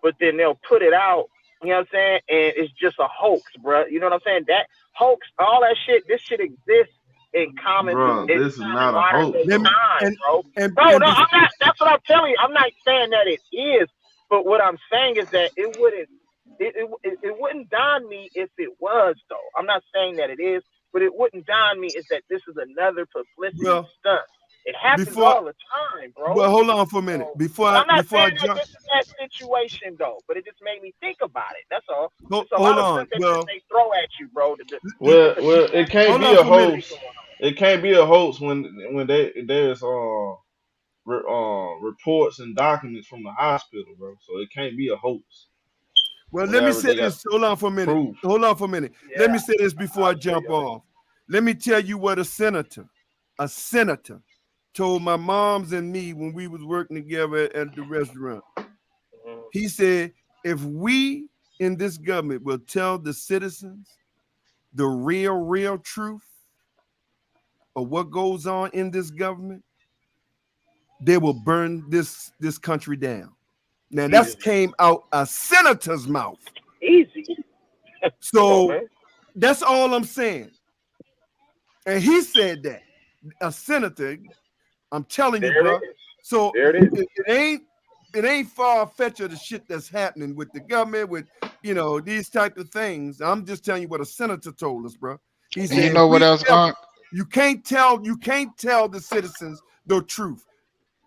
but then they'll put it out. You know what I'm saying? And it's just a hoax, bro. You know what I'm saying? That hoax, all that shit. This shit exists in common Bro, in this is common not a modern hoax, day Let me, though. time, and bro. and Bro, and no, bef- I'm not. That's what I'm telling you. I'm not saying that it is, but what I'm saying is that it wouldn't. It wouldn't dawn me if it was, though. I'm not saying that it is, but it wouldn't dawn me is that this is another publicity well stunt. It happens before all the time, bro. well hold on for a minute So, before but I I'm not before I saying that jump. this is that situation, though. But it just made me think about it. That's all. It's a Hold lot of on. stuff that Well, they throw at you, bro. Well, To keep it can't hold be on a for a minute. hoax. It can't be a hoax when there's reports and documents from the hospital, bro. So it can't be a hoax. Well, let me Whenever say they got this. Hold on for a minute. proof. Hold on for a minute. Let me say this before I jump off. Let me tell you what a senator told my moms and me when we was working together at the restaurant. He said, if we in this government will tell the citizens the real truth of what goes on in this government, they will burn this country down. Now that's came out a senator's mouth. Easy. So that's all I'm saying. And he said that a senator. I'm telling you, bro. So it ain't far fetched of the shit that's happening with the government, with these type of things. I'm just telling you what a senator told us, bro. He said, You know what else, you can't tell the citizens the truth.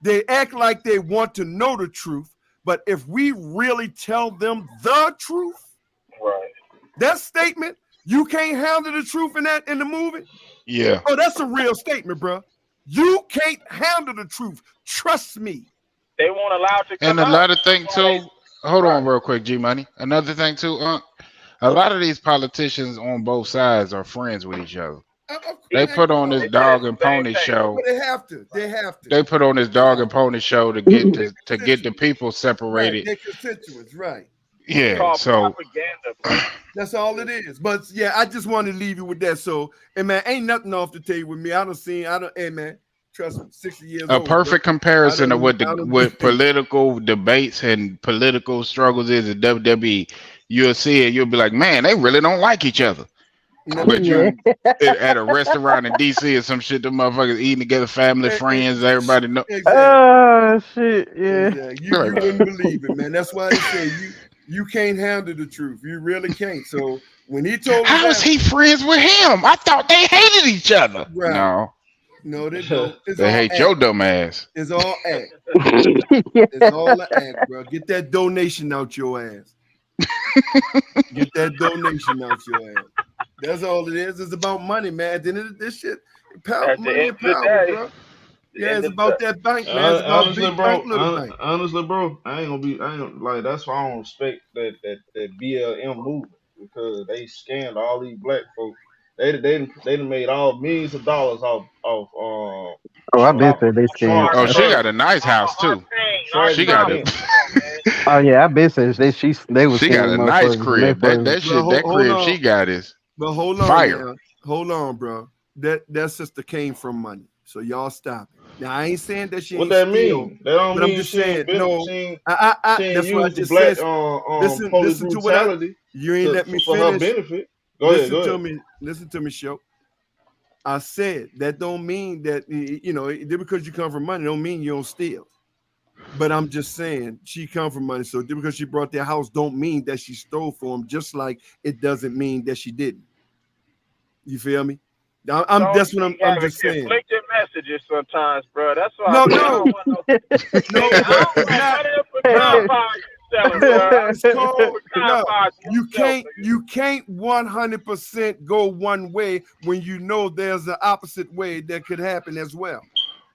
They act like they want to know the truth, but if we really tell them the truth, right? That statement, you can't handle the truth in the movie. Yeah. Oh, that's a real statement, bro. You can't handle the truth. Trust me. They won't allow it to come And out. another thing too, hold on real quick, G Money. Another thing too, a lot of these politicians on both sides are friends with each other. They put on this dog and pony show. But they have to. They put on this dog and pony show to get the people separated. Right, their constituents, right. Yeah, so propaganda, that's all it is. But yeah, I just wanted to leave you with that. So, and man, ain't nothing off the table with me. Hey man, trust me, 60 years old. A perfect comparison of what political debates and political struggles is at WWE. You'll see it, you'll be like, man, they really don't like each other. But you at a restaurant in DC or some shit, the motherfuckers eating together, family, friends, everybody know. Oh shit, yeah. Exactly. You wouldn't believe it, man. That's why they say you can't handle the truth. You really can't. So when he told us how is he friends with him? I thought they hated each other. Right. No, they don't. It's they all hate act. your dumb ass. It's all act. It's all an act, bro. Get that donation out your ass. Get that donation out your ass. That's all it is. It's about money, man. At the end of this shit, money and power, bro. Yeah, it's about that bank, man. It's about Honestly, big bro. bank, little bank. Honestly, bro. I ain't gonna like. That's why I don't respect that BLM movement, because they scammed all these black folks. They done made all millions of dollars off Oh, I bet that they scammed. Oh, she got a nice house too. She got it. Oh yeah, I bet that they was. She got a nice crib. That crib she got is. But hold on, fire. Now. Hold on, bro. That sister came from money, so y'all stop it. Now I ain't saying that she ain't what that steal, mean? That don't but mean I'm just she saying ain't no. she That's what I just black said. police Listen to brutality. You ain't let me for finish. her benefit. Go ahead. Listen to me, show. I said that don't mean that because you come from money don't mean you don't steal. But I'm just saying she come from money, so because she brought their house don't mean that she stole from them. Just like it doesn't mean that she didn't. You feel me? That's what I'm just saying. Conflicting messages sometimes, bro. That's why. No. selling, bro. It's called no. You You can't 100% go one way when you know there's an opposite way that could happen as well.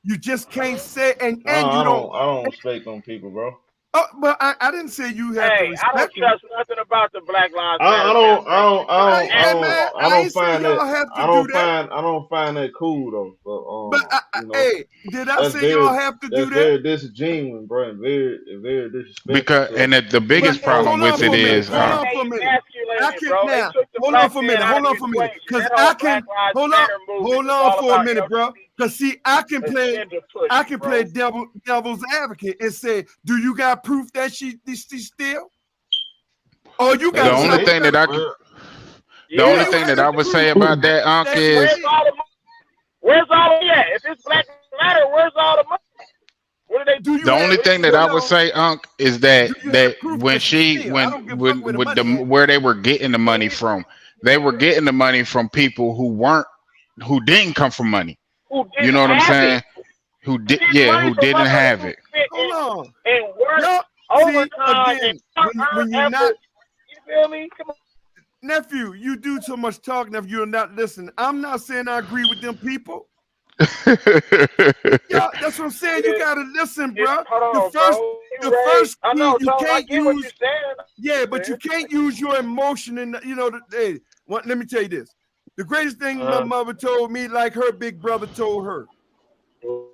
You just can't say and you don't. I don't respect on people, bro. Oh, but I didn't say you have to respect. I don't trust nothing about the Black Lives Matter. I don't find that cool though. But hey, did I say y'all have to do that? Very disingenuous, bro, and very disrespectful. Because the biggest problem with it is hold on for a minute. Hold on for a minute, because I can hold on for a minute, bro. Because see, I can play devil's advocate and say, do you got proof that she still? Oh, you got the only thing that I would say about that, Unc, is where's all of that? If it's Black Matter, where's all the money? What do they do? The only thing that I would say, Unc, is that when where they were getting the money from, they were getting the money from people who didn't come from money. You know what I'm saying? Who didn't have it. Hold on. And work overtime. When you're not, you feel me? Come on. Nephew, you do so much talking if you're not listening. I'm not saying I agree with them people. Yeah, that's what I'm saying. You gotta listen, bro. The first key you can't use. Yeah, but you can't use your emotion and hey, let me tell you this. The greatest thing my mother told me, like her big brother told her.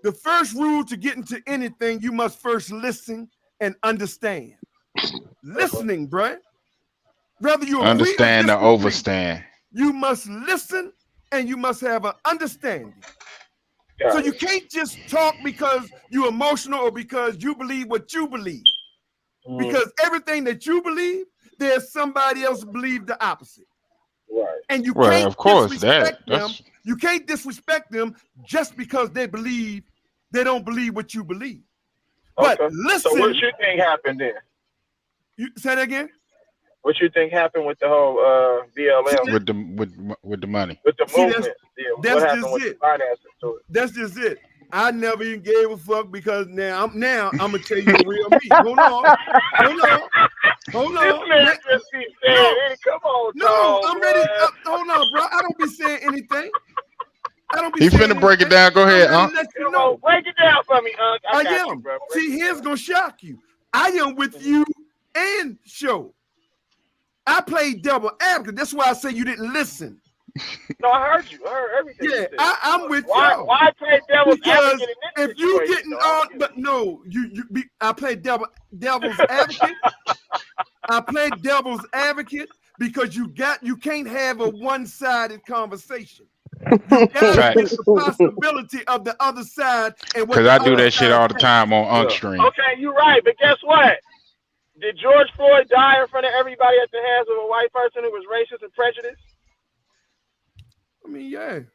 The first rule to get into anything, you must first listen and understand. Listening, bro. Whether you understand or overstand. You must listen and you must have an understanding. Yeah. So you can't just talk because you're emotional or because you believe what you believe. Because everything that you believe, there's somebody else believe the opposite. Right. And you can't disrespect them. You can't disrespect them just because they don't believe what you believe. Okay. But listen. So what you think happened there? You say that again? What you think happened with the whole BLM? With the money. With the movement. That's just it. That's just it. I never even gave a fuck because now I'm gonna tell you the real me. Hold on. This man just be saying, hey, come on, no, I'm ready. Hold on, bro. I don't be saying anything. He finna break it down. Go ahead, Unc. Break it down for me, Unc. I am. You, bro. See, here's gonna shock you. I am with you and Show. I played double advocate. That's why I say you didn't listen. No, I heard you. I heard everything. Yeah, I'm with you. Why play devil's advocate? If you getting on, but no, I played devil's advocate. I played devil's advocate because you can't have a one-sided conversation. You gotta get the possibility of the other side. Because I do that shit all the time on Unc Stream. Okay, you're right, but guess what? Did George Floyd die in front of everybody at the hands of a white person who was racist and prejudiced? I mean, yeah. Okay,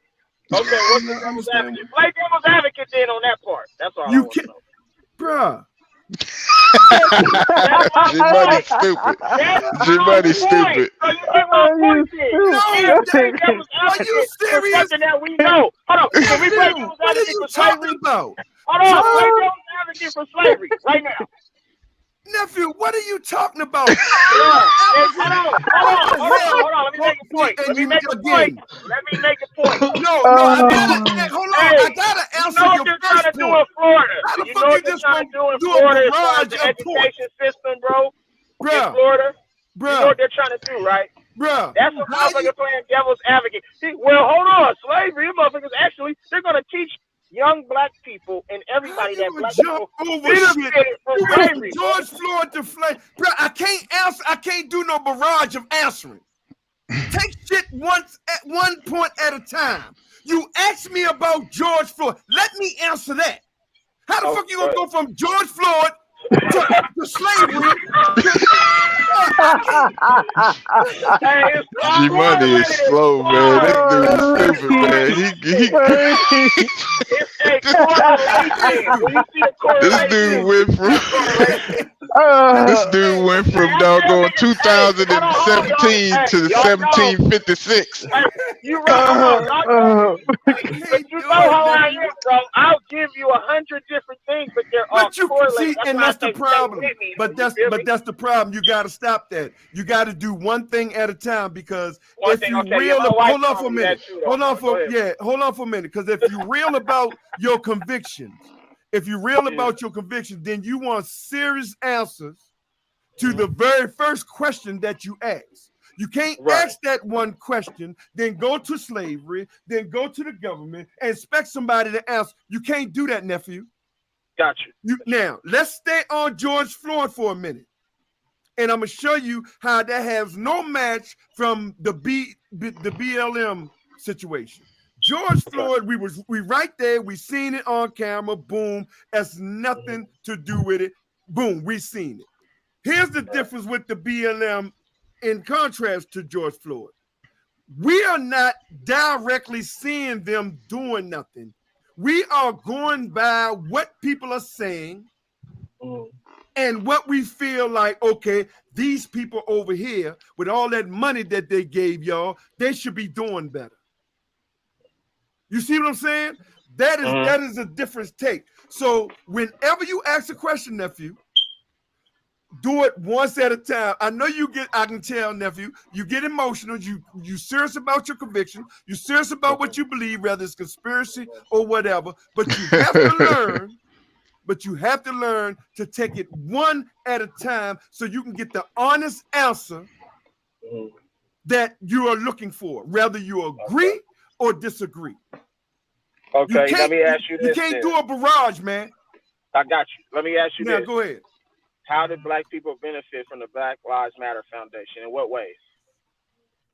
what's the devil's advocate? Play devil's advocate then on that part. That's all I want to know. Bruh. G-Money's stupid. G-Money's stupid. So you get my point then. Are you serious? Something that we know. Hold on. So we play devil's advocate for slavery. About? Hold on. Play devil's advocate for slavery right now. Nephew, what are you talking about? Hold on. Let me make a point. Let me make a point. No, I gotta answer your first point. Trying to do in Florida. You know what they're trying to do in Florida as far as the education system, bro? In Florida? You know what they're trying to do, right? Bro, that's what motherfuckers playing devil's advocate. Well, hold on. Slavery, motherfuckers actually, they're going to teach young black people and everybody that black people benefited from slavery. George Floyd to flame. Bro, I can't do no barrage of answering. Take shit at one point at a time. You asked me about George Floyd. Let me answer that. How the fuck you gonna go from George Floyd to slavery? G-Money is slow, man. This dude's stupid, man. This dude went from doggone 2017 to 1756. You right. You know how I am, bro. I'll give you 100 different things, but they're But you correlate. see, That's and why that's I the say problem. stay with me. But that's the problem. You got to stop that. You got to do one thing at a time, because One if thing, you okay, real, my wife hold on told for a me that minute. too, though. Hold on Go ahead. hold on for a minute, because if you real about your convictions, then you want serious answers to the very first question that you ask. You can't ask that one question, then go to slavery, then go to the government, and expect somebody to answer. You can't do that, nephew. Got you. Now, let's stay on George Floyd for a minute. And I'm going to show you how that has no match from the BLM situation. George Floyd, we right there. We seen it on camera. Boom. That's nothing to do with it. Boom. We seen it. Here's the difference with the BLM in contrast to George Floyd. We are not directly seeing them doing nothing. We are going by what people are saying and what we feel like, okay, these people over here, with all that money that they gave y'all, they should be doing better. You see what I'm saying? That is a different take. So whenever you ask a question, nephew, do it once at a time. I know I can tell, nephew, you get emotional, you serious about your conviction, you serious about what you believe, whether it's conspiracy or whatever, but you have to learn to take it one at a time so you can get the honest answer that you are looking for, whether you agree or disagree. Okay, let me ask you this. You can't do a barrage, man. I got you. Let me ask you this. Now, go ahead. How did Black people benefit from the Black Lives Matter Foundation? In what ways?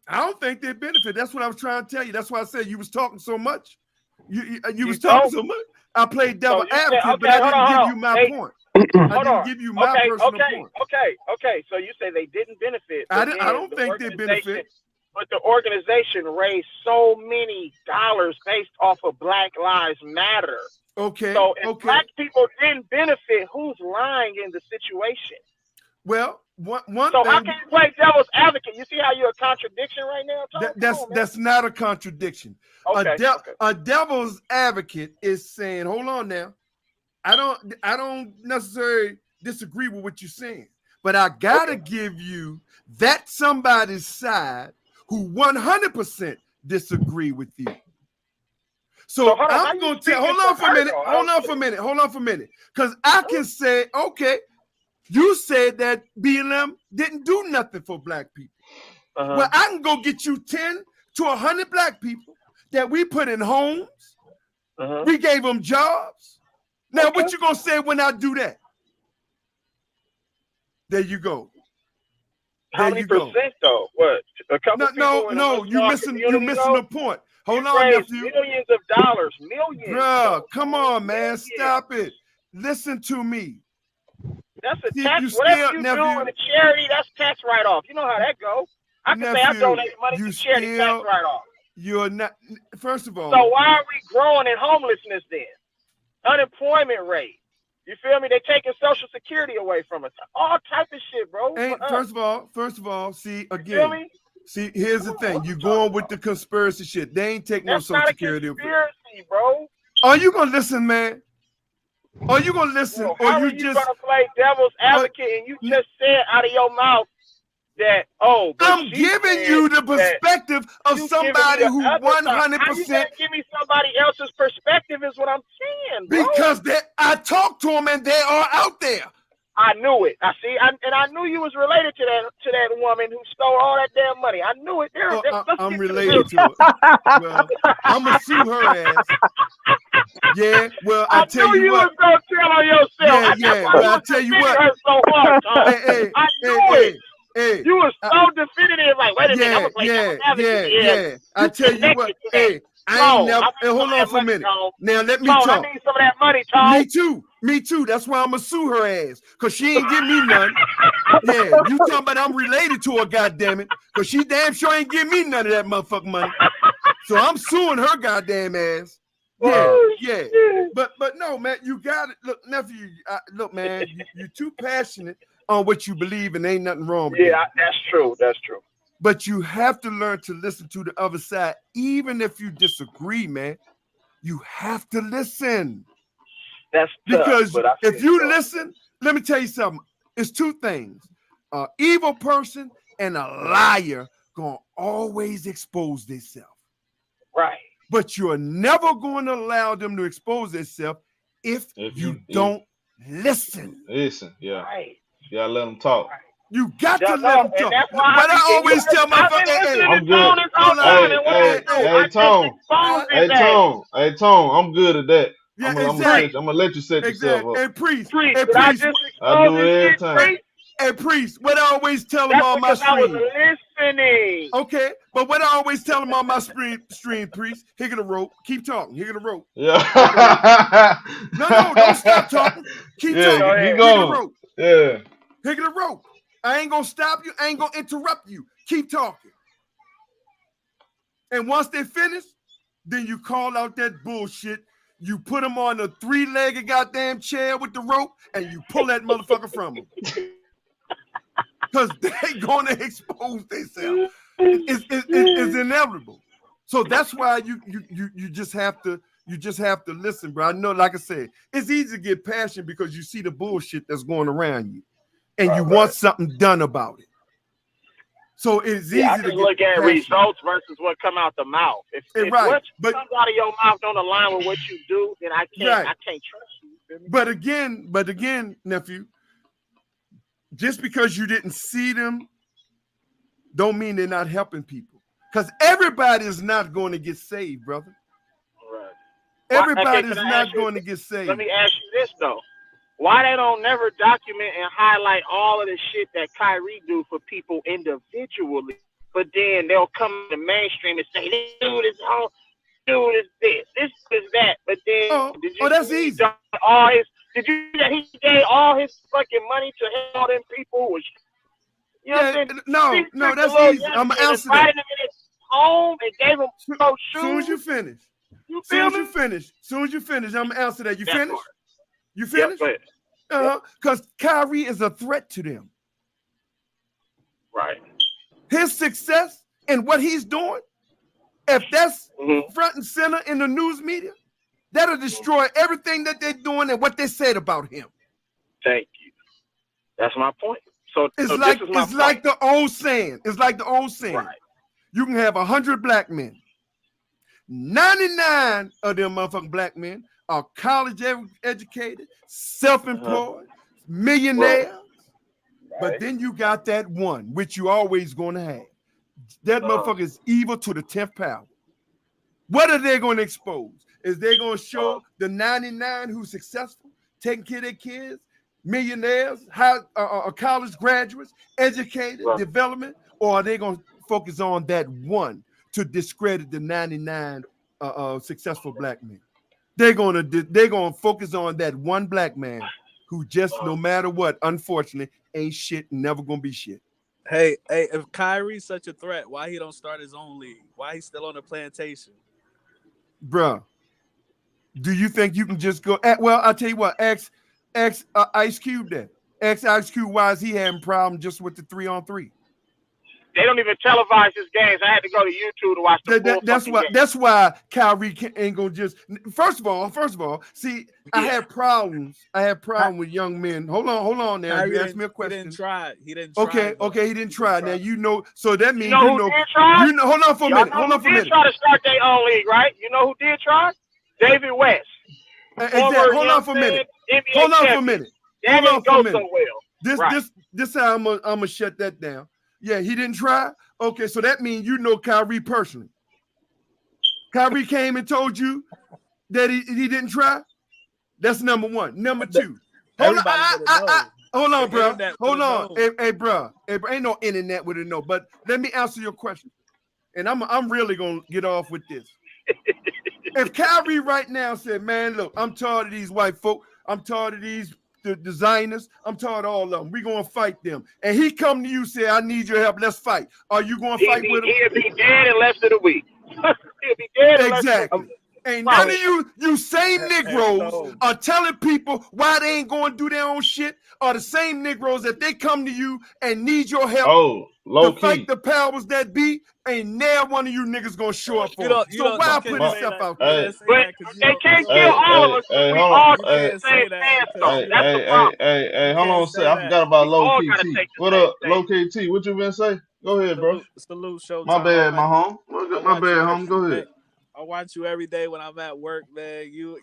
I don't think they benefit. That's what I was trying to tell you. That's why I said you was talking so much. You was talking so much. I played devil advocate, but I didn't give you my point. I didn't give you my personal point. Okay. So you say they didn't benefit. I don't think they benefit. But the organization raised so many dollars based off of Black Lives Matter. Okay. So if Black people didn't benefit, who's lying in the situation? Well, one so thing. How can you play devil's advocate? You see how you're a contradiction right now? That's not a contradiction. Okay. A devil's advocate is saying, hold on now. I don't necessarily disagree with what you're saying, but I gotta give you that somebody's side who 100% disagree with you. So I'm going to tell, hold on for a minute. Because I can say, okay, you said that BLM didn't do nothing for Black people. Well, I can go get you 10 to 100 Black people that we put in homes. We gave them jobs. Now, what you going to say when I do that? There you go. How many percent though? What? A couple no, you're missing the point. Hold on, nephew. Millions of dollars, millions. Bruh, come on, man. Stop it. Listen to me. That's a tax. Whatever you do in a charity, that's tax write-off. You know how that goes. I can say I donate money to charity, tax write-off. You're not, first of all. So why are we growing in homelessness then? Unemployment rate. You feel me? They taking Social Security away from us. All type of shit, bro. First of all, see, again. See, here's the thing. You're going with the conspiracy shit. They ain't taking no Social Security. That's not a conspiracy, bro. Are you going to listen, man? Are you going to listen? Bro, how are you going to play devil's advocate and you just said out of your mouth that, I'm giving you the perspective of somebody who 100%. How you gonna give me somebody else's perspective is what I'm saying, bro. Because I talked to them and they are out there. I knew it. I knew you was related to that woman who stole all that damn money. I knew it. I'm related to her. Well, I'm gonna sue her ass. Yeah. Well, I tell you what. Was gonna tell on yourself. Yeah. Well, I tell you what. So hard, I knew it. Hey, you were so definitive, like, wait a minute, I'm gonna play yeah. I tell you what, I ain't never. Hold on for a minute. Now let me talk. I need some of that money, Tom. Me too. That's why I'm gonna sue her ass, cause she ain't give me none. Yeah, you talking about I'm related to her, goddamn it, cause she damn sure ain't give me none of that motherfucking money. So I'm suing her goddamn ass. Yeah. But no, man, you got it. Look, nephew. Look, man, you're too passionate on what you believe, and ain't nothing wrong with that. Yeah, that's true. But you have to learn to listen to the other side, even if you disagree, man. You have to listen. That's because tough, but if you listen, let me tell you something. It's two things: an evil person and a liar gonna always expose themselves. right. But you're never going to allow them to expose themselves if you don't listen. Listen, yeah. Right. You gotta let them talk. Right. You got to Yeah, let no, them and talk. that's why But I always tell my I've been listening I'm to good. Tone this whole time, and what I do, I just Tone. expose Hey, his ass. Tone. Hey, Tone. I'm good at that. Yeah, I'm gonna let you set yourself exactly. up. Hey, priest. Priest, Hey, did I priest. just I expose do it his every shit, time. Priest? Hey, priest. What I always tell them That's on my because I was stream. listening. Okay, but what I always tell them on my stream, priest. Here get a rope. Keep talking. Here get a rope. Yeah. No, don't stop talking. Keep Yeah, talking. keep Here get a going. rope. Yeah. Here get a rope. I ain't gonna stop you. I ain't gonna interrupt you. Keep talking. And once they finish, then you call out that bullshit. You put them on a 3-legged goddamn chair with the rope, and you pull that motherfucker from them. Because they gonna expose themselves. It's inevitable. So that's why you just have to listen, bro. I know, like I said, it's easy to get passionate because you see the bullshit that's going around you, and you want something done about it. So it's easy I to just get look at passionate. results versus what come out the mouth. If what comes out of your mouth don't align with what you do, then I can't trust you. But again, nephew, just because you didn't see them, don't mean they're not helping people. Because everybody is not going to get saved, brother. Right. Everybody is not going to get saved. Let me ask you this though. Why they don't never document and highlight all of the shit that Kyrie do for people individually, but then they'll come in the mainstream and say, this dude is home, dude is this is that. But then that's easy. Did you see that he gave all his fucking money to all them people? You know what I'm saying? No, that's easy. I'm gonna answer that. Invited him in his home and gave him no shoes. Soon as you finish. Soon as you finish, I'm gonna answer that. You finished? You finished? Because Kyrie is a threat to them. Right. His success and what he's doing, if that's front and center in the news media, that'll destroy everything that they're doing and what they said about him. Thank you. That's my point. So it's like like the old saying. It's like the old saying. Right. You can have 100 black men. 99 of them motherfucking black men are college educated, self-employed, millionaires. Right. But then you got that one, which you always going to have. That motherfucker is evil to the 10th power. What are they going to expose? Is they going to show the 99 who's successful, taking care of their kids, millionaires, college graduates, educated, development, or are they going to focus on that one to discredit the 99 successful black men? They're gonna focus on that one black man who just, no matter what, unfortunately, ain't shit, never gonna be shit. Hey, if Kyrie's such a threat, why he don't start his own league? Why he's still on the plantation? Bruh, do you think you can just go? Well, I'll tell you what, X Ice Cube that. X Ice Cube, why is he having problems just with the 3-on-3? They don't even televise his games. I had to go to YouTube to watch the That's why Kyrie ain't gonna just. First of all, see, I had problems with young men. Hold on. Now you asked me a question. He didn't try. He didn't try. Now you know. So that means who did try? Hold on for a minute. Hold on for a minute. Did try to start their own league, right? You know who did try? David West. Hold on for a minute. Hold on for a minute. That didn't go so well. This how I'm gonna shut that down. Yeah, he didn't try. Okay, so that means you know Kyrie personally. Kyrie came and told you that he didn't try. That's number one. Number two. Hold on, bro. Hold on. Hey, bro. Ain't no internet with it, no. But let me answer your question. And I'm really gonna get off with this. If Kyrie right now said, man, look, I'm tired of these white folk. I'm tired of these the designers, I'm tired of all of them. We're going to fight them. And he come to you say, I need your help. Let's fight. Are you going to fight with him? He'll be dead in less than a week. He'll be dead in less than a week. Ain't Right. none of you same Negroes so- are telling people why they ain't going to do their own shit, are the same Negroes that they come to you and need your help Oh, low to fight key. the powers that be. Ain't never one of you niggas gonna show up for You them. don't, you So don't, why you put can't say yourself that. out You there? can't say But that because they can't Hey, kill all of us. hey, We hold all on. you take Hey, the can't same say that stance, because though. hey, That's the hey, hey, problem. hey, hey, you hold can't on a say sec. I that. forgot about We low all key gotta T. take the What same up, stance. low key T? What you been say? Go ahead, bro. Salute, My Showtime. bad, my home. I My watch you bad, every home. Go ahead. day. I watch you every day when I'm at work, man. You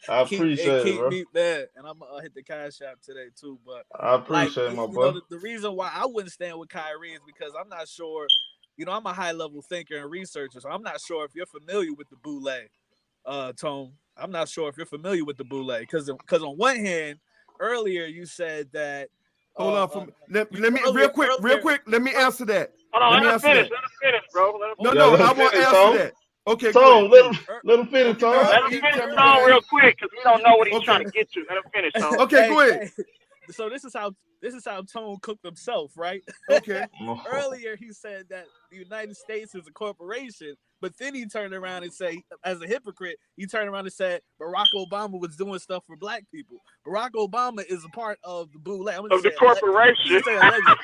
I keep appreciate it, bro. me there, and I'm gonna hit the cash app today too. But I like, appreciate it, my you know, boy. the reason why I wouldn't stand with Kyrie is because I'm not sure. You know, I'm a high level thinker and researcher, so I'm not sure if you're familiar with the boule, Tone. I'm not sure if you're familiar with the boule, because on one hand, earlier you said that. Hold on, let me Earlier, real quick. Let me answer that. Hold on, Let me let him answer finish. that. Let him finish, bro. Let him No, finish. Yeah, no, let him I want to finish, answer Tone. that. Okay, go Tone, ahead. Finish. let him finish, Okay, Tone. go ahead. Let him Keep finish telling me, go Tone ahead. real quick, because we don't know what he's Okay. trying to get to. Let him finish, Tone. Okay, go ahead. So this is how Tone cooked himself, right? Okay. Earlier he said that the United States is a corporation, but then he turned around and say, as a hypocrite, he turned around and said Barack Obama was doing stuff for black people. Barack Obama is a part of the boule. I'm gonna Of the say corporation. say allegedly.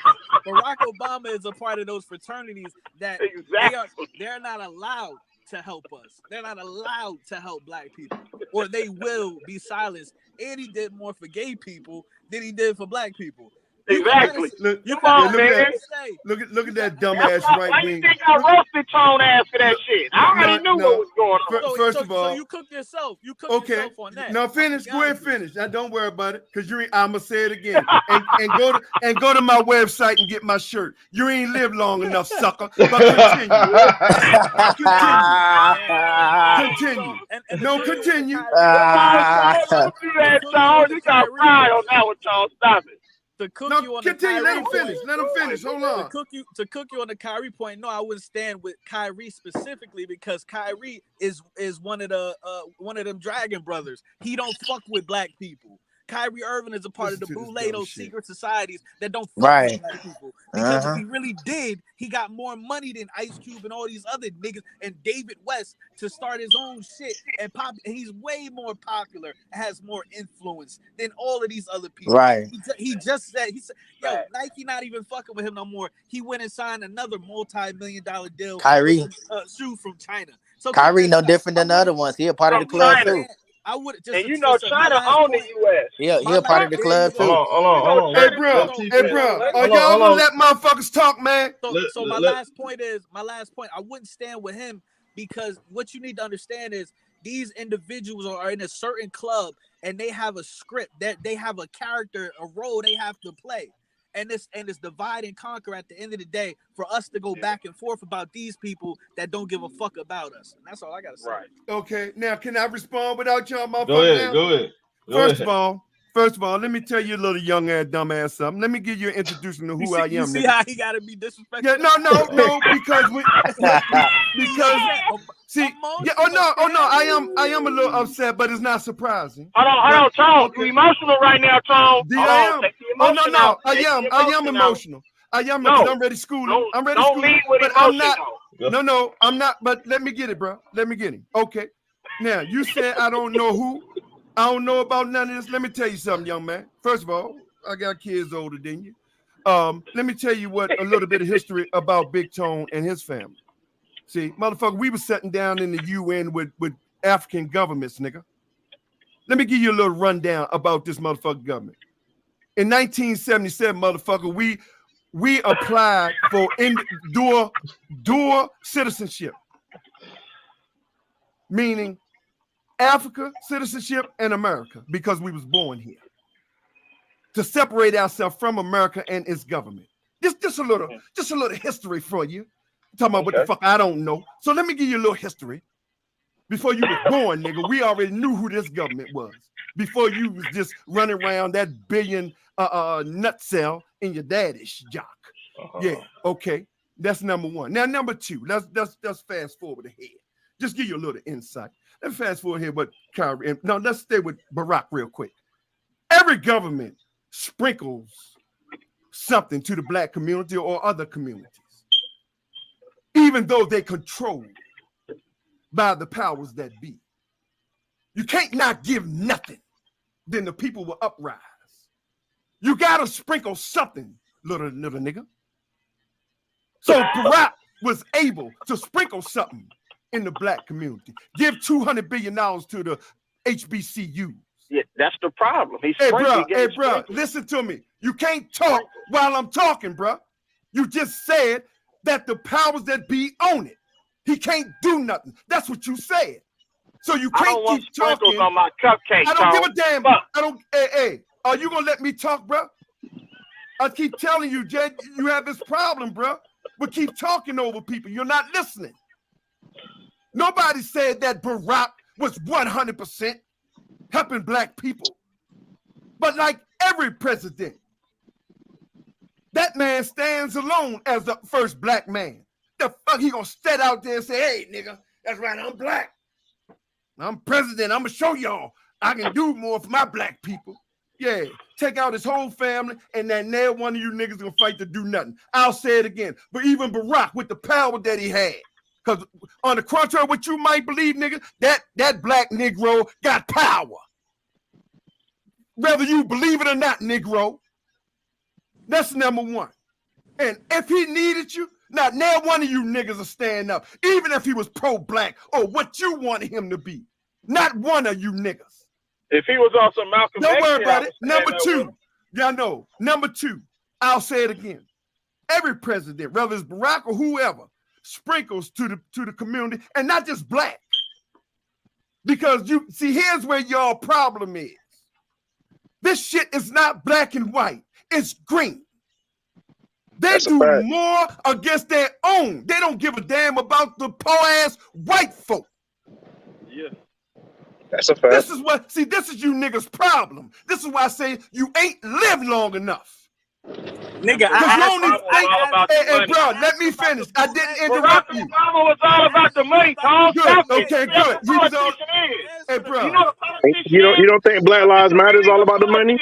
Barack Obama is a part of those fraternities that Exactly. they're not allowed to help us. They're not allowed to help black people, or they will be silenced. And he did more for gay people than he did for black people. You can kind of Exactly. Look, you Come can yeah, on, look at man. that. say Look at that That's dumbass why right you wing. think I roasted Tone ass for that shit? I already knew what No. was going on. First of all, you cook yourself. You cook okay. yourself on that. Now finish. Go ahead, finish. Now don't worry about it, cause you ain't. I'ma say it again. And go to my website and get my shirt. You ain't lived long enough, sucker. But continue. Continue. And No, continue. Don't do that, Tone. You got pride on that one, Tone. Stop it. To cook No, you on the continue. Let Kyrie him finish. point. Let him finish. Hold on. To cook you on the Kyrie point. No, I wouldn't stand with Kyrie specifically because Kyrie is one of them Dragon brothers. He don't fuck with black people. Kyrie Irving is a part of the boule, those secret societies that don't fuck with black people. Because if he really did, he got more money than Ice Cube and all these other niggas and David West to start his own shit and pop. And he's way more popular, has more influence than all of these other people. Right. He just said, yo, Nike not even fucking with him no more. He went and signed another multi-million-dollar deal. Kyrie. With shoes from China. So Kyrie no different than the other ones. He a part of the club too. I would just, and you know China own the U.S. He a part of the club too. Hold on. Hey, bro. Are y'all gonna let motherfuckers talk, man? So my last point. I wouldn't stand with him because what you need to understand is these individuals are in a certain club and they have a script that they have a character, a role they have to play. And it's divide and conquer at the end of the day for us to go back and forth about these people that don't give a fuck about us. And that's all I gotta say. Right. Okay, now can I respond without y'all motherfuckers? Go ahead. First of all, let me tell you a little young ass dumb ass something. Let me give you an introduction to who I am. You see how he gotta be disrespectful? Yeah, no, because see, yeah, oh no, I am a little upset, but it's not surprising. Hold on, Tone. Okay. You emotional right now, Tone. I am emotional. I am because I'm ready schooling. I'm ready schooling. But I'm not. No, I'm not. But let me get it, bro. Let me get it. Okay. Now you said I don't know who. I don't know about none of this. Let me tell you something, young man. First of all, I got kids older than you. Let me tell you a little bit of history about Big Tone and his family. See, motherfucker, we were sitting down in the UN with African governments, nigga. Let me give you a little rundown about this motherfucking government. In 1977, motherfucker, we applied for dual citizenship, meaning Africa citizenship and America, because we was born here. To separate ourselves from America and its government. Just a little history for you. I'm talking about what the fuck I don't know. So let me give you a little history. Before you was born, nigga, we already knew who this government was. Before you was just running around that billion nutcell in your daddy's jock. Yeah, okay. That's number one. Now, number two, let's fast forward ahead. Just give you a little insight. Let's fast forward here with Kyrie. No, let's stay with Barack real quick. Every government sprinkles something to the black community or other communities, even though they control by the powers that be. You can't not give nothing. Then the people will uprise. You gotta sprinkle something, little nigga. So Barack was able to sprinkle something in the black community. Give $200 billion to the HBCUs. Yeah, that's the problem. He's Hey, bro, listen to me. You can't talk while I'm talking, bro. You just said that the powers that be own it. He can't do nothing. That's what you said. So you can't keep talking on my cupcake. I don't give a damn. I don't. Hey, are you gonna let me talk, bro? I keep telling you, Jay, you have this problem, bro. But keep talking over people. You're not listening. Nobody said that Barack was 100% helping black people. But like every president, that man stands alone as the first black man. The fuck he gonna stand out there and say, hey, nigga, that's right, I'm black. I'm president. I'm gonna show y'all I can do more for my black people. Yeah, take out his whole family, and then now one of you niggas gonna fight to do nothing. I'll say it again. But even Barack, with the power that he had, because on the contrary of what you might believe, nigga, that black Negro got power. Whether you believe it or not, Negro. That's number one. And if he needed you, now one of you niggas will stand up, even if he was pro-black or what you wanted him to be. Not one of you niggas. If he was also Malcolm X, don't worry about it. Number two, y'all know. Number two, I'll say it again. Every president, whether it's Barack or whoever, sprinkles to the community, and not just black. Because you see, here's where y'all problem is. This shit is not black and white. It's green. They do more against their own. They don't give a damn about the poor-ass white folk. Yeah. That's a fact. This is you niggas' problem. This is why I say you ain't lived long enough. Nigga, hey, bro, let me finish. I didn't interrupt you. Obama was all about the money, Tom. Good. Okay, good. He was all. Hey, bro. You don't think Black Lives Matter is all about the money?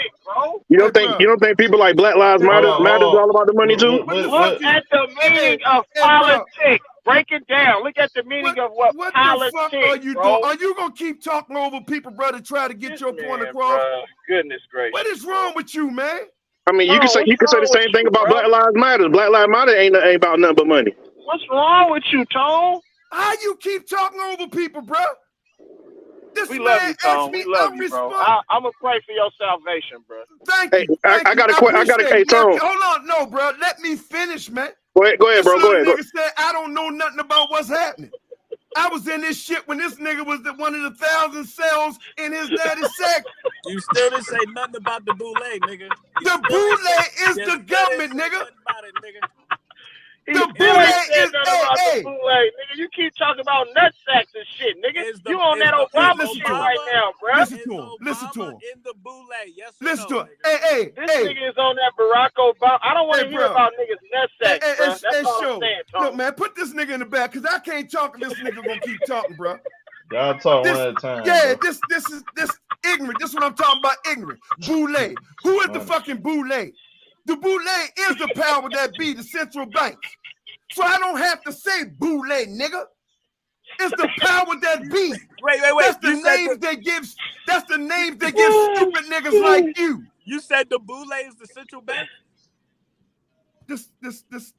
You don't think people like Black Lives Matter is all about the money too? Look at the meaning of politics. Break it down. Look at the meaning of what politics. What the fuck are you doing? Are you gonna keep talking over people, bro, to try to get your point across? Goodness gracious. What is wrong with you, man? I mean, you can say the same thing about Black Lives Matter. Black Lives Matter ain't about nothing but money. What's wrong with you, Tone? How you keep talking over people, bro? We love you, Tone. We love you, bro. I'm gonna pray for your salvation, bro. Thank you. I got a Tone. Hold on, no, bro. Let me finish, man. Go ahead, bro. Go ahead. Nigga said I don't know nothing about what's happening. I was in this shit when this nigga was one of the 1,000 cells in his daddy's sack. You still didn't say nothing about the boule, nigga. The boule is the government, nigga. The boule is hey. Nigga, you keep talking about nut sacks and shit, nigga. You on that Obama shit right now, bro. Listen to him. In the boule, yes. Listen to him. Hey. This nigga is on that Barack Obama. I don't want to hear about niggas nut sacks, bro. That's all I'm saying, Tom. Look, man, put this nigga in the back because I can't talk and this nigga gonna keep talking, bro. Y'all talk one at a time. Yeah, bro. this is ignorant. This is what I'm talking about, ignorant. Boule. Who is the fucking boule? The boule is the power that be, the central bank. So I don't have to say boule, nigga. It's the power that be. Wait. That's the names they give. That's the names they give stupid niggas like you. You said the boule is the central bank?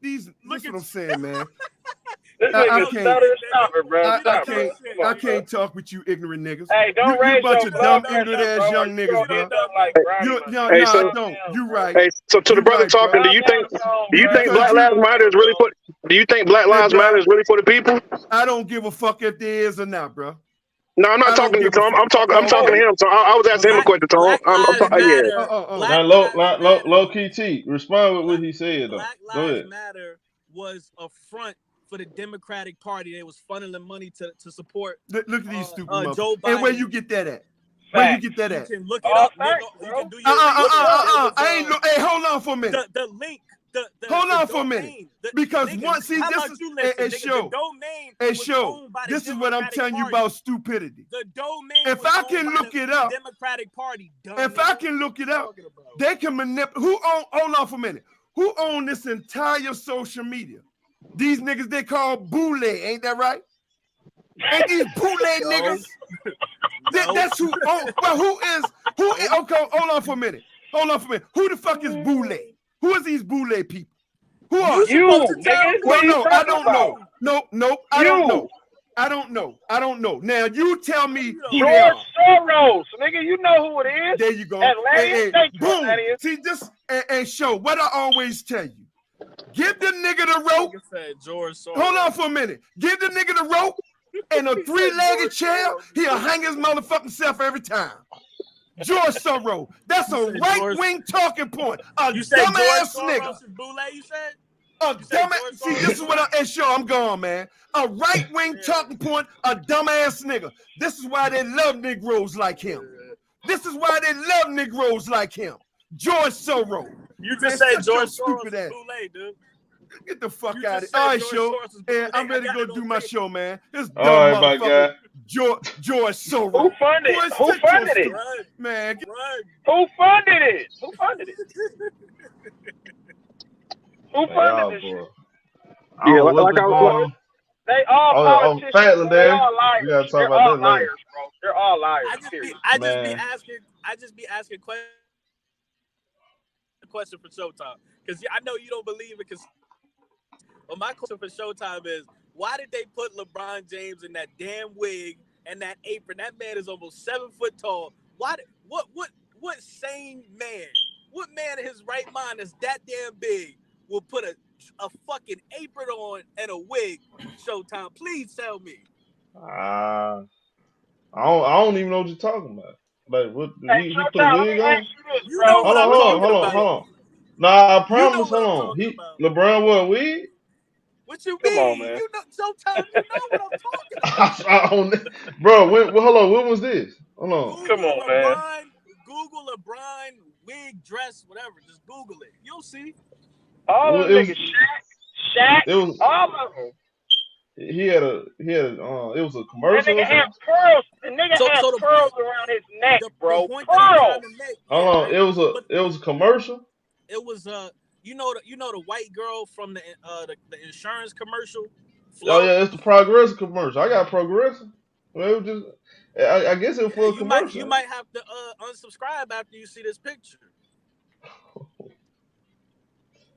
These. Look what I'm saying, man. I can't talk with you ignorant niggas. Hey, don't raise you bunch your of dumb, blood ignorant ass young niggas, bro. I don't. You right. Hey, so to the brother talking, do you think Black Lives Matter is really for? Do you think Black Lives Matter is really for the people? I don't give a fuck if there is or not, bro. No, I'm not talking to you, Tom. I'm talking to him. So I was asking him a question, Tom. Now, low key T, respond with what he said though. Black Lives Matter was a front for the Democratic Party. They was funneling money to support. Look at these stupid Joe Biden. And where you get that at? Where you get that at? You can look it up. You can do your I ain't no. Hey, hold on for a minute. The link. Hold on for a minute. Because once this is show. This is what I'm telling you about stupidity. The domain. If I can look it up, Democratic Party. If I can look it up, they can manipulate. Hold on for a minute. Who own this entire social media? These niggas they call boule, ain't that right? And these bootleg niggas. That's who. Oh, well, who is? Okay, hold on for a minute. Who the fuck is bootleg? Who is these bootleg people? Who are you, nigga? Well, no, I don't about? know. Nope, I don't know. I don't know. Now you tell me who they George are. Soros, nigga. You know who it is. There you go. Atlantis. Thank you, Boom. Atlantis. See this and show what I always tell you. Give the nigga the rope. Hold on for a minute. Give the nigga the rope and a three-legged chair. He'll hang his motherfucking self every time. George Soros. That's a right-wing talking point. A dumbass nigga. You said? A dumbass. See, this is what I'm gone, man. A right-wing talking point, a dumbass nigga. This is why they love Negroes like him. George Soros. You just said George Soros is bootleg, dude. Get the fuck out of here. All right, show. And I'm ready to go do my show, man. This dumb All right, my motherfucker. guy. George Soros. Who funded it? Who funded it? Man. Who funded it? Who funded it? Who funded this shit? Yeah, like I was. They all politicians. They're all liars. We gotta talk They're about all that liars, later. bro. They're all liars. I just be asking question for Showtime, because I know you don't believe it. But my question for Showtime is, why did they put LeBron James in that damn wig and that apron? That man is almost 7 foot tall. What sane man? What man in his right mind is that damn big will put a fucking apron on and a wig? Showtime, please tell me. I don't even know what you're talking about. Like, what? He put a wig on? You know what I'm talking about. Hold on. Nah, I promise. You know Hold on. LeBron wore a wig? What you mean? Come on, man. You know, sometimes you know what I'm talking about. Bro, hold on. When was this? Hold on. Come on, man. Google LeBron wig, dress, whatever. Just Google it. You'll see. All of them niggas, Shaq, all of them. He had it was a commercial. That nigga had pearls. The nigga had pearls around his neck, bro. Pearls. Hold on. It was a commercial. It was you know the white girl from the insurance commercial. Oh yeah, it's the Progressive commercial. I got Progressive. Well, it was just, I guess it was for a commercial. You might have to unsubscribe after you see this picture.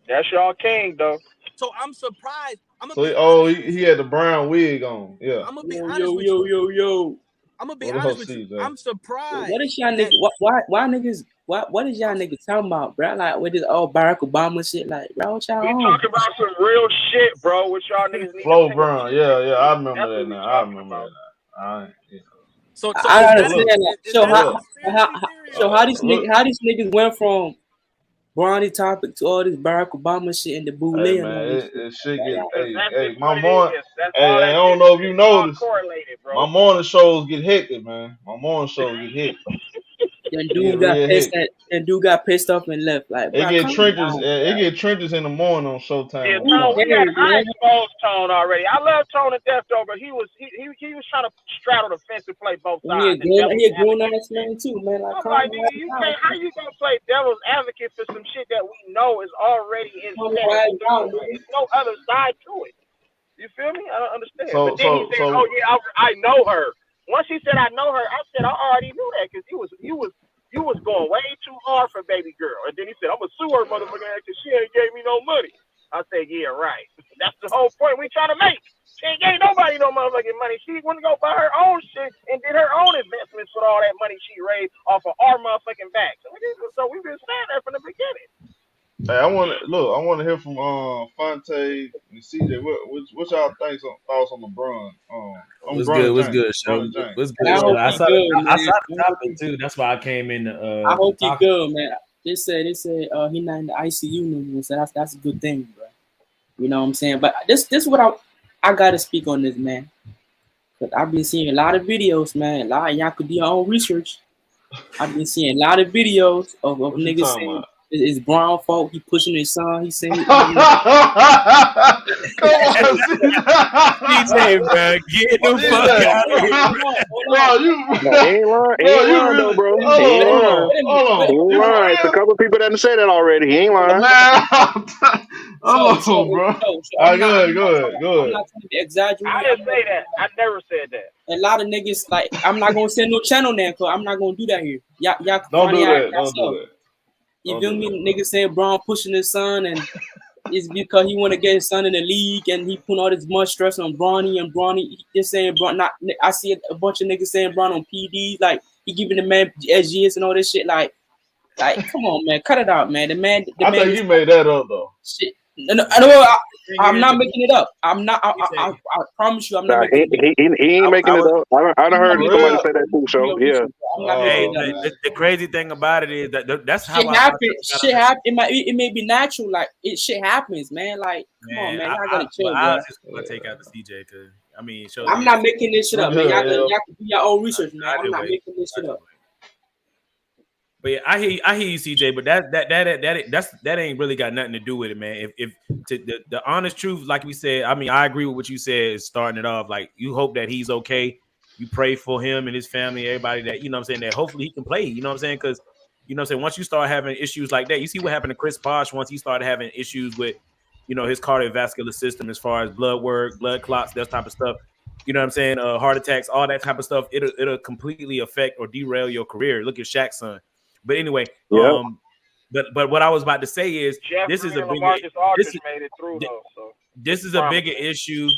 That's y'all king, though. So I'm surprised. He had the brown wig on. Yeah. I'm gonna be honest with you. Yo. I'm gonna be honest with you. I'm surprised. What is y'all niggas? Why niggas? What is y'all niggas talking about, bro? Like with this old Barack Obama shit, like, bro, what y'all We on? talking about some real shit, bro. What y'all niggas need Flo to Brown. Yeah. I remember that now. I remember that now. So I understand that. So how these niggas went from Bronny topic to all this Barack Obama shit and the bootleg. Hey man, it shit get. Hey, my morning. I don't know if you noticed. My morning shows get hectic, man. My morning shows get hectic. Then dude got pissed off and left. Like, it get trenches. It get trenches in the morning on Showtime. Yeah, Tone, I exposed Tone already. I love Tone to death though, but he was trying to straddle the fence and play both sides. He a grown ass man too, man. Like, I'm like, nigga, you can't. How you gonna play devil's advocate for some shit that we know is already in set? There's no other side to it. You feel me? I don't understand. But then he said, "Oh yeah, I know her." Once he said, "I know her," I said, "I already knew that because you was going way too hard for baby girl." And then he said, "I'm gonna sue her, motherfucker, because she ain't gave me no money." I said, "Yeah, right. That's the whole point we trying to make. She ain't gave nobody no motherfucking money. She wouldn't go buy her own shit and did her own investments with all that money she raised off of our motherfucking back." So we've been saying that from the beginning. Hey, I want to hear from Fonte and CJ. What y'all thoughts on LeBron? What's good, show? What's good? I saw the topic too. That's why I came in. I hope he good, man. They said he not in the ICU anymore, so that's a good thing, bro. You know what I'm saying? But this is what I gotta speak on this, man. Cause I've been seeing a lot of videos, man. A lot of y'all could do your own research. I've been seeing a lot of videos of niggas saying It's Brown fault. He pushing his son. He saying, Come on, CJ, bro, get the fuck out of here, bro. You ain't lying. He ain't lying though, bro. He ain't lying. He ain't lying. It's a couple people that have said that already. He ain't lying. Hold on, bro. I'm Go ahead. I'm not trying to exaggerate. I didn't say that. I never said that. A lot of niggas like I'm not gonna send no channel there, cause I'm not gonna do that here. Y'all Don't do that. Don't do that. You feel me? Niggas saying Brown pushing his son, and it's because he want to get his son in the league, and he put all this much stress on Bronny, and Bronny just saying I see a bunch of niggas saying Brown on PD, like he giving the man SGS and all this shit. Like come on, man, cut it out, man. The man. I think you made that up though. Shit. No, I'm not making it up. I'm not. I promise you, I'm not making it up. He ain't making it up. I done heard somebody say that too. So yeah. Hey, the crazy thing about it is that's how shit happens. It may be natural. Like shit happens, man. Like come on, man. I gotta chill, I bro. just want to take out the CJ because I mean, I'm not making this shit up, man. Y'all can do your own research, man. I'm not making this shit up. But yeah, I hear you, CJ. But that ain't really got nothing to do with it, man. If the honest truth, like we said, I mean, I agree with what you said. Is starting it off like you hope that he's okay. You pray for him and his family, everybody that you know what I'm saying that hopefully he can play. You know what I'm saying because you know what I'm saying once you start having issues like that, you see what happened to Chris Bosh once he started having issues with his cardiovascular system as far as blood work, blood clots, that type of stuff. You know what I'm saying? Heart attacks, all that type of stuff. It'll completely affect or derail your career. Look at Shaq's son. But anyway, but what I was about to say is this is a bigger issue.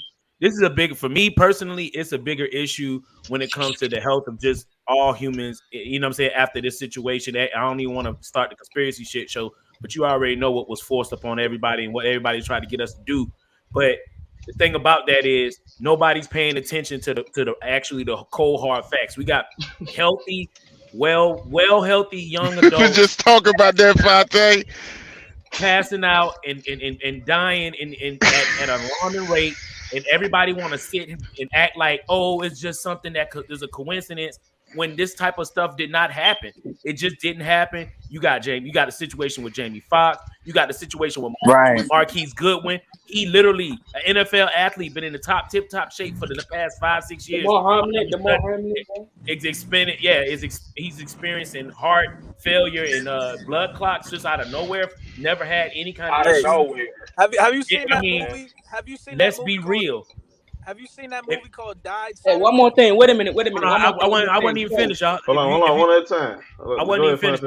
This is a bigger for me personally. It's a bigger issue when it comes to the health of just all humans. You know what I'm saying? After this situation, I don't even want to start the conspiracy shit show, but you already know what was forced upon everybody and what everybody's trying to get us to do. But the thing about that is nobody's paying attention to the cold hard facts. We got healthy. Healthy young adults. We just talk about that, Fonte. Passing out and dying at an alarming rate, and everybody want to sit and act like, oh, it's just something that is a coincidence. When this type of stuff did not happen, it just didn't happen. You got a situation with Jamie Foxx. You got the situation with Marquise Goodwin. He literally, an NFL athlete, been in the tip-top shape for the past 5-6 years. The more harmless. He's experiencing heart failure and blood clots just out of nowhere. Never had any kind of issue. Have you seen that movie? Have you seen? Let's be real. Have you seen that movie called Died? Hey, one more thing. Wait a minute. I wasn't even finished, y'all. Hold on, one at a time. I wasn't even finished.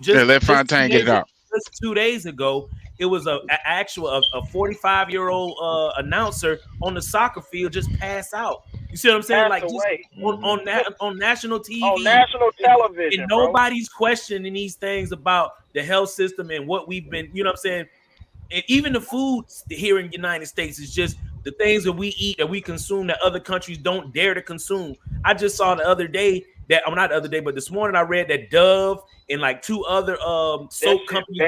Let Fontaine get it out. Just 2 days ago, it was a 45-year-old announcer on the soccer field just passed out. You see what I'm saying? Like just on national TV, on national television, and nobody's questioning these things about the health system and what we've been. You know what I'm saying? And even the food here in the United States is just the things that we eat, that we consume, that other countries don't dare to consume. I just saw the other day not the other day, but this morning I read that Dove and like 2 other soap companies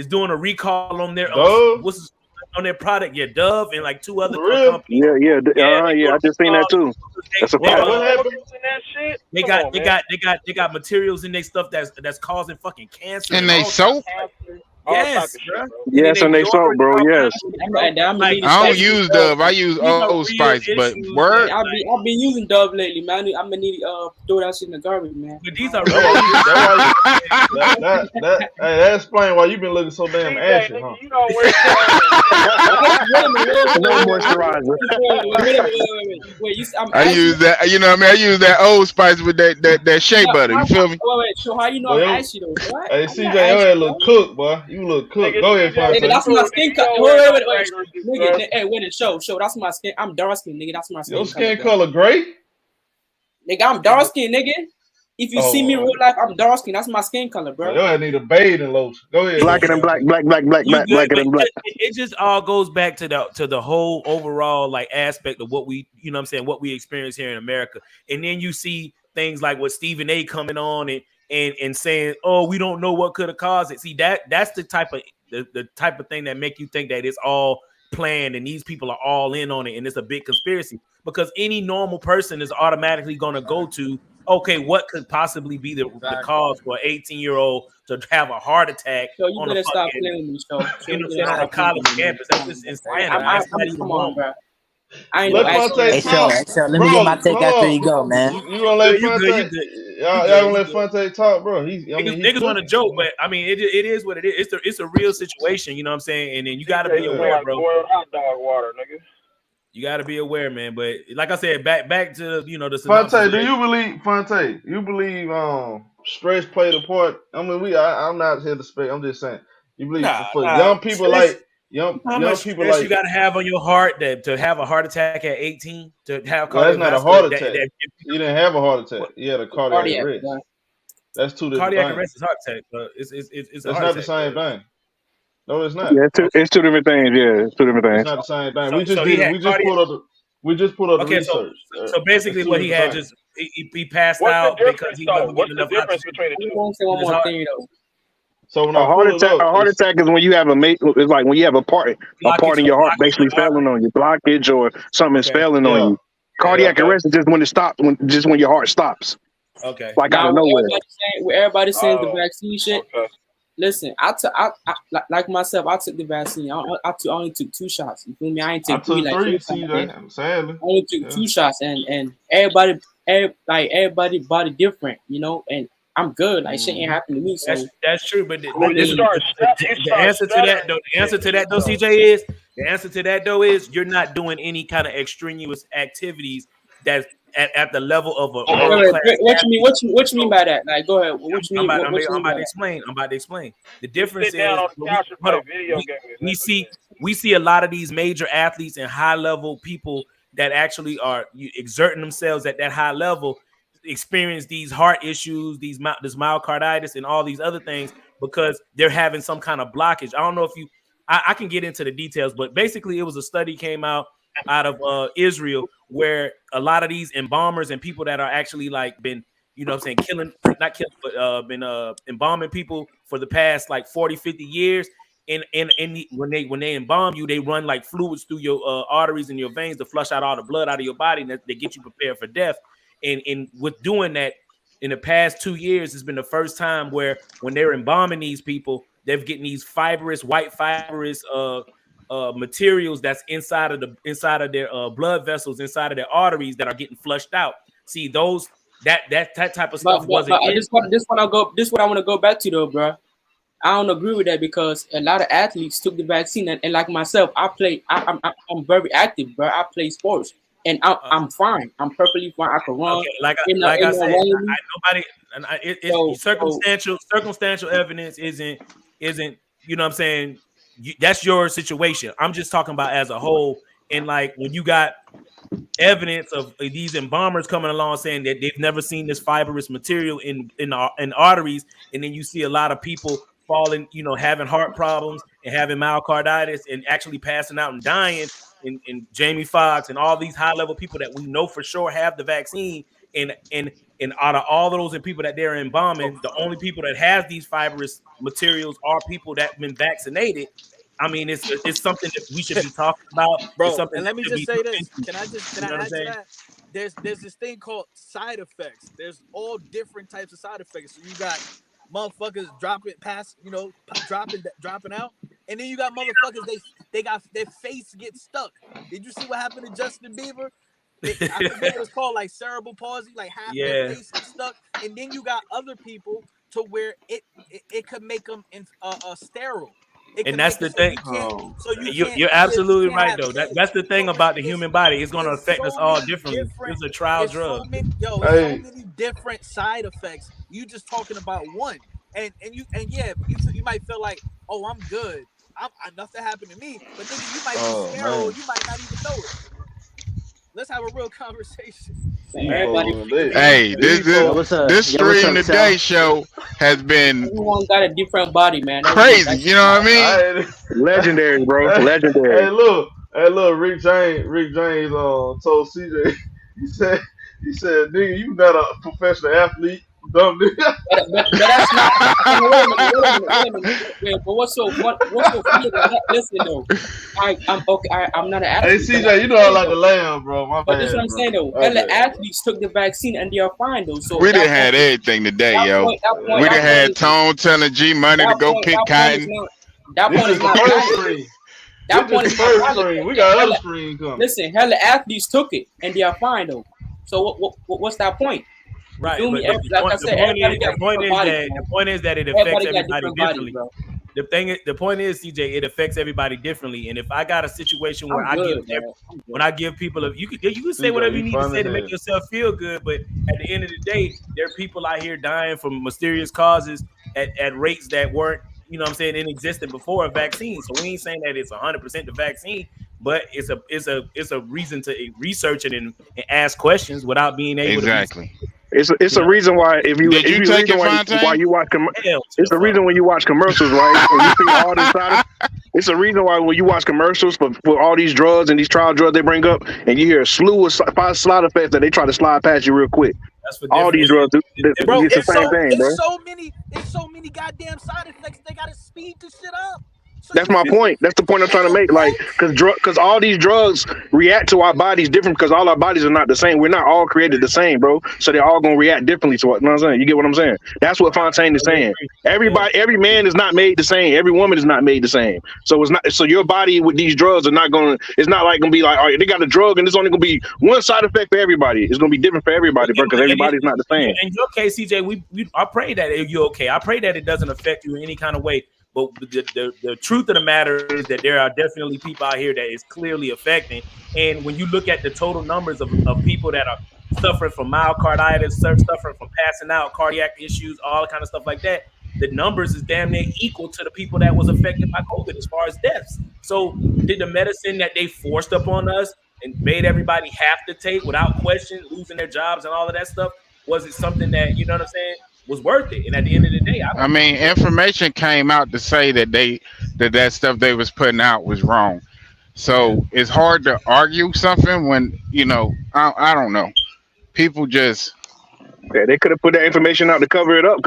doing a recall on their on their product. Yeah, Dove and like 2 other companies. I just seen that too. That's a problem. They got materials in their stuff that's causing fucking cancer. And they soap. Yes, bro. Yes, and they soap, bro. Yes. I don't use Dove. I use Old Spice, but word. I've been using Dove lately, man. I'm gonna need to throw that shit in the garbage, man. But these are that explains why you've been looking so damn ashy, huh? You know where No moisturizer. I use that. You know what I mean? I use that Old Spice with that shea butter. You feel me? So how you know I'm ashy though? Hey, CJ, your head look cooked, boy. You look cooked. Go ahead, nigga, that's my skin color. Wait. Nigga, hey, wait a show. That's my skin. I'm dark skin, nigga. That's my skin. Your skin color gray? Nigga, I'm dark skin, nigga. If you see me in real life, I'm dark skin. That's my skin color, bro. Yo, need a bathing lotion. Go ahead. Blacker than black. Blacker than black. It just all goes back to the whole overall like aspect of what we, you know what I'm saying, what we experience here in America. And then you see things like what Stephen A coming on and saying, oh, we don't know what could have caused it. See, that's the type of thing that make you think that it's all planned and these people are all in on it and it's a big conspiracy, because any normal person is automatically going to go to okay, what could possibly be the cause for an 18-year-old to have a heart attack So you on a better stop fucking, playing with me, so you know what you I'm better saying, on a stop playing college with me, man. campus? That's just insanity. That's not even Come on, normal. bro. I ain't no Let asshole. Fonte Hey, talk, Let me get bro. my take Hold after you on. go, man. You gonna let You Fonte? good, you good. Y'all gonna let Fonte talk, bro? He Niggas cooking. want to joke, but I mean, it is what it is. It's a real situation, you know what I'm saying? And then you got to be aware, bro. Boiled hot dog water, nigga. You got to be aware, man. But like I said, back to the synopsis. Fonte, do you believe Fonte? You believe stress played a part? I mean, I'm not here to speak. I'm just saying. You believe for Nah. young people Stress, like young much people stress you like got to have on your heart to have a heart attack at 18, to have well, that's not a heart cardiovascular. attack. He didn't have a heart attack. He had a cardiac arrest. Bro. That's two different Cardiac things. arrest is heart attack, but it's a That's heart not the attack. same thing. No, it's not. Yeah, it's two different things. Yeah, it's two different It's things. not the same thing. So We just he did it. had We just pulled up the Okay, research. so basically That's two what he different had things. just he passed What's the out because difference, he though? wasn't What's getting the enough difference oxygen. between the I'm two? gonna say one more thing though. So when A I heart pull it attack. up, A heart it's attack is when you have it's like when you have a part Blockage in your heart in basically your heart. failing on you, blockage or something is Okay. failing on yeah. you. Cardiac Okay. arrest is just when it stops, when your heart stops, Okay. like out Now of nowhere. what everybody saying the Oh, vaccine shit. okay. Listen, like myself, I took the vaccine. I only took 2 shots. You feel me? I ain't I take 3 took like 3, everybody did. CJ. Sadly. I only took Yeah. 2 shots, and everybody body different, you know. And I'm good. Like shit ain't happened to me. So That's true, but Well, you start the answer to that though, CJ, is the answer to that though is you're not doing any kind of extraneous activities that's at the level of a world class. what you mean by that? Like, go ahead. What you mean? I'm What you mean about by to that? explain. I'm about to explain. The You difference sit down is on the couch and play video games. we see a lot of these major athletes and high level people that actually are exerting themselves at that high level experience these heart issues, this myocarditis, and all these other things because they're having some kind of blockage. I don't know if I can get into the details, but basically it was a study came out of Israel where a lot of these embalmers and people that are actually like been, you know what I'm saying, been embalming people for the past like 40, 50 years. When they embalm you, they run like fluids through your arteries and your veins to flush out all the blood out of your body, and they get you prepared for death. And with doing that, in the past 2 years, it's been the first time where when they're embalming these people, they're getting these white fibrous materials that's inside of their blood vessels, inside of their arteries that are getting flushed out. See those that type of stuff wasn't in. This what I want to go back to though, bro. I don't agree with that because a lot of athletes took the vaccine, and like myself, I'm very active, bro. I play sports, and I'm fine. I'm perfectly fine. I can run. Okay, like I said, circumstantial evidence isn't you know what I'm saying. That's your situation. I'm just talking about as a whole, and like when you got evidence of these embalmers coming along saying that they've never seen this fibrous material in arteries, and then you see a lot of people falling, you know, having heart problems and having myocarditis and actually passing out and dying, and Jamie Foxx and all these high level people that we know for sure have the vaccine, and out of all those and people that they're embalming, the only people that have these fibrous materials are people that have been vaccinated. I mean, it's something that we should be talking about, bro. something And let me that just be say this: into. can I add to that? There's this thing called side effects. There's all different types of side effects. So you got motherfuckers dropping out, and then you got motherfuckers they got their face get stuck. Did you see what happened to Justin Bieber? I forget what it's called, like cerebral palsy, like half their face is stuck, and then you got other people to where it could make them sterile. And that's the thing. You're You're absolutely right, though. That's the thing about the human body. It's going to affect us all differently. It's a trial drug. So many different side effects. You just talking about one, and you might feel like, oh, I'm good. Nothing happened to me, but nigga, you might be sterile. You might not even know it. Let's have a real conversation. Hey, this Stream Today show has been everyone got a different body, man. Crazy, you know what I mean? Legendary, bro. Legendary. Hey, look, Rick James told CJ, he said, nigga, you not a professional athlete. dumb nigga. But that's not. Wait a minute. Wait, but what's so funny? Listen though, I'm okay. I'm not an Hey, athlete. CJ, you know I like the lamb, bro. My But this is bad, what I'm bro. saying though. Hella athletes took the vaccine and they are fine though. So We done that had point, everything today, yo. that point, We done that point had is Tone telling G Money to go pick that point is cotton. not. That This point is is the not first valid. screen. That This point is is the not first valid. screen. We got other Hella, screen coming. listen, hella athletes took it and they are fine though. So what's that point? You Right, feel but me? the Like I point, said, everybody got the point different is bodies, that man. the point is that it affects Everybody got everybody different bodies, differently. bro. The point is, CJ, it affects everybody differently. And if I got a situation where I'm good, man. when I give people you can say CJ, whatever you you need to funny say to as make hell. yourself feel good, but at the end of the day, there are people out here dying from mysterious causes at rates that weren't, you know what I'm saying, inexistent before a vaccine. So we ain't saying that it's 100% the vaccine, but it's a reason to research it and ask questions without being able to be. Exactly. It's a reason why if you Did you take it, why Fontaine? you watch Hell to it's the the reason fuck. when you watch commercials, right? And you see all this side. It's a reason why when you watch commercials for all these drugs and these trial drugs they bring up, and you hear a slew of slide effects that they try to slide past you real quick. That's for All these drugs, Bro, it's the same thing, bro. it's so many goddamn side effects. They gotta speed the shit up. So That's you my feel point. That's the point I'm trying to make. Like, because all these drugs react to our bodies different because all our bodies are not the same. We're not all created the same, bro. So they're all gonna react differently to what. You know what I'm saying? You get what I'm saying? That's what Fontaine is saying. Every man is not made the same. Every woman is not made the same. So it's not. So your body with these drugs are not gonna. It's not like gonna be like, all right, they got a drug and it's only gonna be one side effect for everybody. It's gonna be different for everybody, bro, because everybody's not the same. In your case, CJ, I pray that you're okay. I pray that it doesn't affect you in any kind of way. But the truth of the matter is that there are definitely people out here that is clearly affecting. And when you look at the total numbers of people that are suffering from myocarditis, suffering from passing out, cardiac issues, all kind of stuff like that, the numbers is damn near equal to the people that was affected by COVID as far as deaths. So did the medicine that they forced upon us and made everybody have to take without question, losing their jobs and all of that stuff, was it something that, you know what I'm saying, was worth it? And at the end of the day, I mean, information came out to say that that stuff they was putting out was wrong. So it's hard to argue something when I don't know. People just they could have put that information out to cover it up,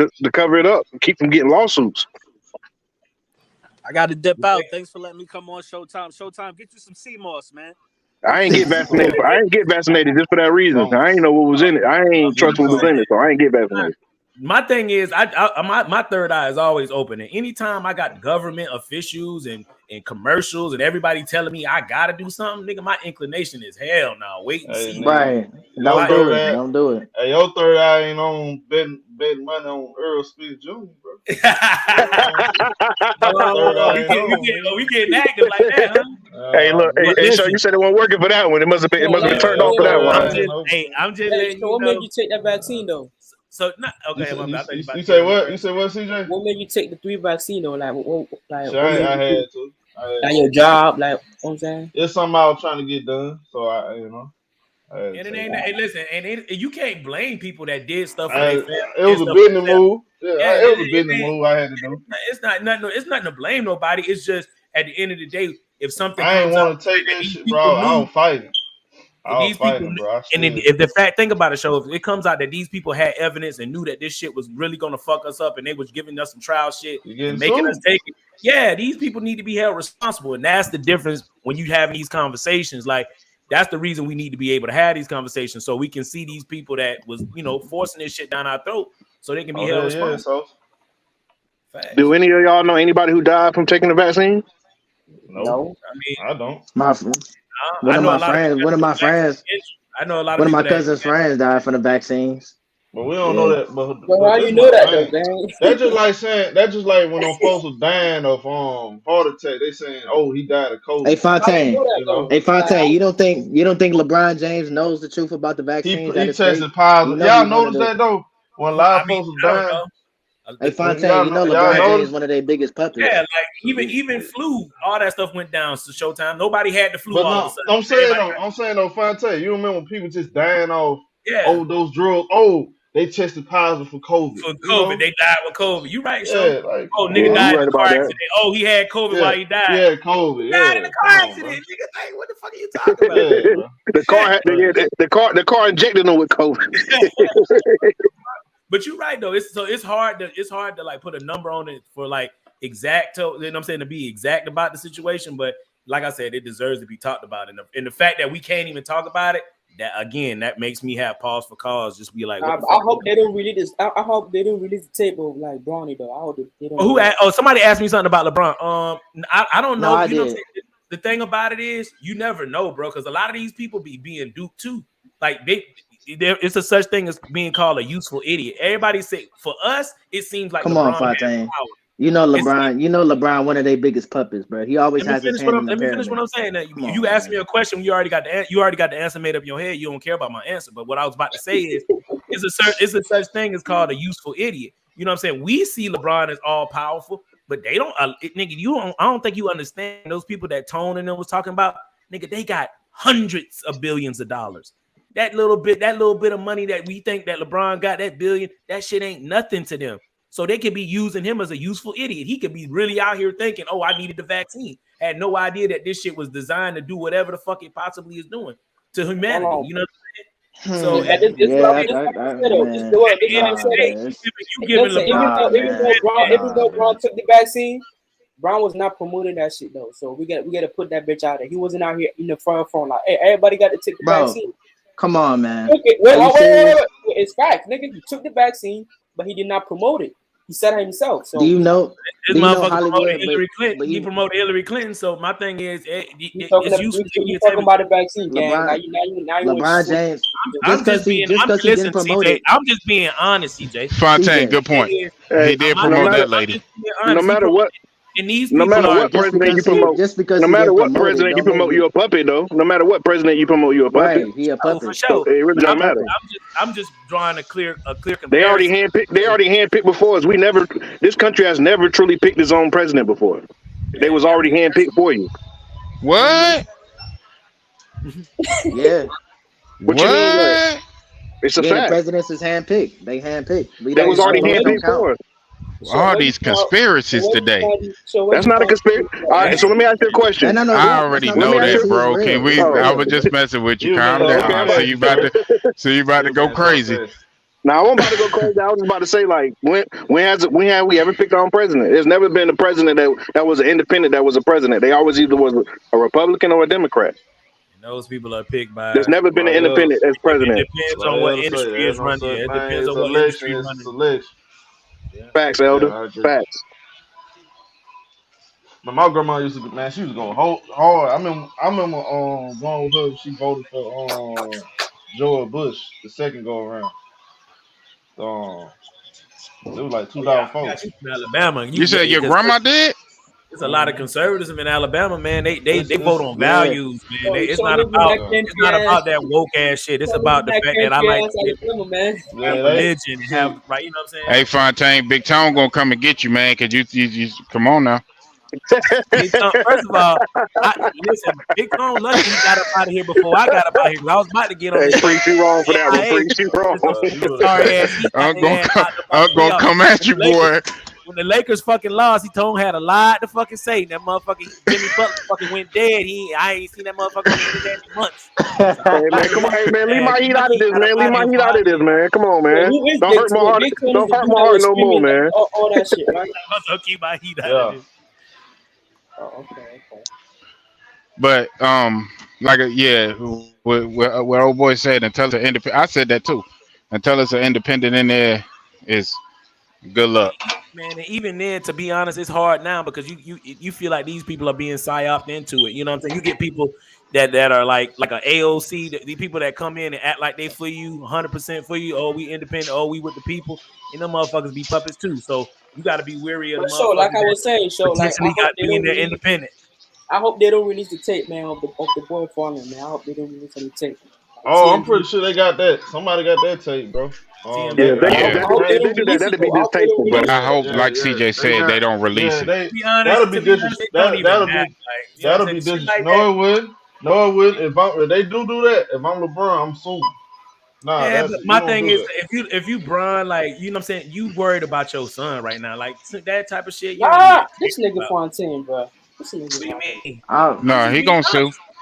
keep from getting lawsuits. I got to dip out. Thanks for letting me come on Showtime. Showtime, get you some sea moss, man. I ain't get vaccinated. I ain't get vaccinated just for that reason. I ain't know what was in it. I ain't trust what was in it, so I ain't get vaccinated. My thing is, my third eye is always open. And anytime I got government officials and commercials and everybody telling me I gotta do something, nigga, my inclination is hell no. Wait and see. Right. Don't do it. Don't do it. Hey, your third eye ain't on betting money on Earl Smith Jr., bro. We getting active like that, huh? Hey, look, hey, so you said it wasn't working for that one. It must have been turned off for that one. I'm just letting so what made you take that vaccine though? So okay, you say what? You say what, CJ? What made you take the 3 vaccine though? Like, I had to. Like your job, like, what I'm saying? It's something I was trying to get done, so I and it ain't. Hey, listen, and you can't blame people that did stuff. It was a business move. Yeah, it was a business move I had to do. It's not nothing. It's nothing to blame nobody. It's just at the end of the day, if something I ain't comes want to take that shit, bro. I was fighting. Bro. If the fact, think about it, show if it comes out that these people had evidence and knew that this shit was really gonna fuck us up, and they was giving us some trial shit and making us take it. Yeah, these people need to be held responsible, and that's the difference when you have these conversations. Like that's the reason we need to be able to have these conversations so we can see these people that was forcing this shit down our throat, so they can be held responsible. Do any of y'all know anybody who died from taking the vaccine? No. I don't. One of my friends. I know a lot of people. One of my cousin's friends died from the vaccines. But we don't know that. But how you know that though, man? That's just like when them folks was dying of heart attack. They saying, "Oh, he died of COVID." Hey Fontaine, you don't think LeBron James knows the truth about the vaccine? He tested positive. Y'all notice that though? When a lot of folks was dying. Hey Fontaine, LeBron James is one of their biggest puppets. Yeah, like even flu, all that stuff went down to Showtime. Nobody had the flu. But all of a sudden. I'm saying though, Fontaine, you remember when people just dying off those drugs? Oh, they tested positive for COVID. They died with COVID. You right, Show? Nigga died in a car accident. Oh, he had COVID while he died. Yeah, COVID. He died in a car accident. Nigga, like, what the fuck are you talking about? The car injected him with COVID. But you're right though. It's hard to like put a number on it for like exact. You know what I'm saying, to be exact about the situation. But like I said, it deserves to be talked about. And the fact that we can't even talk about it, that makes me have pause for cause. Just be like, I hope they don't release this. I hope they don't release the tape of like Bronny though. I hope they don't. Somebody asked me something about LeBron. I don't know. No, I you know did. what I'm saying? The thing about it is, you never know, bro, because a lot of these people be being duped too. Like it's a such thing as being called a useful idiot. Everybody say for us, it seems like Come LeBron on, has Fontaine. power. You know LeBron. One of their biggest puppets, bro. He always has his hand in the Let me finish what I'm saying. You asked me a question. You already got the answer made up in your head. You don't care about my answer. But what I was about to say is, it's a such thing as called a useful idiot. You know what I'm saying? We see LeBron as all powerful, but they don't. Nigga, I don't think you understand those people that Tone and them was talking about. Nigga, they got hundreds of billions of dollars. That little bit of money that we think that LeBron got, that billion, that shit ain't nothing to them. So they could be using him as a useful idiot. He could be really out here thinking, oh, I needed the vaccine. Had no idea that this shit was designed to do whatever the fuck it possibly is doing to humanity. You know what I'm saying? So even though Bron took the vaccine, Bron was not promoting that shit though. So we got to put that bitch out there. He wasn't out here in the front like, hey, everybody got to take the vaccine. Come on, man. Wait. It's fact, nigga. He took the vaccine, but he did not promote it. He said it himself. So do you know Hollywood? Hillary Clinton. He promoted Hillary Clinton. So my thing is, you talking about the vaccine, gang. LeBron James. I'm just being honest, CJ. Fontaine, good point. He did promote that lady. No matter what. No matter what president you promote, no matter what president you promote, you're a puppet, though. No matter what president you promote, you're a puppet. Right, he a puppet. For sure. It really don't matter. I'm just drawing a clear comparison. They already handpicked before us. This country has never truly picked its own president before. They was already handpicked for you. What? Yeah. What you mean? Like? It's a fact. The presidents is handpicked. They handpicked. They was already handpicked for us. All these conspiracies today. That's not a conspiracy. All right, so let me ask you a question. I already know that, bro. Can we? I was just messing with you. Calm down. So you about to go crazy. Now I'm about to go crazy. I was about to say, like, when have we ever picked our own president? There's never been a president that was an independent that was a president. They always either was a Republican or a Democrat. Those people are picked by. There's never been an independent as president. It depends on what industry is running. It depends on what industry is running. Facts, Elder. Facts. My grandma used to, man, she was going hard. I remember going with her. She voted for George Bush the second go around. It was like 2004. Yeah, Alabama. You said your grandma did? There's a lot of conservatism in Alabama, man. They vote on values, man. It's not about that woke ass shit. It's about the fact that I like religion and have right. You know what I'm saying? Hey, Fontaine, Big Tone gonna come and get you, man. Cause you come on now. First of all, listen, Big Tone lucky he got up out of here before I got up out of here. I was about to get on. Preach you wrong for that one. Preach you wrong. I'm gonna come at you, boy. When the Lakers fucking lost, he told him had a lot to fucking say. That motherfucking Jimmy Butler fucking went dead. I ain't seen that motherfucker dead in months. Hey man, come on, hey man, leave my heat out of this, man. Leave my heat out of this, man. Come on, man. Don't hurt my heart. Don't hurt my heart no more, man. All that shit, right? Don't keep my heat out of this. Oh, okay. But what old boy said, until it's an independent. I said that too. Until it's an independent in there, is good luck. Man, and even then, to be honest, it's hard now because you feel like these people are being psyoped into it. You know what I'm saying? You get people that are like a AOC, the people that come in and act like they for you, 100% for you. Oh, we independent. Oh, we with the people. And them motherfuckers be puppets too. So you got to be wary of the motherfuckers. Like I was saying, potentially got to be in there independent. I hope they don't release the tape, man, of the boy falling, man. I hope they don't release any tape. Oh, I'm pretty sure they got that. Somebody got that tape, bro. They do that. That'd be distasteful. But I hope, like CJ said, they don't release it. That'll be disrespectful. That'll be disrespectful. No, it wouldn't. No, it wouldn't. If they do that, if I'm LeBron, I'm suing. Nah, yeah, but my thing is, if you Bron, like, you know what I'm saying, you worried about your son right now, like that type of shit. This nigga Fontaine, bro. What do you mean? No, he gonna sue.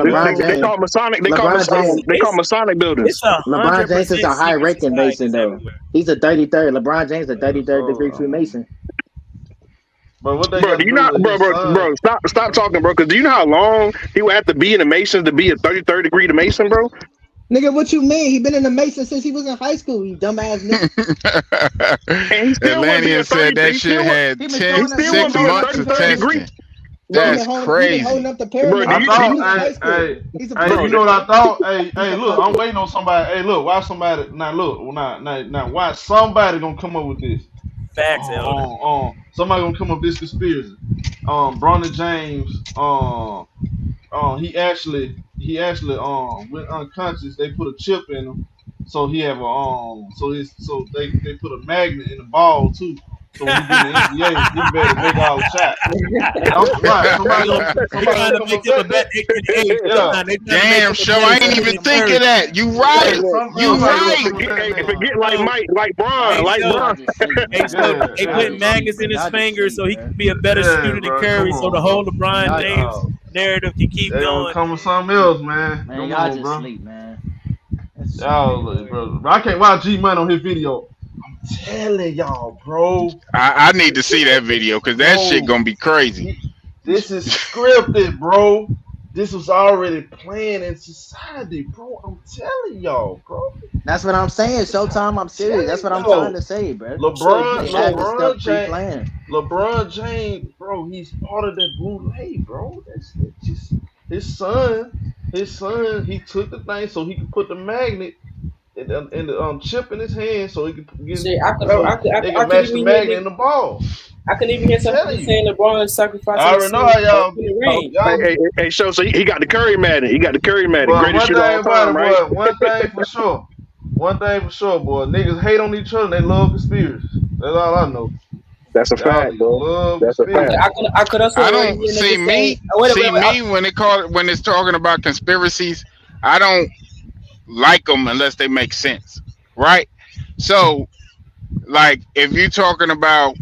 LeBron They James. call Masonic. They call LeBron James. Masonic buildings. It's 100% LeBron James is a high secret ranking Mason societies though. everywhere. He's a 33rd. LeBron James a 33rd degree Freemason. Bro, what they Bro, got do to you do not, with his son? bro, stop talking, bro. Because do you know how long he would have to be in the Masons to be a 33rd degree Mason, bro? Nigga, what you mean? He been in the Mason since he was in high school, you dumbass nigga. And he still wouldn't be a Atlantean 30. said that He shit still would. had He been 10, showing He us. still He wouldn't 6 been be a holding up months the of 33rd degree, pyramid. testing. bro. That's He been holding crazy. up the Bro, pyramid do I you, since do he thought, you, was in high school. He's a bro? you know professor. what I thought? Hey, He's a look, I'm professor. waiting on somebody. Hey, look, watch somebody. Now, look, now, watch somebody gonna come up with this. Facts, Elder. Somebody gonna come up with this conspiracy. Bronny James, went unconscious. They put a chip in him, so he have so they put a magnet in the ball too. So when he get in the NBA, he better make all the shots. Right? They gonna, they Somebody trying gonna to come make up him a that, better. Hey, yeah. they trying to make Damn, him a show. better I ain't Stephen even think Curry. of that. You Hey, right. You somebody gonna right. come up with that nigga. Forget like So, Mike, like Bron, hey, like so, Y'all Bron. just sleep, hey, man. so they Y'all put just sleep, magnets man. in his Y'all just fingers sleep, so he man. can be a better Yeah, student than bro. Come Curry, so the on, whole bro. LeBron Y'all, James narrative can keep They gonna going. come with something else, man. man, Come y'all on, just bro. sleep, man. That's Y'all, stupid. bro. I can't watch G Money on his video. I'm telling y'all, bro. I need to see that video because that shit Bro, gonna be crazy. this is scripted, bro. This was already planned in society, bro. I'm telling y'all, bro. That's what I'm saying. Showtime, I'm serious. That's Telling what I'm trying y'all. to say, bro. They had this stuff LeBron James, pre-planned. bro. He's part of that blue lake, bro. That's just his son. His son. He took the thing so he could put the magnet in the chip in his hand, so he could get Shit, so they I can could match the even hear magnet niggas. in the ball. I couldn't even hear I'm some people telling you. saying LeBron sacrificing I his already know son how y'all. in the Oh, rain. Y'all, hey, so he got the Curry Madden. He got the Curry Madden. but Greatest one shit of thing all about time, it, right? boy, one thing for sure. One thing for sure, boy. Niggas hate on each other and they love conspiracies. That's all I know. That's a Y'all fact, niggas bro. love That's a fact. conspiracies, boy. I could also I already don't hear see niggas saying, me. oh, See me when it's talking about conspiracies. I don't like them unless they make sense, right? So, like, if you're talking about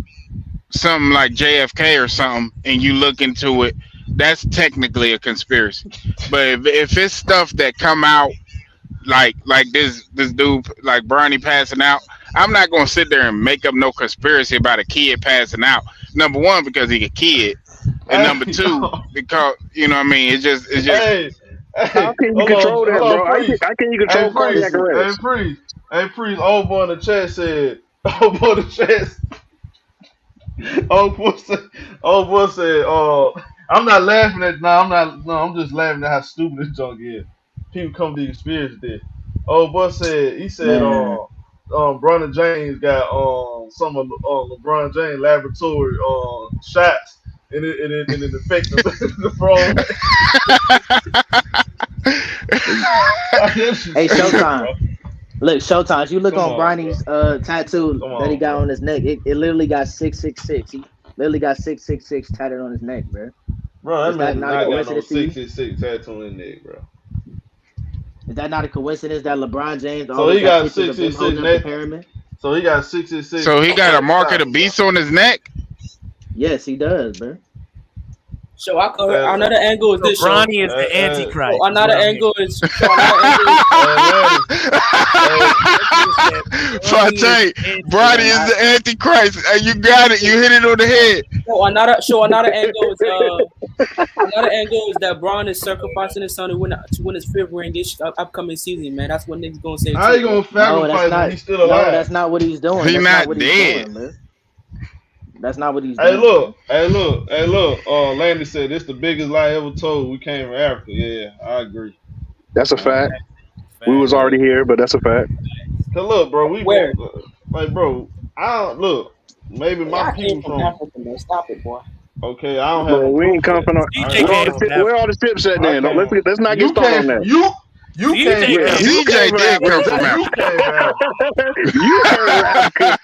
something like JFK or something, and you look into it, that's technically a conspiracy. But if it's stuff that come out like this dude like Bronny passing out, I'm not gonna sit there and make up no conspiracy about a kid passing out. Number one, because he a kid, and number Hey, two, because you know what I mean. It's just hey, How hey, can you hold control on, that, hold bro? on, priest. How can you Hey, control cardiac priest. Hey, arrest? priest. Hey, priest. Old boy in the chat said. Old boy in the chat. Old boy said. I'm not laughing at. No, I'm not. No, I'm just laughing at how stupid this junk is. People come to the conspiracy there. Old boy said. He said. Man, Bronny James got some of LeBron James laboratory shots and it affected the front. hey, Showtime. Look, Showtime. You look Come on on, bro. Bronny's tattoo Come that he on, got bro. on his neck. It literally got 666. He literally got 666 tatted on his neck, bro. Bro, that Is man that do not a not got no coincidence to you? 666 tattoo in there, bro. Is that not a coincidence that LeBron James So always he got got pictures of him holding 666 up the neck. pyramid? So he got 666 so he got a mark of the shots, bro. beast on his neck. Yes, he does, bro. So That, another angle is So this show. Bronny is the So Antichrist. Is what another I'm hearing. angle is so another angle is Atlantis. Hey, Bronny is Fontaine, the Brody Antichrist. is the Antichrist. You got it. You hit it on the head. so another angle is that Braun is sacrificing his son to win his fifth ring this upcoming season, man. That's what niggas gonna say how too, you bro. gonna sacrifice when he's still No, alive? that's not what he's doing. He That's not not what he's dead. doing, man. That's not what he's Hey, doing, look. man. Hey, look. Hey, look. Landy said this the biggest lie ever told. We came from Africa. Yeah, I agree. That's a Man. fact. We was Facts. Yeah. already here, but that's a fact. Cause look, bro, we go Where? like, bro. I don't look. Maybe my I came people from from. Africa, man. Stop it, boy. Okay, I don't have Bro, no we proof ain't of come that. from no. CJ came from Where all Africa. the tips at I then? came from. Let's not get You started came on from that. you came CJ from Yeah, came Africa. you CJ came from did Africa. come from You Africa. came from Africa. You came from Africa.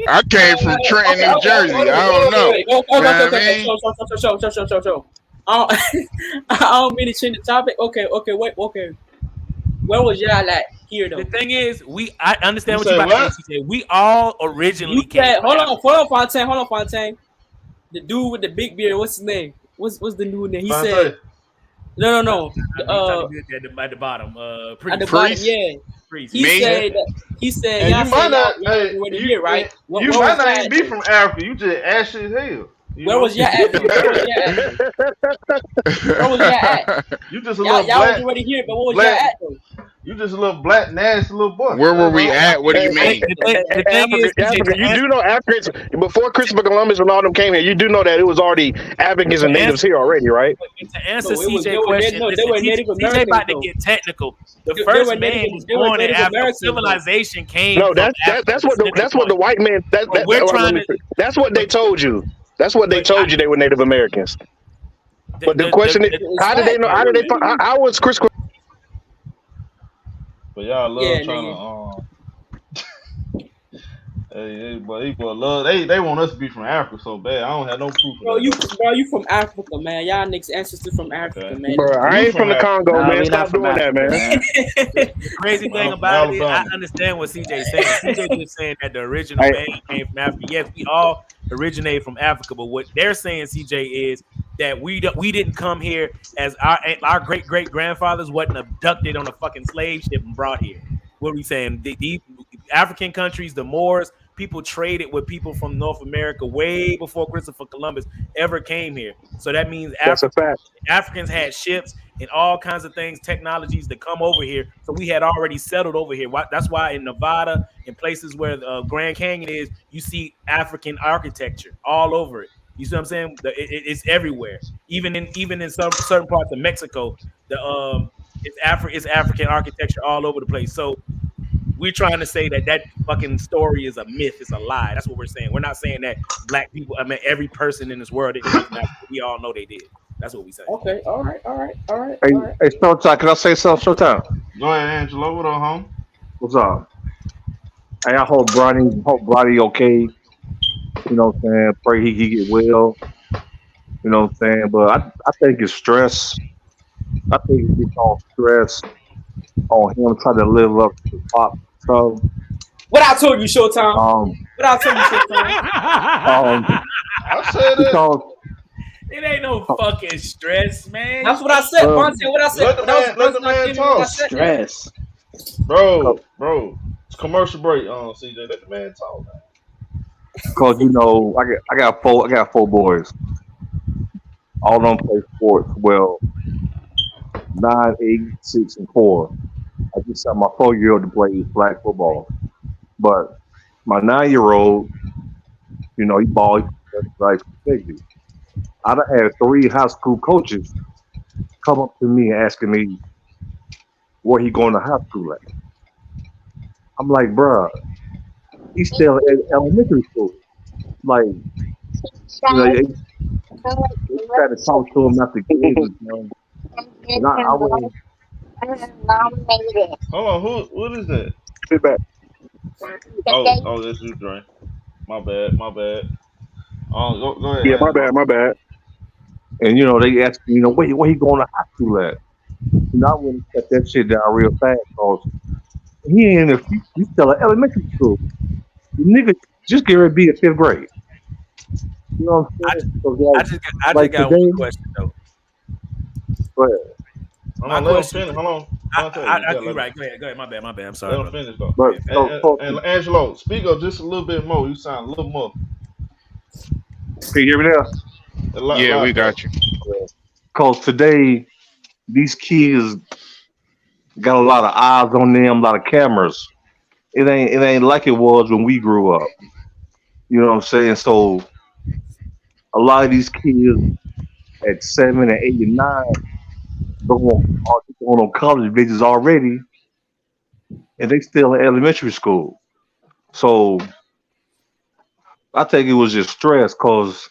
I came from Trenton, New Jersey. I don't know. You know what I mean? Show. I don't, I don't mean to change the topic. Okay, wait, okay. Where was y'all at here The though? thing is, I You understand what you say about to what? say, CJ. We all You originally came said, from Africa. hold on, Fontaine. The dude with the big beard, what's his name? What's the dude name? He said, Fonte. no. I know you talking good at the bottom. At the Priest. bottom, Priest. yeah. Priest. He said that. He said And y'all you said might not, y'all was already here, right? you Where might was not y'all even at be though? from Africa. You just ashy as hell. You Where know? was y'all at though? Where was y'all at though? Where was y'all at? You just a Y'all little was black, already here, but where was y'all black. at though? You just a little black, nasty little boy. Where were That's we all. at? What do you Hey, mean? The thing Africa, is, CJ, Africa, to you answer, do know Africans before Christopher Columbus and all them came here. You do know that it was already Africans to and answer, natives here already, right? to answer No, it was CJ question, they listen, were Native CJ Americans about to though. get technical. The They first were man was they were born in Native Africa. Americans though. Civilization came No, from Africa, that's the central what the point. white man But we're let trying me to, that's what they but told you. That's what they but I, told you they were Native Americans. But the question is, It's how did they facts. know? They How were did they? Native. How was Chris? But y'all love Yeah, trying nigga. to hey, boy, love they want us to be from Africa so bad. I don't have no proof of Bro, that you though. from Africa, man. Y'all niggas ancestors from Africa, Okay, man. Bro, I you ain't from from the Africa? Congo, Nah, man. we not Stop from doing that, Africa, man. man. the crazy thing I'm from about it is, I Alabama. understand what CJ's saying. CJ just saying that the original Hey, man came from Africa. Yes, we all originate from Africa, but what they're saying, CJ, is that we didn't come here as our great great grandfathers wasn't abducted on a fucking slave ship and brought here. What are we saying? The African countries, the Moors, people traded with people from North America way before Christopher Columbus ever came here. So that means that's a fact. Africans had ships and all kinds of things, technologies to come over here. So we had already settled over here. That's why in Nevada, in places where the Grand Canyon is, you see African architecture all over it. You see what I'm saying? It's everywhere. Even in some certain parts of Mexico, it's African architecture all over the place. So we're trying to say that fucking story is a myth. It's a lie. That's what we're saying. We're not saying that black people, I mean, every person in this world didn't come from Africa. We all know they did. That's what we say. Okay, all right. Hey, hey, Showtime, can I say something? Showtime, Go ahead, Angelo. What up, home? what's up? Hey, I hope Bronny okay. You know what I'm saying? Pray he get well. You know what I'm saying? But I think it's stress. I think it's all stress on him trying to live up to the pop. So, What I told you, Showtime. um, What I told you, Showtime. I said it. because It ain't no fucking stress, man. That's what I said, uh, Vontae. What I said. Let the That was the man, let first the time I man came in when I talk, said that. Stress. bro. It's commercial break, CJ. Let the man talk. you know I got four boys. All of them play sports. Well, 9, 8, 6, and 4. I just sent my 4-year-old to play flag football. But my 9-year-old, you know, he ball, like safety. I done had 3 high school coaches come up to me asking me where he going to high school at. I'm like, bruh, he's still at elementary school. Like, they try to talk to him after games and stuff. And I went Hold on, what is that? sit back. Oh, that's you, Dre. My bad. Go ahead, Yeah, my Angelo. bad, my bad. And, you know, they asked me, you know, where he going to high school at? You know, I wouldn't cut that shit down real fast because he ain't in he's still at elementary school. The nigga just get ready to be in 5th grade. You know what I'm saying? So I just like got one today, question though. but Hold My on, let him question, finish. Hold on. Vontae, you gotta you're right. Go ahead. My bad. I'm let sorry, him brother. finish though. but Yeah. And Angelo, speak up just a little bit more. You sound a little more can you hear me now? a Yeah, we lot better. got you. Because today these kids got a lot of eyes on them, a lot of cameras. It ain't like it was when we grew up. You know what I'm saying? So a lot of these kids at 7 and 8 and 9 going on college visits already, and they still in elementary school. So I think it was just stress because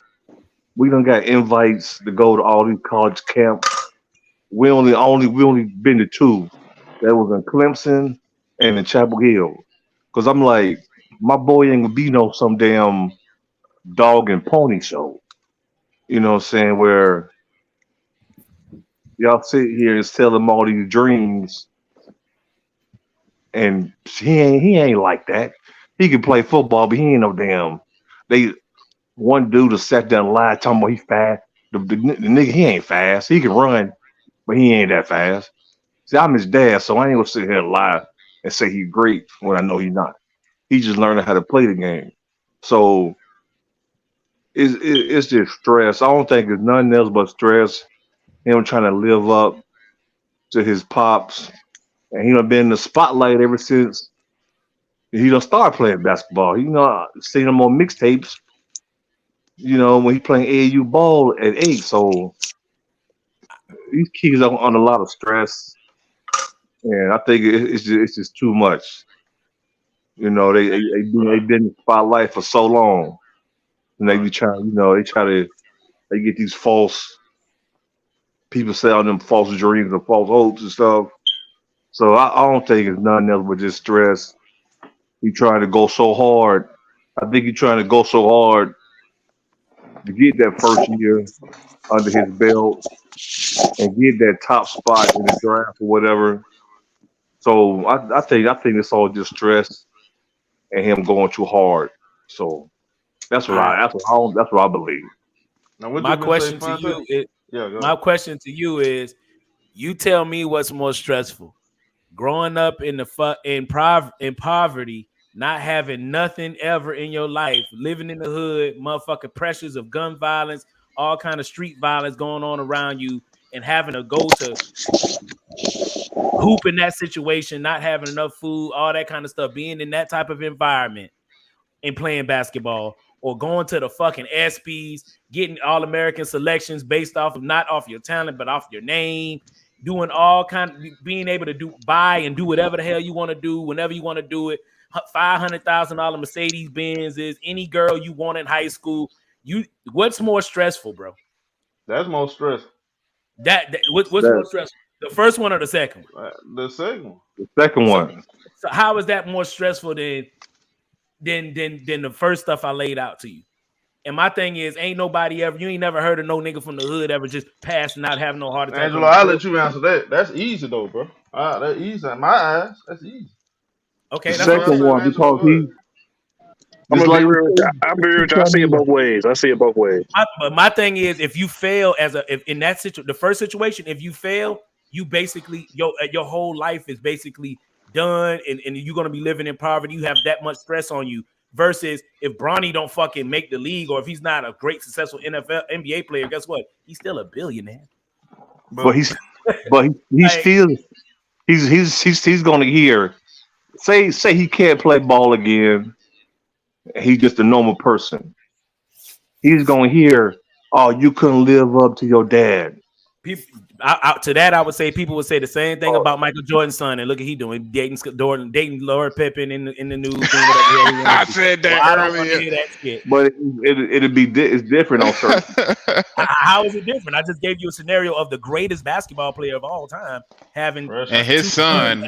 we done got invites to go to all these college camps. We only been to 2. That was in Clemson and in Chapel Hill. Cause I'm like, my boy ain't gonna be no some damn dog and pony show. You know what I'm saying? Where y'all sit here and tell him all these dreams, and he ain't like that. He can play football, but he ain't no damn. They one dude that sat down and lied talking about he fast. The nigga he ain't fast. He can run, but he ain't that fast. See, I'm his dad, so I ain't gonna sit here and lie and say he's great when I know he's not. He's just learning how to play the game. So it's just stress. I don't think it's nothing else but stress. Him trying to live up to his pops, and he done been in the spotlight ever since he done started playing basketball. You know, I seen him on mixtapes. You know, when he playing AAU ball at 8. So these kids are on a lot of stress, and I think it's just too much. You know, they been in the spotlight for so long, and they be trying. You know, they get these false people selling them false dreams and false hopes and stuff. So I don't think it's nothing else but just stress. He trying to go so hard. I think he's trying to go so hard to get that first year under his belt and get that top spot in the draft or whatever. So I think it's all just stress and him going too hard. So that's what I believe. Now, what My you been say, question to Fonte? you is, Yeah, go my ahead. question to you is, you tell me what's more stressful: growing up in in poverty, not having nothing ever in your life, living in the hood, motherfucking pressures of gun violence, all kind of street violence going on around you, and having to go to hoop in that situation, not having enough food, all that kind of stuff, being in that type of environment and playing basketball, or going to the fucking ESPYs, getting All-American selections based off of not off your talent, but off your name, doing all kind of, being able to buy and do whatever the hell you want to do, whenever you want to do it. $500,000 Mercedes Benz is any girl you want in high school. What's more stressful, bro? That's more stressful. What's more stressful? The first one or the second one? The second one. The second one. So how is that more stressful than the first stuff I laid out to you? And my thing is, ain't nobody ever, you ain't never heard of no nigga from the hood ever just passing out, having no heart attack. Angelo, I'll let you answer that. That's easy though, bro. That's easy in my eyes. That's easy. Okay, The that's second one because I'm just gonna like be real with you. I'm be real with you. I see it both ways. But my thing is, if you fail if in that situation, the first situation, if you fail, you basically your whole life is basically done, and you're gonna be living in poverty. You have that much stress on you. Versus if Bronny don't fucking make the league, or if he's not a great successful NBA player, guess what? He's still a billionaire. But he's still he's gonna hear say he can't play ball again. He's just a normal person. He's gonna hear, oh, you couldn't live up to your dad. People, to that, I would say people would say the same thing about Michael Jordan's son, and look at he doing dating Laura Pippen in the news. I said that I don't want earlier. to hear that shit. But it's different on certain. How is it different? I just gave you a scenario of the greatest basketball player of all time having and his son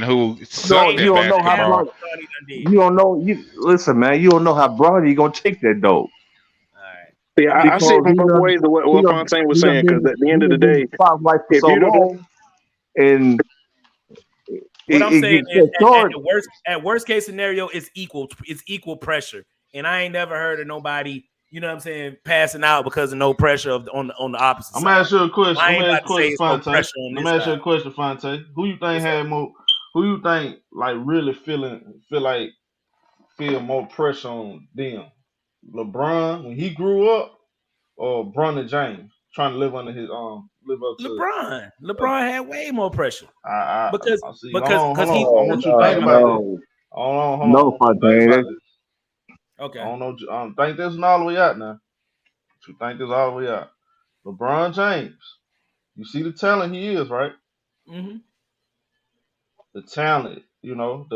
who No, sucked you at don't know how basketball. Bronny. You don't know. Listen, man. You don't know how Bronny gonna take that though. Yeah, I see it from both ways of what Fontaine was saying. Because at the end of the day, spotlight for if so you don't, long, and what I'm saying gets is, short. at worst case scenario, it's equal pressure, and I ain't never heard of nobody, you know what I'm saying, passing out because of no pressure on the opposite I'm side. gonna ask you a question. I I'm ain't gonna about ask to say a it's no question, pressure Fonte. on I'm this gonna ask you side. a question, Fonte. Who you think had more? Who you think like really feel more pressure on them? LeBron when he grew up, or Bronny James trying to live under his live up to? LeBron had way more pressure I because see. he. Hold on. I want you to think about this. Hold on. I No, want you to think Fontaine. about this. Okay. I don't know. I don't think this is all the way out now. You think this all the way out? LeBron James. You see the talent he is, right? Mm-hmm. The talent, you know,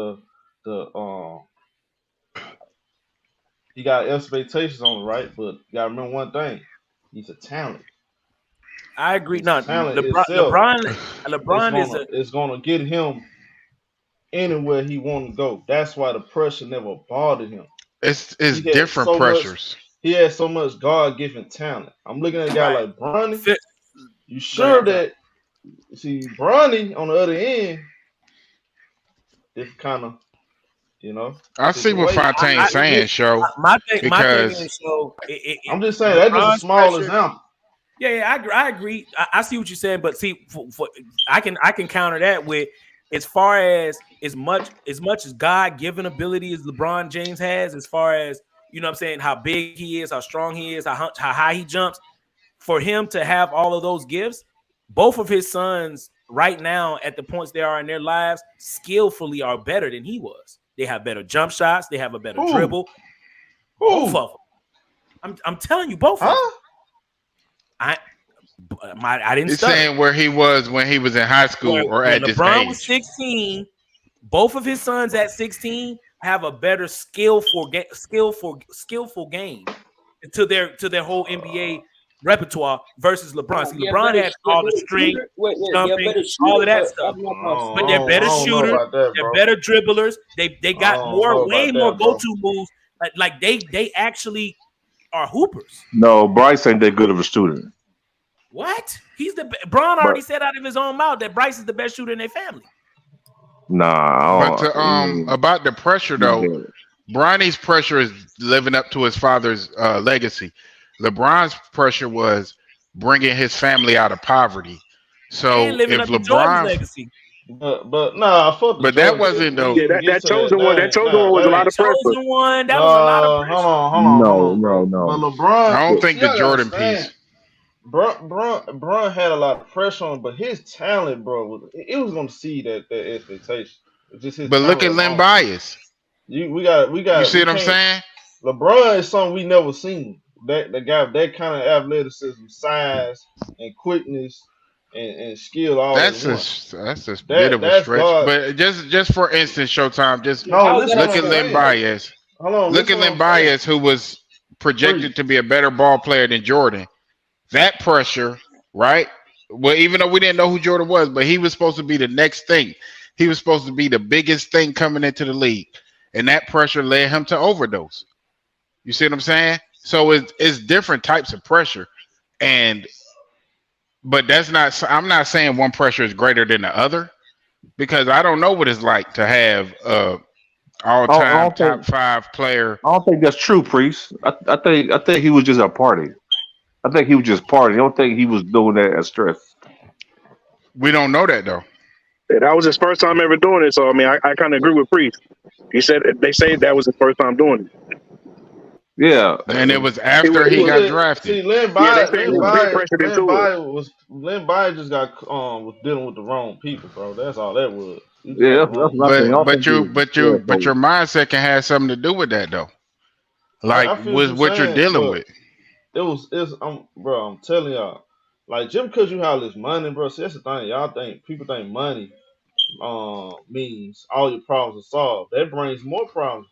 he got expectations on it, right? But you gotta remember one thing: he's a talent. I agree. His No, talent itself, LeBron it's gonna get him anywhere he want to go. That's why the pressure never bothered him. It's He had different so much. pressures. He had so much God-given talent. I'm looking at a guy like Bronny. You sure that? See, Bronny on the other end, it's kind of, you know. I see what Fontaine's saying, show. My thing Because is, so I'm just saying that's just a small pressure, example. Yeah, I agree. I see what you're saying, but see, I can counter that with as far as much as God-given ability as LeBron James has, as far as, you know what I'm saying, how big he is, how strong he is, how high he jumps, for him to have all of those gifts, both of his sons right now at the points they are in their lives skillfully are better than he was. They have better jump shots. They have a better dribble. Both of them. I'm telling you, both of them. I didn't It's stutter. saying where he was when he was in high school or when at this LeBron age. was 16, both of his sons at 16 have a better skillful game to their whole NBA repertoire versus LeBron. See, LeBron has all the strength, jumping, all of that stuff. But they're better shooters. They're better dribblers. They got way more go-to moves. Like they actually are hoopers. No, Bryce ain't that good of a student. What? Bron already said out of his own mouth that Bryce is the best shooter in their family. Nah. But about the pressure though, Bronny's pressure is living up to his father's legacy. LeBron's pressure was bringing his family out of poverty. So if LeBron, legacy. But nah, fuck. But that wasn't though. Yeah, that chosen one. That chosen one was a lot of pressure. Chosen one. That was a lot of pressure. Hold on, bro. No. But LeBron, I don't think the Jordan piece. Bron had a lot of pressure on him, but his talent, bro, it was going to see that expectation. Just his but look at Len Bias. We got. You see what I'm saying? LeBron is something we never seen. That the guy, that kind of athleticism, size, and quickness, and skill. All that's a bit of a stretch. God. But just for instance, Showtime. Just look at Len Bias. Look at Len Bias, who was projected to be a better ball player than Jordan. That pressure, right? Well, even though we didn't know who Jordan was, but he was supposed to be the next thing. He was supposed to be the biggest thing coming into the league. And that pressure led him to overdose. You see what I'm saying? So it's different types of pressure. But that's not, I'm not saying one pressure is greater than the other, because I don't know what it's like to have all-time top 5 player. I don't think that's true, Priest. I think he was just a party. I think he was just partying. I don't think he was doing that as stress. We don't know that though. Yeah, that was his first time ever doing it. So I mean, I kind of agree with Priest. They say that was his first time doing it. Yeah, and it was after he got drafted. See, Len Bias just got was dealing with the wrong people, bro. That's all that was. Yeah, but your mindset can have something to do with that though. Like with what you're dealing with. Bro, I'm telling y'all, like, just because you have this money, bro, see, that's the thing. People think money means all your problems are solved. That brings more problems.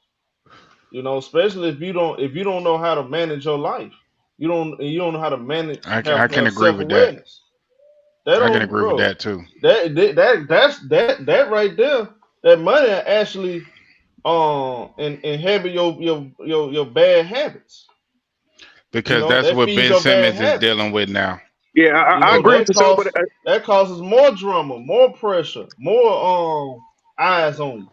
You know, especially if you don't know how to manage your life. You don't know how to manage. I can agree with that. I can agree with that too. That right there. That money actually inhibit your bad habits. Because that's what Ben Simmons is dealing with now. Yeah, I agree with you. But that causes more drama, more pressure, more eyes on you.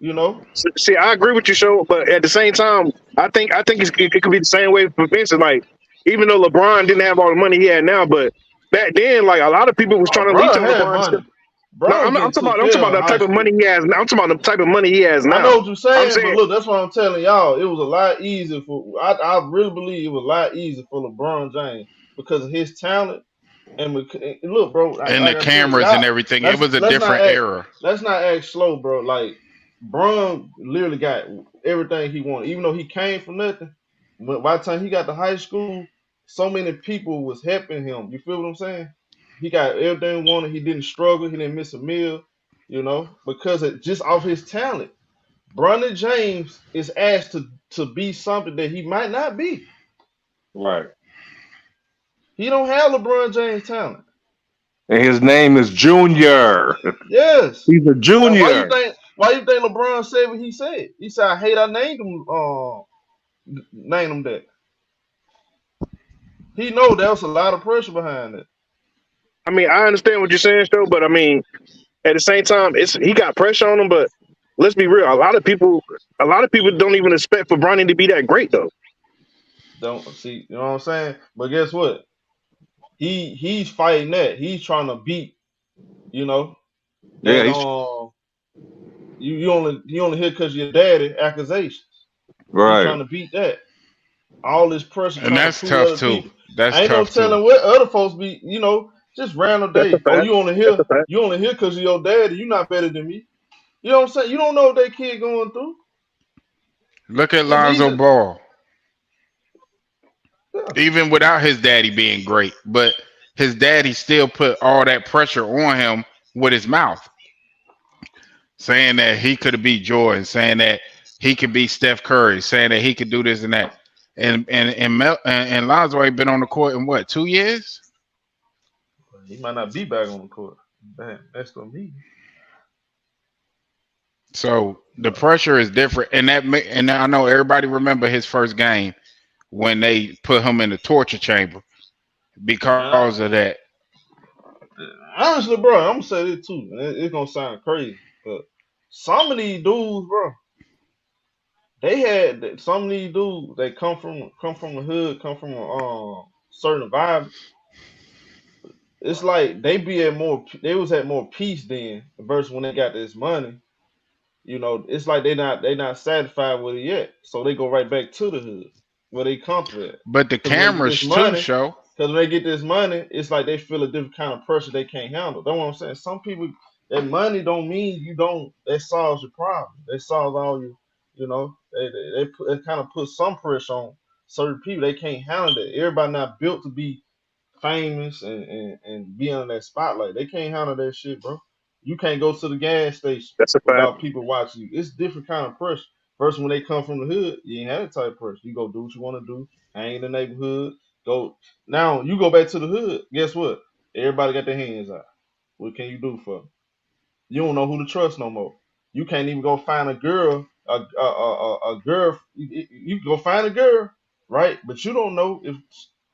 You know. See, I agree with you, Show. But at the same time, I think it could be the same way for Vince. Like, even though LeBron didn't have all the money he had now, but back then, like, a lot of people was trying to reach on LeBron. I'm talking about the type of money he has now. I'm talking about the type of money he has now. I know what you're saying, but look, that's what I'm telling y'all. It was a lot easier I really believe it was a lot easier for LeBron James because of his talent. And look, bro, and the cameras and everything. It was a different era. Let's not act slow, bro. Like, Bron literally got everything he wanted, even though he came from nothing. But by the time he got to high school, so many people was helping him. You feel what I'm saying? He got everything he wanted. He didn't struggle. He didn't miss a meal, you know, because just off his talent. Bronny James is asked to be something that he might not be. Right. He don't have LeBron James talent. And his name is Junior. Yes. He's a junior. Now, why you think LeBron said what he said? He said, I hate I named him that. He know there was a lot of pressure behind it. I mean, I understand what you're saying, though, but I mean, at the same time, he got pressure on him, but let's be real. A lot of people don't even expect for Bronny to be that great, though. Don't see, you know what I'm saying? But guess what? He's fighting that. He's trying to beat, you know. Yeah, You only here because your daddy accusations. You Right. trying to beat that. All this pressure And trying to that's prove tough other too. people. That's Ain't no tough too. telling what other folks be, just random That's a day. Oh, fact. That's a fact. you only here because of your daddy. You not better than me. You know what I'm saying? You don't know what that kid going through. Look at It's Lonzo easy. Ball. Yeah. Even without his daddy being great, but his daddy still put all that pressure on him with his mouth, saying that he could be Jordan, saying that he could be Steph Curry, saying that he could do this and that. And Lonzo ain't been on the court in what, 2 years? He might not be back on the court. Man, that's for me. So the pressure is different, and I know everybody remember his first game when they put him in the torture chamber Man, because of that. honestly, bro, I'm gonna say this too. It's gonna sound crazy, but some of these dudes, bro, some of these dudes. They come from the hood, come from a certain environment. It's like they was at more peace then versus when they got this money. It's like they not satisfied with it yet, so they go right back to the hood where they comfort at. But the Because when they get this cameras too money, show. it's like they feel a different kind of pressure they can't handle. That's what I'm saying. Some people, that money don't mean you don't. That solves your problem. That solves all your. They kind of put some pressure on certain people. They can't handle that. Everybody not built to be famous and be on that spotlight. They can't handle that shit, bro. You can't go to the gas station That's a fact. without people watching you. It's different kind of pressure. First, when they come from the hood, you ain't had that type of pressure. You go do what you want to do, hang in the neighborhood, go. Now you go back to the hood. Guess what? Everybody got their hands out. What can you do for them? You don't know who to trust no more. You can't even go find a girl, a girl. You go find a girl, right? But you don't know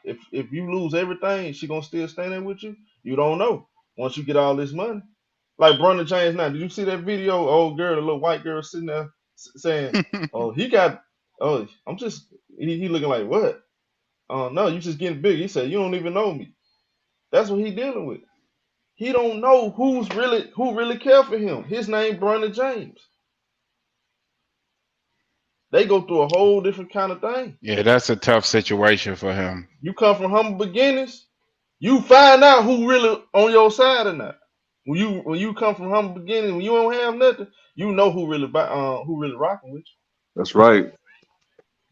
if you lose everything, she gonna still stand there with you. You don't know once you get all this money. Like Bronny James now. Did you see that video? Old girl, the little white girl sitting there saying, "Oh, he got. Oh, I'm just. He looking like what? Oh no, you just getting big." He said, "You don't even know me." That's what he dealing with. He don't know who really care for him. His name Bronny James. They go through a whole different kind of thing. Yeah, that's a tough situation for him. You come from humble beginnings, you find out who really on your side or not. When you come from humble beginnings, when you don't have nothing, you know who really rocking with That's right.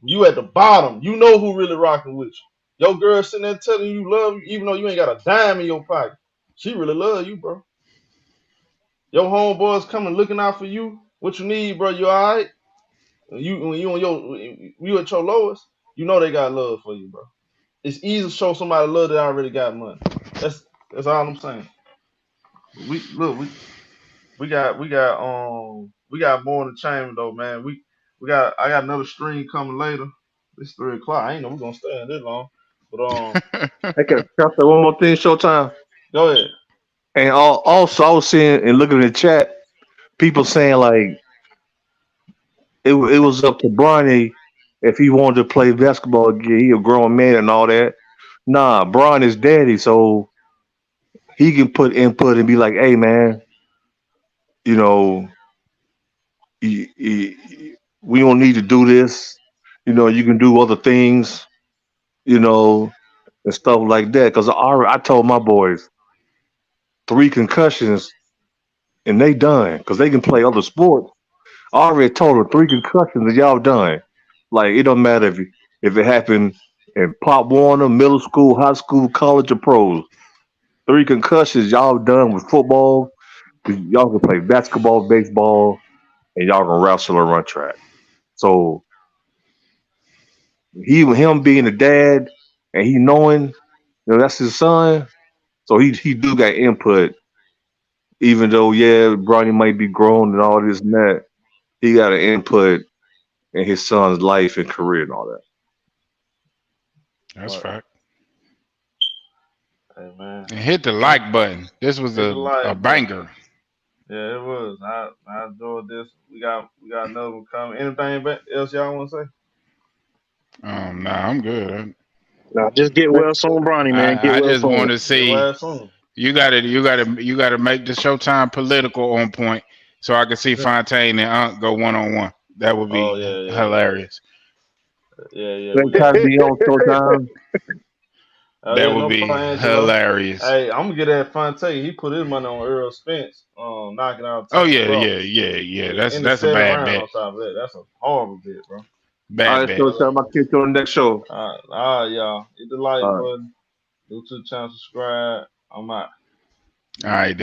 you. You at the bottom, you know who really rocking with you. Your girl sitting there telling you love you, even though you ain't got a dime in your pocket. She really love you, bro. Your homeboys coming looking out for you. What you need, bro? You all right? When you at your lowest, you know they got love for you, bro. It's easy to show somebody love that already got money. That's all I'm saying. We got more in the chamber though, man. I got another stream coming later. It's 3 o'clock. I ain't know we're gonna stay in this long. But Hey, can I say one more thing, Showtime? go ahead. And also, I was seeing and looking in the chat, people saying like it was up to Bronny if he wanted to play basketball again. He a grown man and all that. Nah, Bron is daddy, so he can put input and be like, "Hey, man, you know, we don't need to do this. You can do other things, you know, and stuff like that." Because I told my boys 3 concussions and they done because they can play other sports. I already told them 3 concussions and y'all done. Like it don't matter if it happened in Pop Warner, middle school, high school, college, or pros. 3 concussions, y'all done with football. Y'all can play basketball, baseball, and y'all can wrestle or run track. So him being a dad and he knowing that's his son, so he do got input. Even though Bronny might be grown and all this and that, he got an input in his son's life and career and all that. That's Right. fact. Hey man. And hit the like button. This was Hit the a like button. banger. Yeah, it was. I enjoyed this. We got another one coming. Anything else y'all want to say? Nah, I'm good. Now just get well soon, Bronny, man. Get I well just want soon. to Your see ass soon. you got to make the Showtime political on point. so I can see Fontaine and Unc go 1-on-1. That would be hilarious. Yeah. Next time be on Showtime. That would be hilarious. Hey, I'm gonna get that Fontaine. He put his money on Earl Spence, knocking out. Oh Terrence yeah. Crawford. That's a bad bet. On top of that. That's a horrible bet, bro. Bad bet. Showtime. I'll catch you on the next show. All right, y'all. Hit the like button. Go to the channel, subscribe. I'm out. All right, then.